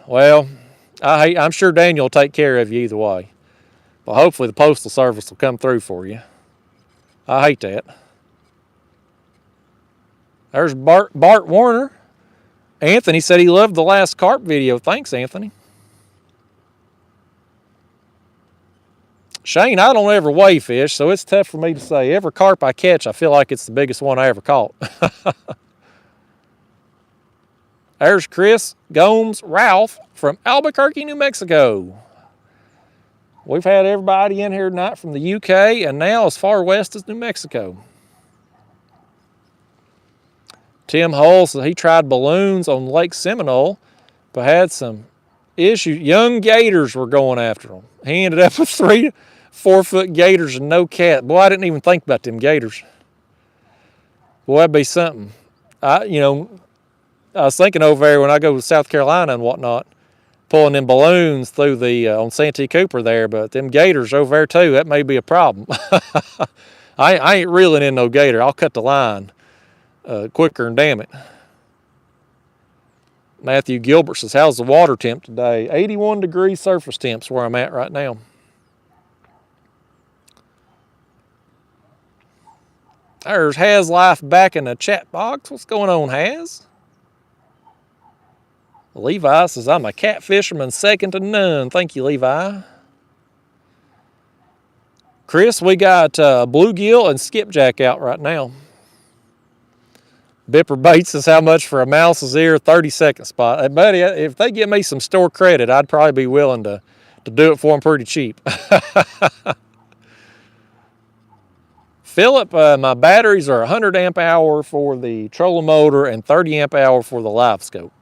Well, I'm sure Daniel will take care of you either way. But hopefully the Postal Service will come through for you. I hate that. There's Bart Warner. Anthony said he loved the last carp video. Thanks, Anthony. Shane, I don't ever weigh fish, so it's tough for me to say. Every carp I catch, I feel like it's the biggest one I ever caught. There's Chris Gomes Ralph from Albuquerque, New Mexico. We've had everybody in here tonight from the UK and now as far west as New Mexico. Tim Hull said he tried balloons on Lake Seminole, but had some issues. Young gators were going after him. He ended up with 3 to 4 foot gators and no cat. Boy, I didn't even think about them gators. Boy, that'd be something. I was thinking over there when I go to South Carolina and whatnot, pulling them balloons through the on Santee Cooper there, but them gators over there too, that may be a problem. I ain't reeling in no gator. I'll cut the line quicker and damn it. Matthew Gilbert says, how's the water temp today? 81 degrees surface temps where I'm at right now. There's Has Life back in the chat box. What's going on, Has? Levi says, I'm a cat fisherman second to none. Thank you, Levi. Chris, we got bluegill and skipjack out right now. Bipper Bates says, how much for a mouse's ear 30-second spot? Hey, buddy, if they give me some store credit, I'd probably be willing to do it for them pretty cheap. Philip, my batteries are 100 amp hour for the trolling motor and 30 amp hour for the live scope.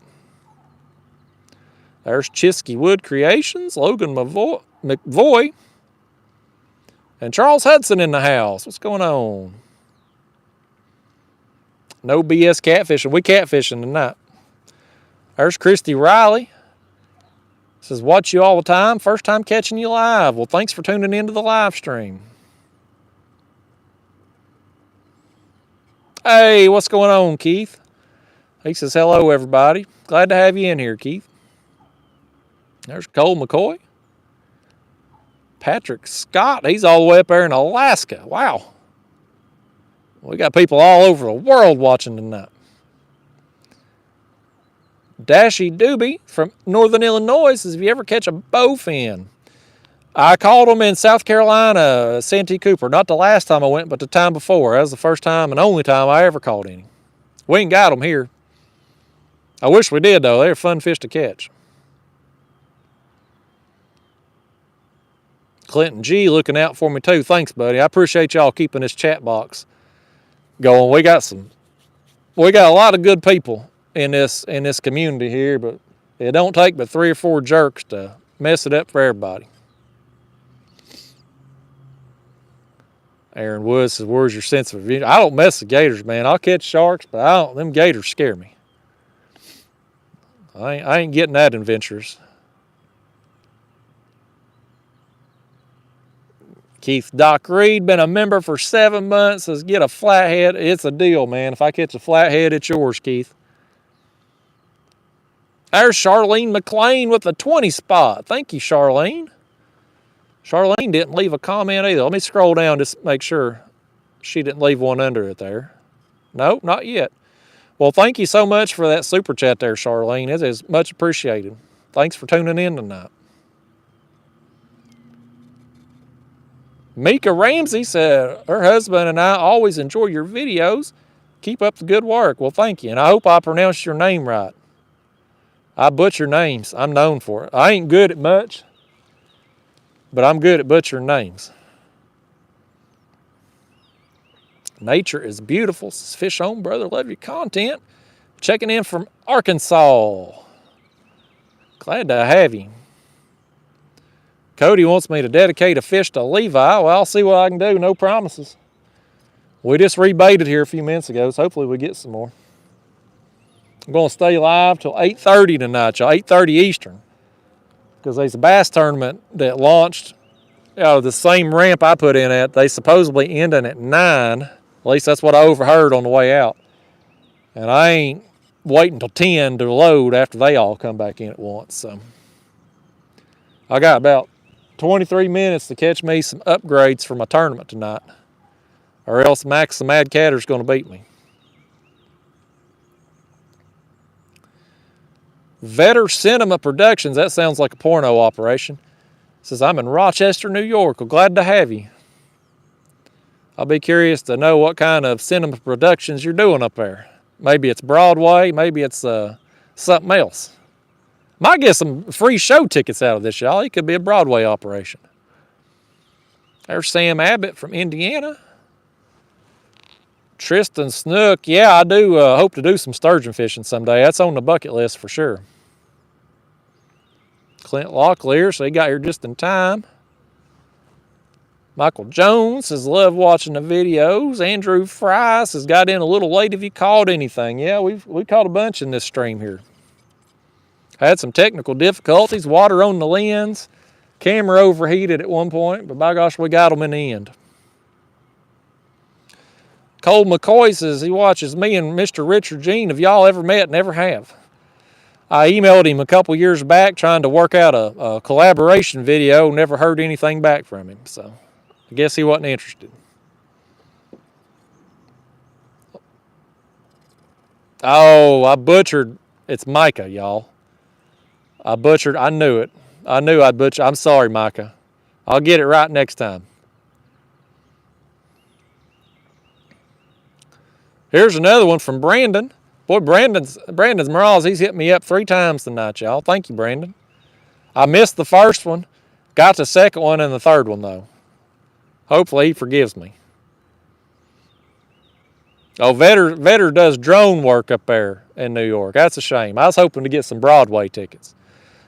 There's Chisky Wood Creations, Logan McVoy, and Charles Hudson in the house. What's going on? No BS catfishing. We catfishing tonight. There's Christy Riley. Says, watch you all the time. First time catching you live. Well, thanks for tuning into the live stream. Hey, what's going on, Keith? He says, hello, everybody. Glad to have you in here, Keith. There's Cole McCoy. Patrick Scott. He's all the way up there in Alaska. Wow. We got people all over the world watching tonight. Dashy Doobie from Northern Illinois says, have you ever catch a bowfin? I caught them in South Carolina, Santee Cooper. Not the last time I went, but the time before. That was the first time and only time I ever caught any. We ain't got them here. I wish we did, though. They're fun fish to catch. Clinton G looking out for me too. Thanks, buddy. I appreciate y'all keeping this chat box going. We got a lot of good people in this community here, but it don't take but 3 or 4 jerks to mess it up for everybody. Aaron Woods says, "Where's your sense of adventure?" I don't mess with gators, man. I'll catch sharks, but them gators scare me. I ain't getting that adventurous. Keith Doc Reed, been a member for 7 months, says, "Get a flathead." It's a deal, man. If I catch a flathead, it's yours, Keith. There's Charlene McLean with a 20 spot. Thank you, Charlene. Charlene didn't leave a comment either. Let me scroll down just to make sure she didn't leave one under it there. Nope, not yet. Well, thank you so much for that super chat there, Charlene. It is much appreciated. Thanks for tuning in tonight. Mika Ramsey said, her husband and I always enjoy your videos. Keep up the good work. Well, thank you. And I hope I pronounced your name right. I butcher names. I'm known for it. I ain't good at much, but I'm good at butchering names. Nature is beautiful. Says Fish on, brother. Love your content. Checking in from Arkansas. Glad to have you. Cody wants me to dedicate a fish to Levi. Well, I'll see what I can do. No promises. We just rebaited here a few minutes ago, so hopefully we get some more. I'm going to stay live till 8:30 tonight, y'all. 8:30 Eastern. Because there's a bass tournament that launched out of the same ramp I put in at. They supposedly ending at 9. At least that's what I overheard on the way out. And I ain't waiting till 10 to load after they all come back in at once. So I got about 23 minutes to catch me some upgrades for my tournament tonight. Or else Max the Mad Catter's going to beat me. Vetter Cinema Productions. That sounds like a porno operation. Says, I'm in Rochester, New York. Well, glad to have you. I'll be curious to know what kind of cinema productions you're doing up there. Maybe it's Broadway. Maybe it's something else. Might get some free show tickets out of this, y'all. It could be a Broadway operation. There's Sam Abbott from Indiana. Tristan Snook. Yeah, I do hope to do some sturgeon fishing someday. That's on the bucket list for sure. Clint Locklear, so he got here just in time. Michael Jones says, love watching the videos. Andrew Fry says, got in a little late. Have you caught anything? Yeah, we caught a bunch in this stream here. Had some technical difficulties. Water on the lens. Camera overheated at one point, but by gosh, we got them in the end. Cole McCoy says he watches me and Mr. Richard Jean. Have y'all ever met? Never have. I emailed him a couple years back trying to work out a collaboration video. Never heard anything back from him, so I guess he wasn't interested. Oh, I butchered. It's Micah, y'all. I butchered. I knew it. I knew I'd butcher. I'm sorry, Micah. I'll get it right next time. Here's another one from Brandon. Boy, Brandon's morals, he's hit me up 3 times tonight, y'all. Thank you, Brandon. I missed the first one. Got the second one and the third one, though. Hopefully he forgives me. Oh, Vetter does drone work up there in New York. That's a shame. I was hoping to get some Broadway tickets.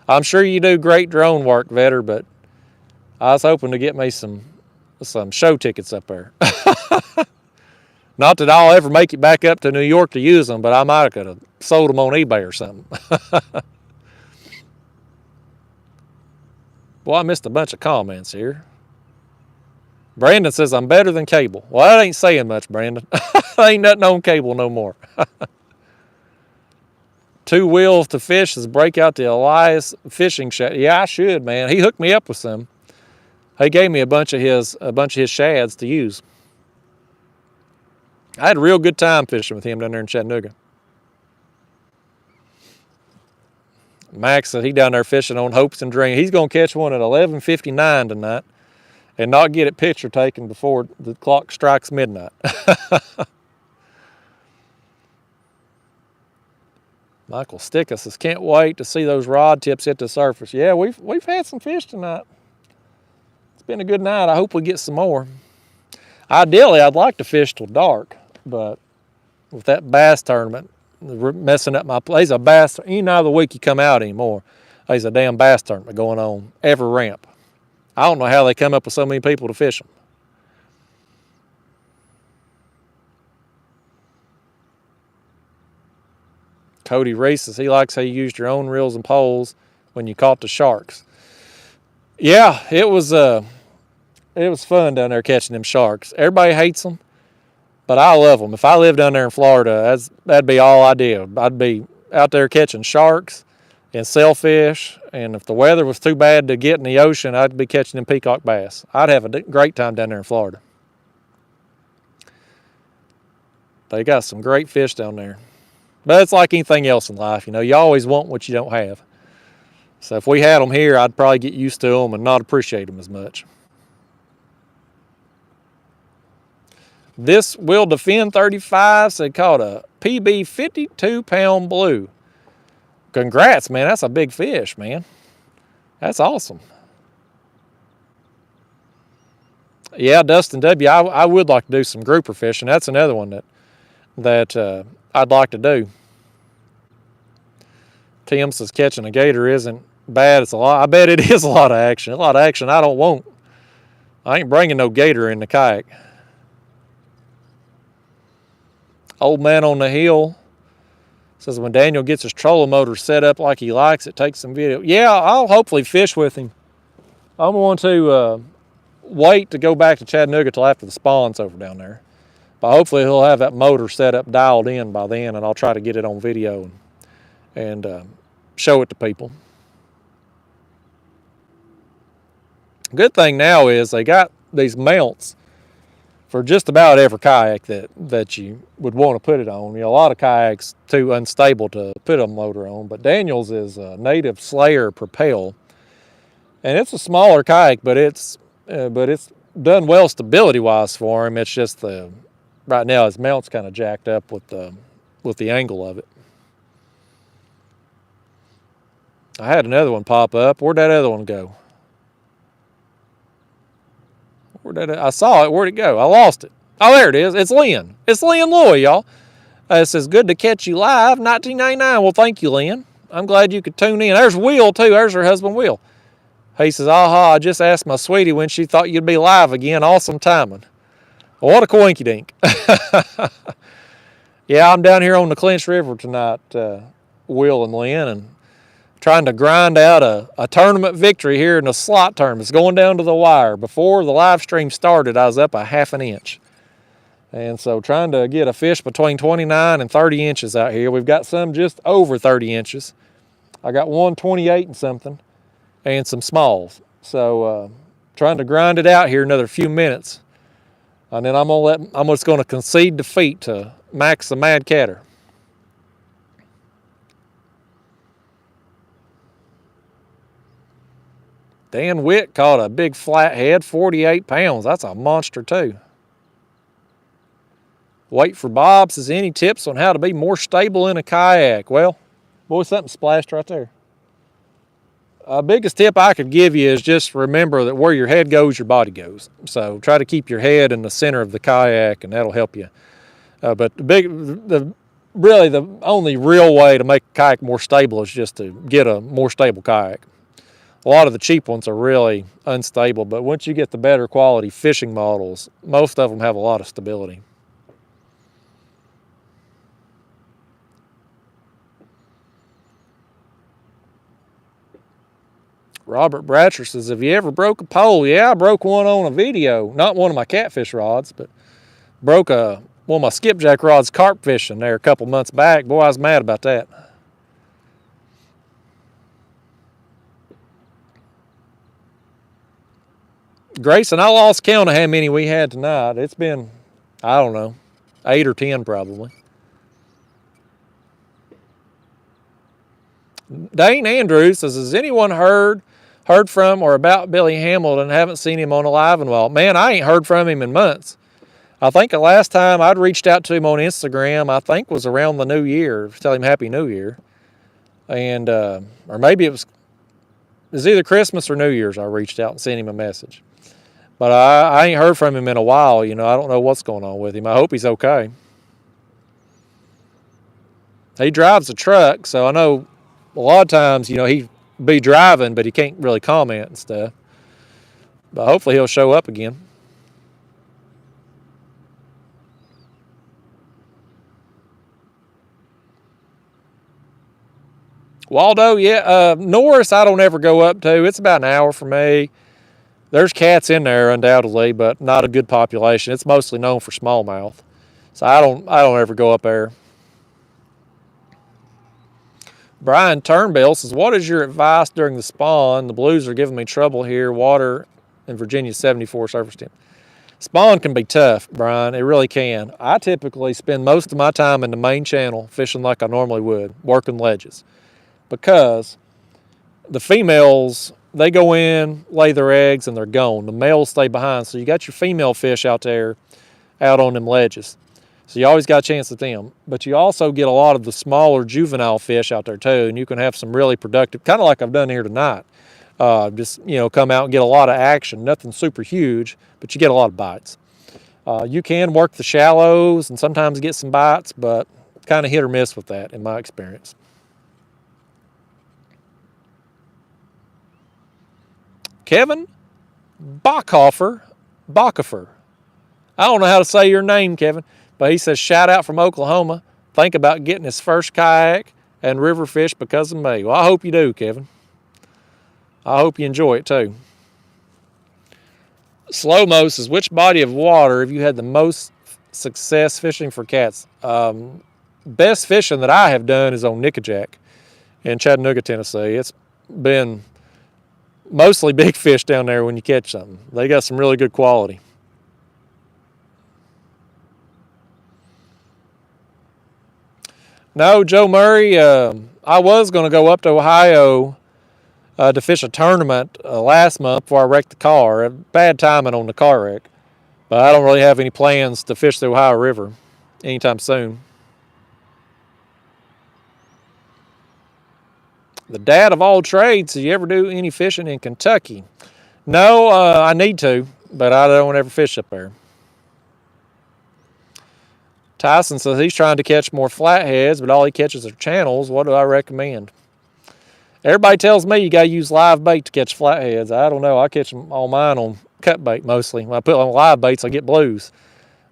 I'm sure you do great drone work, Vetter, but I was hoping to get me some show tickets up there. Not that I'll ever make it back up to New York to use them, but I might have sold them on eBay or something. Boy, I missed a bunch of comments here. Brandon says, I'm better than Cable. Well, that ain't saying much, Brandon. Ain't nothing on Cable no more. 2 wheels to fish is break out the Elias fishing shad. Yeah, I should, man. He hooked me up with some. He gave me a bunch of his shads to use. I had a real good time fishing with him down there in Chattanooga. Max said he down there fishing on hopes and dreams. He's going to catch one at 11:59 tonight and not get it picture taken before the clock strikes midnight. Michael Stickus says, can't wait to see those rod tips hit the surface. Yeah, we've had some fish tonight. been a good night. I hope we get some more. Ideally, I'd like to fish till dark, but with that bass tournament messing up my place, a bass, any night of the week you come out anymore, there's a damn bass tournament going on every ramp. I don't know how they come up with so many people to fish them. Cody Reeses, he likes how you used your own reels and poles when you caught the sharks. Yeah, it was fun down there catching them sharks. Everybody hates them, but I love them. If I lived down there in Florida, that'd be all I did. I'd be out there catching sharks and sailfish, and if the weather was too bad to get in the ocean, I'd be catching them peacock bass. I'd have a great time down there in Florida. They got some great fish down there. But it's like anything else in life, you know, you always want what you don't have. So if we had them here, I'd probably get used to them and not appreciate them as much. This Will Defend 35 said caught a PB 52-pound blue. Congrats, man. That's a big fish, man. That's awesome. Yeah, Dustin W., I would like to do some grouper fishing. That's another one that I'd like to do. Tim says catching a gator isn't bad. It's a lot. I bet it is a lot of action. A lot of action I don't want. I ain't bringing no gator in the kayak. Old Man on the Hill says when Daniel gets his trolling motor set up like he likes it, take some video. Yeah, I'll hopefully fish with him. I'm going to wait to go back to Chattanooga till after the spawn's over down there. But hopefully he'll have that motor set up, dialed in by then, and I'll try to get it on video and show it to people. Good thing now is they got these mounts for just about every kayak that you would want to put it on. You know, a lot of kayaks too unstable to put a motor on, but Daniel's is a Native Slayer Propel, and it's a smaller kayak, but it's done well stability-wise for him. It's just right now his mount's kind of jacked up with the angle of it. I had another one pop up. Where'd that other one go? I saw it. Where'd it go? I lost it. Oh, there it is. It's Lynn. It's Lynn Loy, y'all. It says, good to catch you live, 1999. Well, thank you, Lynn. I'm glad you could tune in. There's Will, too. There's her husband, Will. He says, aha, I just asked my sweetie when she thought you'd be live again. Awesome timing. Well, what a coinky-dink. Yeah, I'm down here on the Clinch River tonight, Will and Lynn, and trying to grind out a tournament victory here in the slot tournament. It's going down to the wire. Before the live stream started, I was up a half an inch. And so trying to get a fish between 29 and 30 inches out here. We've got some just over 30 inches. I got one 28 and something and some smalls. So trying to grind it out here another few minutes. And then I'm just going to concede defeat to Max the Mad Catter. Dan Witt caught a big flathead, 48 pounds. That's a monster too. Wait for Bob says, any tips on how to be more stable in a kayak? Well, boy, something splashed right there. Biggest tip I could give you is just remember that where your head goes, your body goes. So try to keep your head in the center of the kayak, and that'll help you. But really the only real way to make a kayak more stable is just to get a more stable kayak. A lot of the cheap ones are really unstable, but once you get the better quality fishing models, most of them have a lot of stability. Robert Bratcher says, have you ever broke a pole? Yeah, I broke one on a video. Not one of my catfish rods, but broke one of my skipjack rods carp fishing there a couple months back. Boy, I was mad about that. Grayson, I lost count of how many we had tonight. It's been, I don't know, 8 or 10 probably. Dane Andrews says, has anyone heard from or about Billy Hamilton? Haven't seen him on a live in a while. Man, I ain't heard from him in months. I think the last time I'd reached out to him on Instagram, I think was around the New Year, to tell him Happy New Year. And, or maybe it was either Christmas or New Year's I reached out and sent him a message. But I ain't heard from him in a while. You know, I don't know what's going on with him. I hope he's okay. He drives a truck, so I know a lot of times, you know, he be driving, but he can't really comment and stuff. But hopefully he'll show up again. Waldo, yeah, Norris I don't ever go up to. It's about an hour from me. There's cats in there undoubtedly, but not a good population. It's mostly known for smallmouth. So I don't ever go up there. Brian Turnbull says, what is your advice during the spawn? The blues are giving me trouble here. Water in Virginia 74 surface temp. Spawn can be tough, Brian. It really can. I typically spend most of my time in the main channel fishing like I normally would, working ledges. Because the females, they go in, lay their eggs, and they're gone. The males stay behind. So you got your female fish out there, out on them ledges. So you always got a chance at them. But you also get a lot of the smaller juvenile fish out there too, and you can have some really productive, kind of like I've done here tonight. Just, you know, come out and get a lot of action. Nothing super huge, but you get a lot of bites. You can work the shallows and sometimes get some bites, but kind of hit or miss with that in my experience. Kevin Bachhofer. I don't know how to say your name, Kevin, but he says, shout out from Oklahoma. Think about getting his first kayak and river fish because of me. Well, I hope you do, Kevin. I hope you enjoy it too. Slow-mo says, which body of water have you had the most success fishing for cats? Best fishing that I have done is on Nickajack in Chattanooga, Tennessee. It's been mostly big fish down there when you catch something. They got some really good quality. No, Joe Murray, I was going to go up to Ohio to fish a tournament last month before I wrecked the car. Bad timing on the car wreck. But I don't really have any plans to fish the Ohio River anytime soon. The dad of all trades, do you ever do any fishing in Kentucky? No, I need to, but I don't ever fish up there. Tyson says he's trying to catch more flatheads, but all he catches are channels. What do I recommend? Everybody tells me you got to use live bait to catch flatheads. I don't know. I catch them all mine on cut bait mostly. When I put on live baits, I get blues.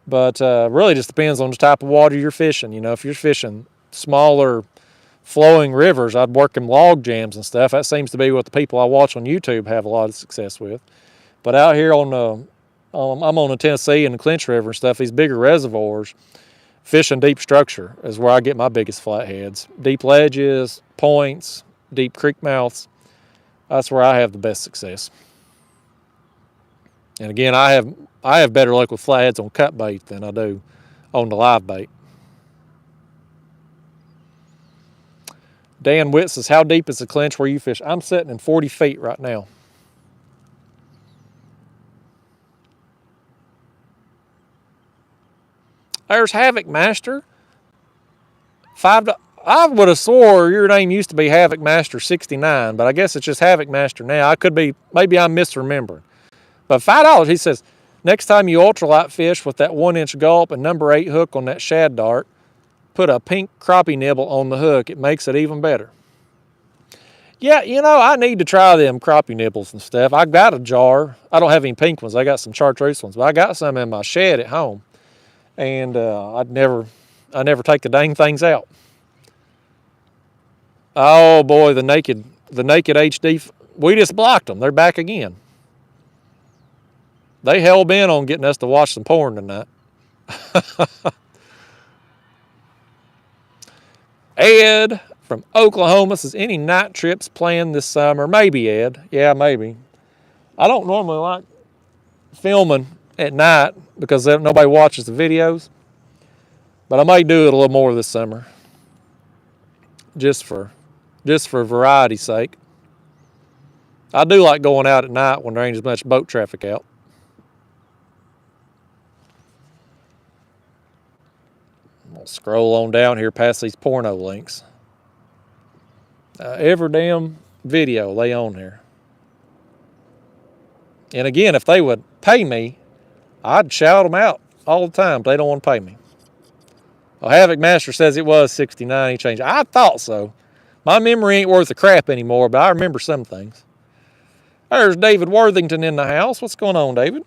But really just depends on the type of water you're fishing. You know, if you're fishing smaller flowing rivers, I'd work them log jams and stuff. That seems to be what the people I watch on YouTube have a lot of success with. But out here on I'm on the Tennessee and the Clinch River and stuff, these bigger reservoirs, fishing deep structure is where I get my biggest flatheads. Deep ledges, points, deep creek mouths, that's where I have the best success. And again, I have better luck with flatheads on cut bait than I do on the live bait. Dan Witt says, how deep is the Clinch where you fish? I'm sitting in 40 feet right now. There's Havoc Master. I would have swore your name used to be Havoc Master 69, but I guess it's just Havoc Master now. I could be, maybe I'm misremembering. But $5, he says, next time you ultralight fish with that 1-inch gulp and number 8 hook on that shad dart, put a pink crappie nibble on the hook. It makes it even better. Yeah, you know, I need to try them crappie nibbles and stuff. I got a jar. I don't have any pink ones. I got some chartreuse ones, but I got some in my shed at home. And I never take the dang things out. Oh boy, the naked HD, we just blocked them. They're back again. They hell bent on getting us to watch some porn tonight. Ed from Oklahoma says, any night trips planned this summer? Maybe, Ed. Yeah, maybe. I don't normally like filming at night because nobody watches the videos. But I may do it a little more this summer. Just for variety's sake. I do like going out at night when there ain't as much boat traffic out. I'll scroll on down here past these porno links. Every damn video they on there. And again, if they would pay me, I'd shout them out all the time, but they don't want to pay me. Well, Havoc Master says it was 69. He changed it. I thought so. My memory ain't worth a crap anymore, but I remember some things. There's David Worthington in the house. What's going on, David?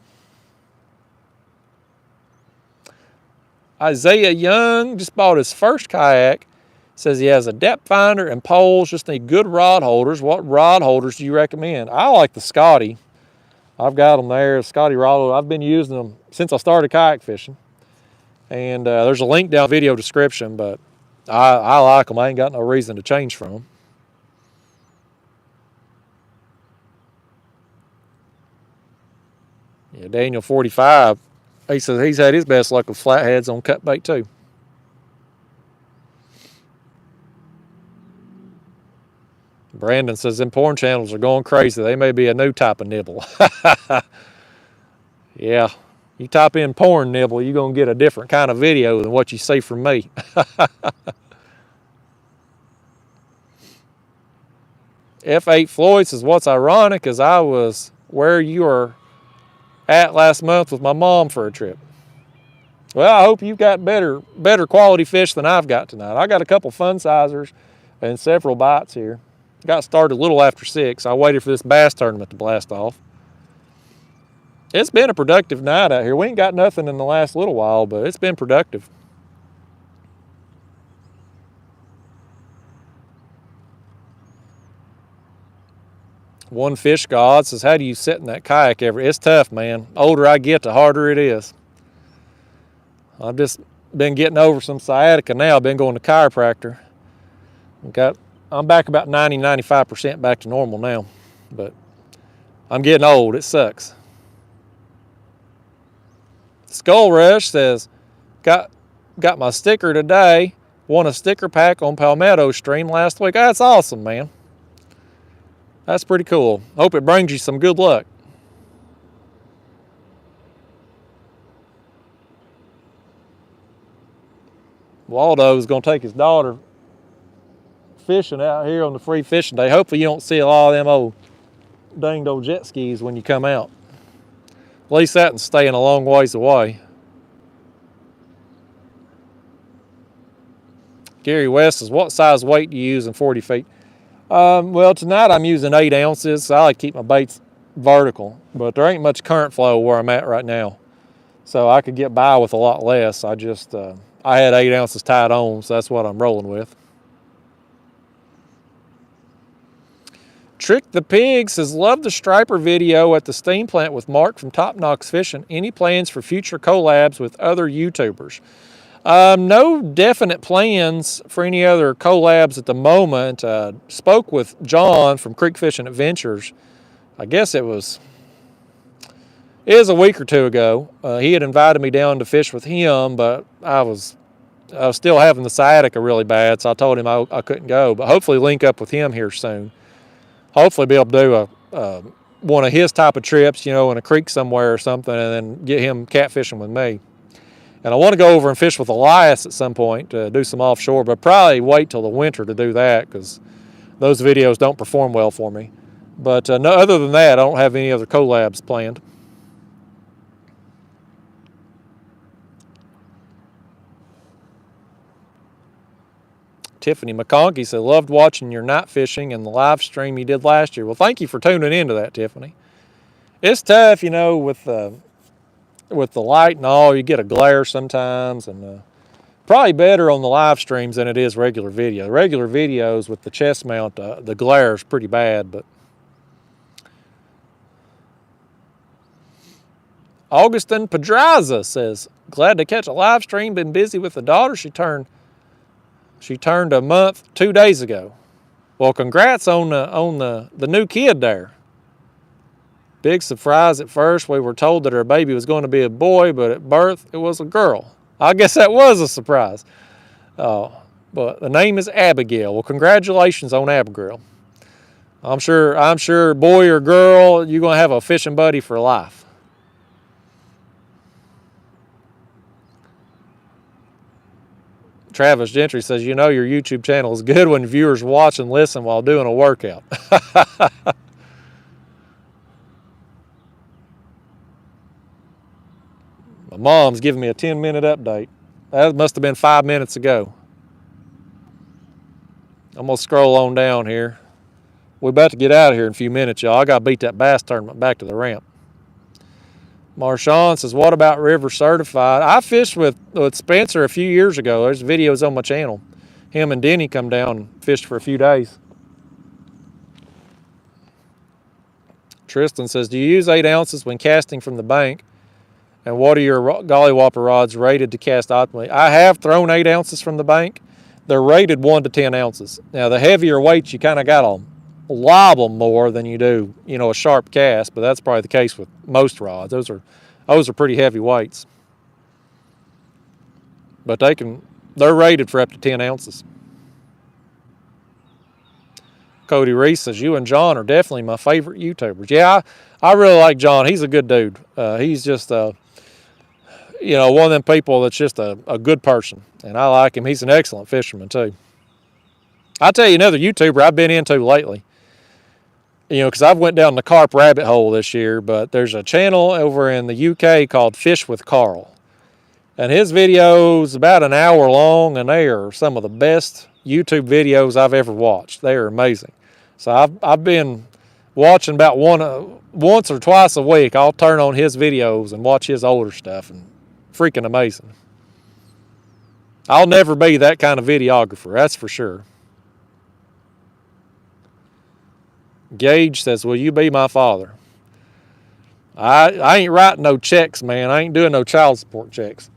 Isaiah Young just bought his first kayak. Says he has a depth finder and poles, just need good rod holders. What rod holders do you recommend? I like the Scotty. I've got them there, Scotty rod holder. I've been using them since I started kayak fishing. And there's a link down in the video description, but I like them. I ain't got no reason to change from them. Yeah, Daniel 45, he says he's had his best luck with flatheads on cut bait too. Brandon says them porn channels are going crazy. They may be a new type of nibble. Yeah, you type in porn nibble, you're going to get a different kind of video than what you see from me. F8 Floyd says, what's ironic is I was where you were at last month with my mom for a trip. Well, I hope you've got better quality fish than I've got tonight. I got a couple fun sizers and several bites here. Got started a little after 6. I waited for this bass tournament to blast off. It's been a productive night out here. We ain't got nothing in the last little while, but it's been productive. One Fish God says, how do you sit in that kayak every? It's tough, man. The older I get, the harder it is. I've just been getting over some sciatica now. I've been going to chiropractor. I'm back about 90-95% back to normal now, but I'm getting old. It sucks. Skull Rush says, got my sticker today. Won a sticker pack on Palmetto stream last week. That's awesome, man. That's pretty cool. Hope it brings you some good luck. Waldo's going to take his daughter fishing out here on the free fishing day. Hopefully you don't see a lot of them old danged old jet skis when you come out. At least that and staying a long ways away. Gary West says, what size weight do you use in 40 feet? Well, tonight I'm using 8 ounces. I like to keep my baits vertical, but there ain't much current flow where I'm at right now. So I could get by with a lot less. I had 8 ounces tied on, so that's what I'm rolling with. Trick the Pig says, love the striper video at the steam plant with Mark from Top Knox Fishing. Any plans for future collabs with other YouTubers? No definite plans for any other collabs at the moment. Spoke with John from Creek Fishing Adventures. I guess it was a week or two ago. He had invited me down to fish with him, but I was still having the sciatica really bad, so I told him I couldn't go. But hopefully link up with him here soon. Hopefully be able to do one of his type of trips, in a creek somewhere or something, and then get him catfishing with me. And I want to go over and fish with Elias at some point to do some offshore, but probably wait till the winter to do that because those videos don't perform well for me. But no, other than that, I don't have any other collabs planned. Tiffany McConkey said, loved watching your night fishing and the live stream you did last year. Well, thank you for tuning into that, Tiffany. It's tough, with the light and all. You get a glare sometimes, and probably better on the live streams than it is regular video. Regular videos with the chest mount, the glare is pretty bad. But Augustin Pedraza says, glad to catch a live stream. Been busy with the daughter. She turned a month 2 days ago. Well, congrats on the new kid there. Big surprise at first. We were told that her baby was going to be a boy, but at birth it was a girl. I guess that was a surprise. But the name is Abigail. Well, congratulations on Abigail. I'm sure boy or girl, you're going to have a fishing buddy for life. Travis Gentry says, your YouTube channel is good when viewers watch and listen while doing a workout. Mom's giving me a 10-minute update. That must have been 5 minutes ago. I'm going to scroll on down here. We're about to get out of here in a few minutes, y'all. I got to beat that bass tournament back to the ramp. Marshawn says, what about River Certified? I fished with Spencer a few years ago. There's videos on my channel. Him and Denny come down and fished for a few days. Tristan says, do you use 8 ounces when casting from the bank? And what are your gollywhopper rods rated to cast optimally? I have thrown 8 ounces from the bank. They're rated 1 to 10 ounces. Now, the heavier weights, you kind of got to lob them more than you do, you know, a sharp cast, but that's probably the case with most rods. Those are pretty heavy weights. But they're rated for up to 10 ounces. Cody Reese says, you and John are definitely my favorite YouTubers. Yeah, I really like John. He's a good dude. He's just, you know, one of them people that's just a good person. And I like him. He's an excellent fisherman, too. I'll tell you another YouTuber I've been into lately. You know, because I've went down the carp rabbit hole this year, but there's a channel over in the UK called Fish with Carl. And his videos about an hour long, and they are some of the best YouTube videos I've ever watched. They are amazing. So I've been watching about once or twice a week. I'll turn on his videos and watch his older stuff, and freaking amazing. I'll never be that kind of videographer, that's for sure. Gage says, will you be my father? I ain't writing no checks, man. I ain't doing no child support checks.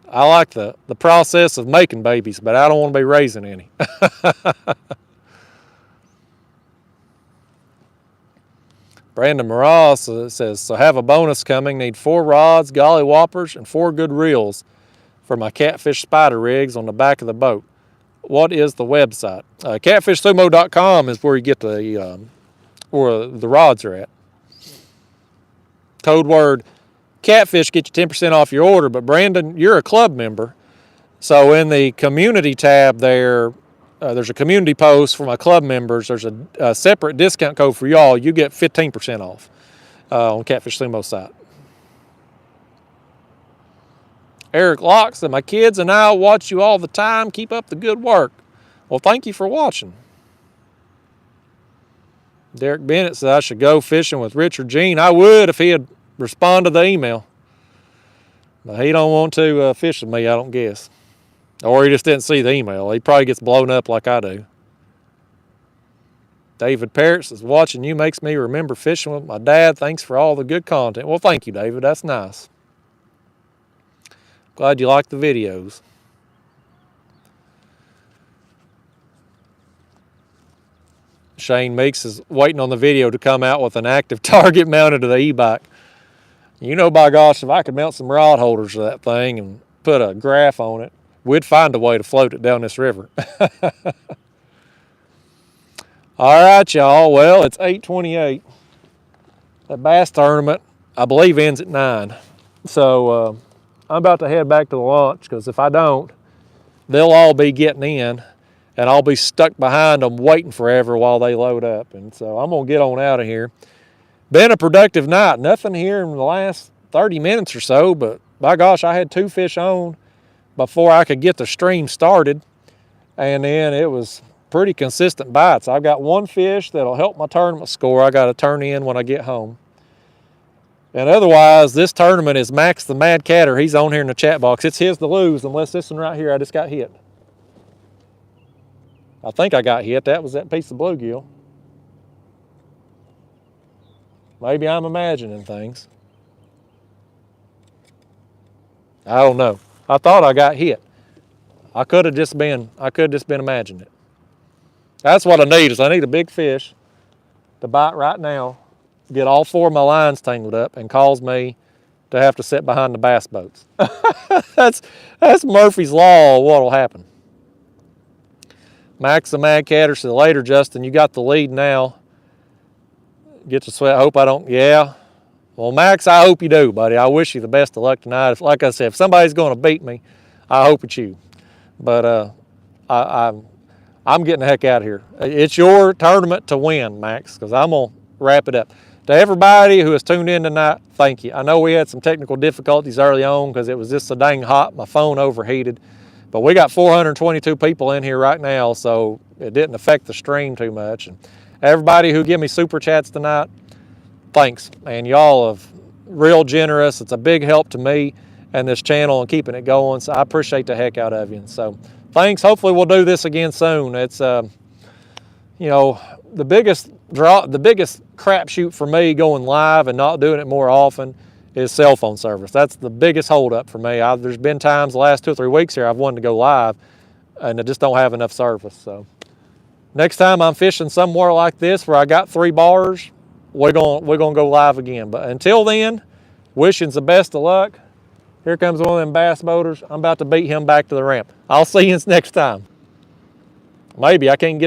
I like the process of making babies, but I don't want to be raising any. Brandon Morales says, so have a bonus coming. Need 4 rods, golly whoppers, and 4 good reels for my catfish spider rigs on the back of the boat. What is the website? Catfishsumo.com is where you get where the rods are at. Code word Catfish get you 10% off your order, but Brandon, you're a club member. So in the community tab there, there's a community post for my club members. There's a separate discount code for y'all. You get 15% off on Catfish Sumo site. Eric Locke said, my kids and I watch you all the time. Keep up the good work. Well, thank you for watching. Derek Bennett said I should go fishing with Richard Jean. I would if he had responded to the email. But he don't want to fish with me, I don't guess. Or he just didn't see the email. He probably gets blown up like I do. David Parrott says, watching you makes me remember fishing with my dad. Thanks for all the good content. Well, thank you, David. That's nice. Glad you like the videos. Shane Meeks is waiting on the video to come out with an active target mounted to the e-bike. You know, by gosh, if I could mount some rod holders to that thing and put a graph on it, we'd find a way to float it down this river. All right, y'all. Well, it's 8:28. The bass tournament, I believe, ends at 9. So I'm about to head back to the launch, because if I don't, they'll all be getting in, and I'll be stuck behind them waiting forever while they load up. And so I'm going to get on out of here. Been a productive night. Nothing here in the last 30 minutes or so, but by gosh, I had 2 fish on before I could get the stream started. And then it was pretty consistent bites. I've got 1 fish that'll help my tournament score I got to turn in when I get home. And otherwise, this tournament is Max the Mad Catter. He's on here in the chat box. It's his to lose, unless this one right here I just got hit. I think I got hit. That was that piece of bluegill. Maybe I'm imagining things. I don't know. I thought I got hit. I could have just been imagining it. That's what I need, is I need a big fish to bite right now, get all 4 of my lines tangled up, and cause me to have to sit behind the bass boats. That's Murphy's Law of what'll happen. Max the Mad Catter said, later, Justin, you got the lead now. Get to sweat. Hope I don't. Yeah. Well, Max, I hope you do, buddy. I wish you the best of luck tonight. Like I said, if somebody's going to beat me, I hope it's you. But I'm getting the heck out of here. It's your tournament to win, Max, because I'm going to wrap it up. To everybody who has tuned in tonight, thank you. I know we had some technical difficulties early on because it was just so dang hot. My phone overheated. But we got 422 people in here right now, so it didn't affect the stream too much. And everybody who give me super chats tonight, thanks. And y'all have real generous. It's a big help to me and this channel and keeping it going. So I appreciate the heck out of you. And so thanks. Hopefully we'll do this again soon. It's you know, the biggest crapshoot for me going live and not doing it more often is cell phone service. That's the biggest holdup for me. There's been times the last 2 or 3 weeks here I've wanted to go live and I just don't have enough service. So next time I'm fishing somewhere like this where I got 3 bars, we're gonna go live again. But until then, wishing the best of luck. Here comes one of them bass boaters. I'm about to beat him back to the ramp. I'll see you next time. Maybe I can't get